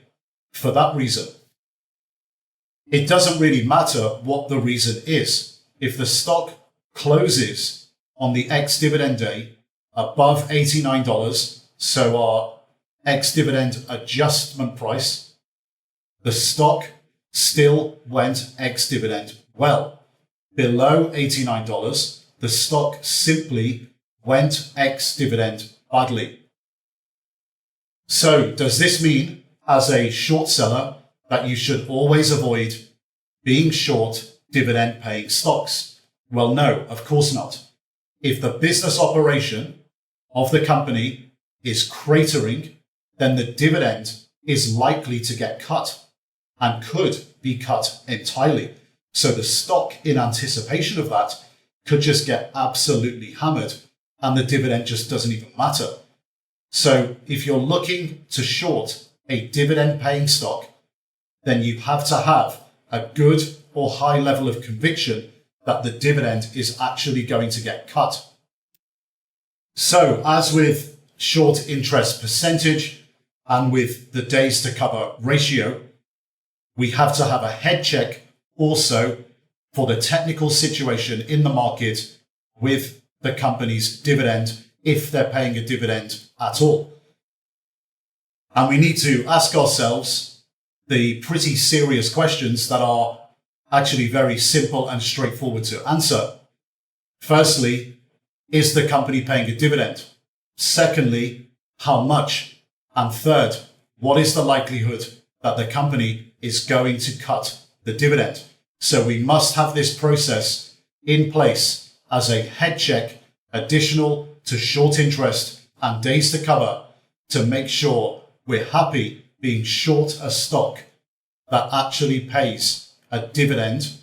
for that reason. It doesn't really matter what the reason is. If the stock closes on the ex-dividend day above $89, so our ex-dividend adjustment price, the stock still went ex-dividend well. Below $89, the stock simply went ex-dividend badly. So does this mean, as a short seller, that you should always avoid being short dividend paying stocks? Well, no, of course not. If the business operation of the company is cratering, then the dividend is likely to get cut and could be cut entirely. So the stock, in anticipation of that, could just get absolutely hammered and the dividend just doesn't even matter. So if you're looking to short a dividend paying stock, then you have to have a good or high level of conviction that the dividend is actually going to get cut. So as with short interest percentage and with the days to cover ratio, we have to have a head check also for the technical situation in the market with the company's dividend, if they're paying a dividend at all. And we need to ask ourselves the pretty serious questions that are actually very simple and straightforward to answer. Firstly, is the company paying a dividend? Secondly, how much? And third, what is the likelihood that the company is going to cut the dividend? So we must have this process in place as a head check, additional to short interest and days to cover, to make sure we're happy being short a stock that actually pays a dividend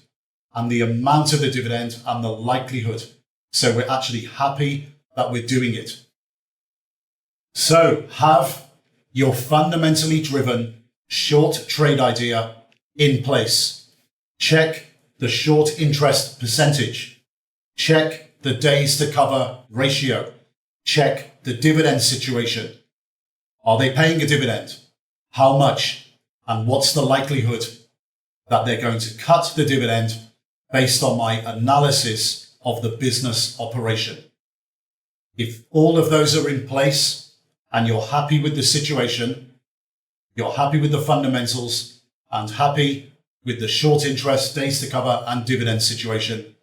and the amount of the dividend and the likelihood. So we're actually happy that we're doing it. So have your fundamentally driven short trade idea in place. Check the short interest percentage. Check the days to cover ratio. Check the dividend situation. Are they paying a dividend? How much? And what's the likelihood that they're going to cut the dividend based on my analysis of the business operation? If all of those are in place and you're happy with the situation, you're happy with the fundamentals and happy with the short interest, days to cover and dividend situation,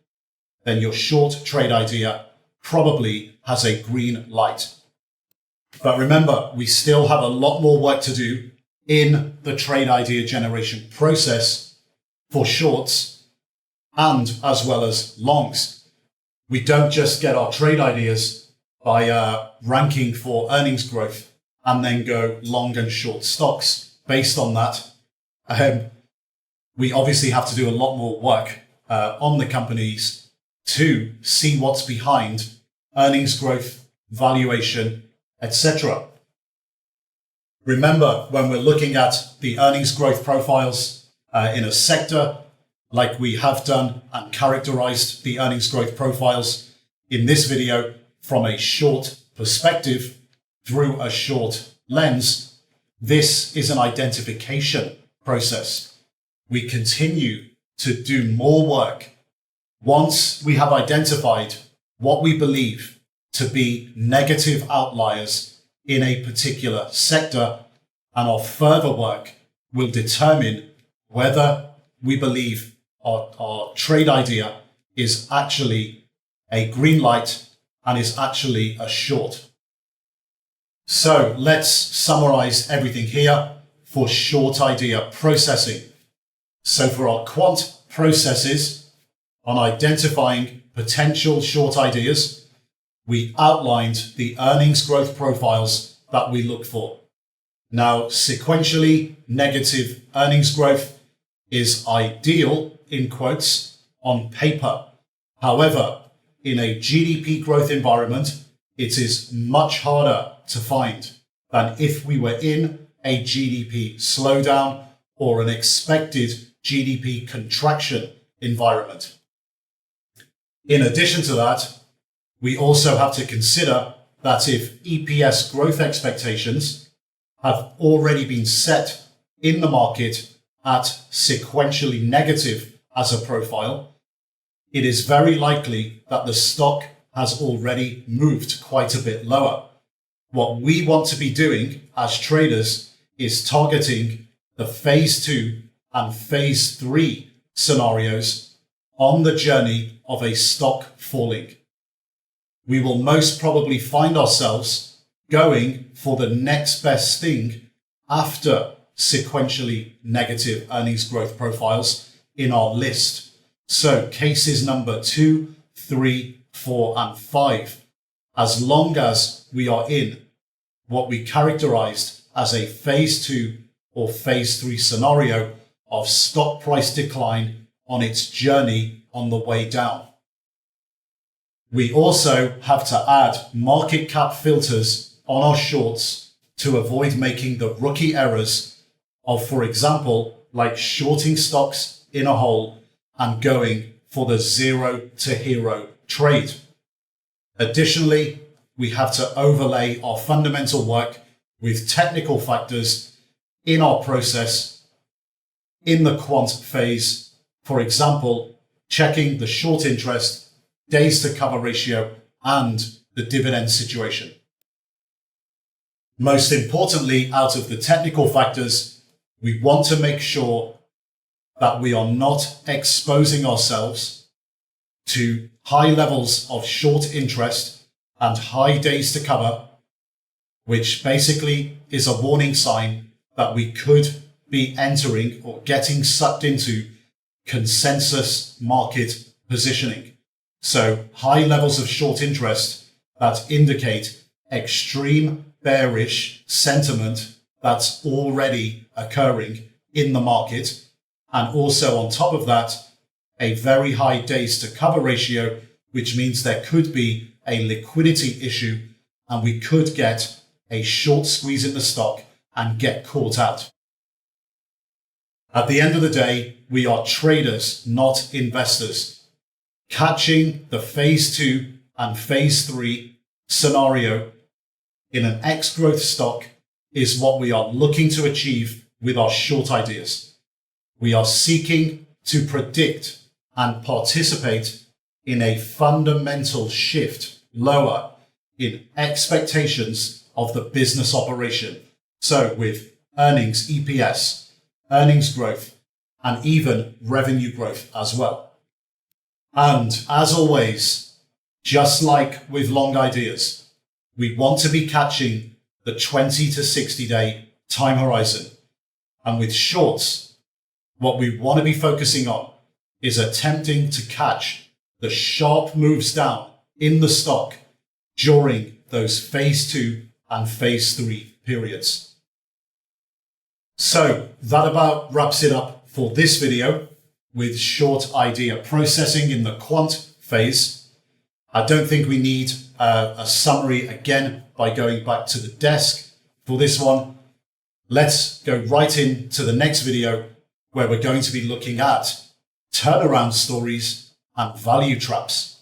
then your short trade idea probably has a green light. But remember, we still have a lot more work to do in the trade idea generation process for shorts and as well as longs. We don't just get our trade ideas by ranking for earnings growth and then go long and short stocks based on that. We obviously have to do a lot more work on the companies to see what's behind earnings growth, valuation, etc. Remember, when we're looking at the earnings growth profiles in a sector, like we have done and characterized the earnings growth profiles in this video from a short perspective through a short lens, this is an identification process. We continue to do more work once we have identified what we believe to be negative outliers in a particular sector, and our further work will determine whether we believe our trade idea is actually a green light and is actually a short. So let's summarize everything here for short idea processing. So for our quant processes on identifying potential short ideas, we outlined the earnings growth profiles that we look for. Now, sequentially negative earnings growth is ideal, in quotes, on paper. However, in a GDP growth environment, it is much harder to find than if we were in a GDP slowdown or an expected GDP contraction environment. In addition to that, we also have to consider that if EPS growth expectations have already been set in the market at sequentially negative as a profile, it is very likely that the stock has already moved quite a bit lower. What we want to be doing as traders is targeting the phase 2 and phase 3 scenarios on the journey of a stock falling. We will most probably find ourselves going for the next best thing after sequentially negative earnings growth profiles in our list. So cases number 2, 3, 4, and 5, as long as we are in what we characterized as a phase 2 or phase 3 scenario of stock price decline on its journey on the way down. We also have to add market cap filters on our shorts to avoid making the rookie errors of, for example, like shorting stocks in a hole and going for the zero to hero trade. Additionally, we have to overlay our fundamental work with technical factors in our process in the quant phase. For example, checking the short interest, days to cover ratio, and the dividend situation. Most importantly, out of the technical factors, we want to make sure that we are not exposing ourselves to high levels of short interest and high days to cover, which basically is a warning sign that we could be entering or getting sucked into consensus market positioning. So high levels of short interest that indicate extreme bearish sentiment that's already occurring in the market. And also on top of that, a very high days to cover ratio, which means there could be a liquidity issue and we could get a short squeeze in the stock and get caught out. At the end of the day, we are traders, not investors. Catching the phase 2 and phase 3 scenario in an X growth stock is what we are looking to achieve with our short ideas. We are seeking to predict and participate in a fundamental shift lower in expectations of the business operation. So with earnings, EPS, earnings growth, and even revenue growth as well. And as always, just like with long ideas, we want to be catching the 20 to 60 day time horizon. And with shorts, what we want to be focusing on is attempting to catch the sharp moves down in the stock during those phase 2 and phase 3 periods. So that about wraps it up for this video with short idea processing in the quant phase. I don't think we need a summary again by going back to the desk for this one. Let's go right into the next video where we're going to be looking at turnaround stories and value traps.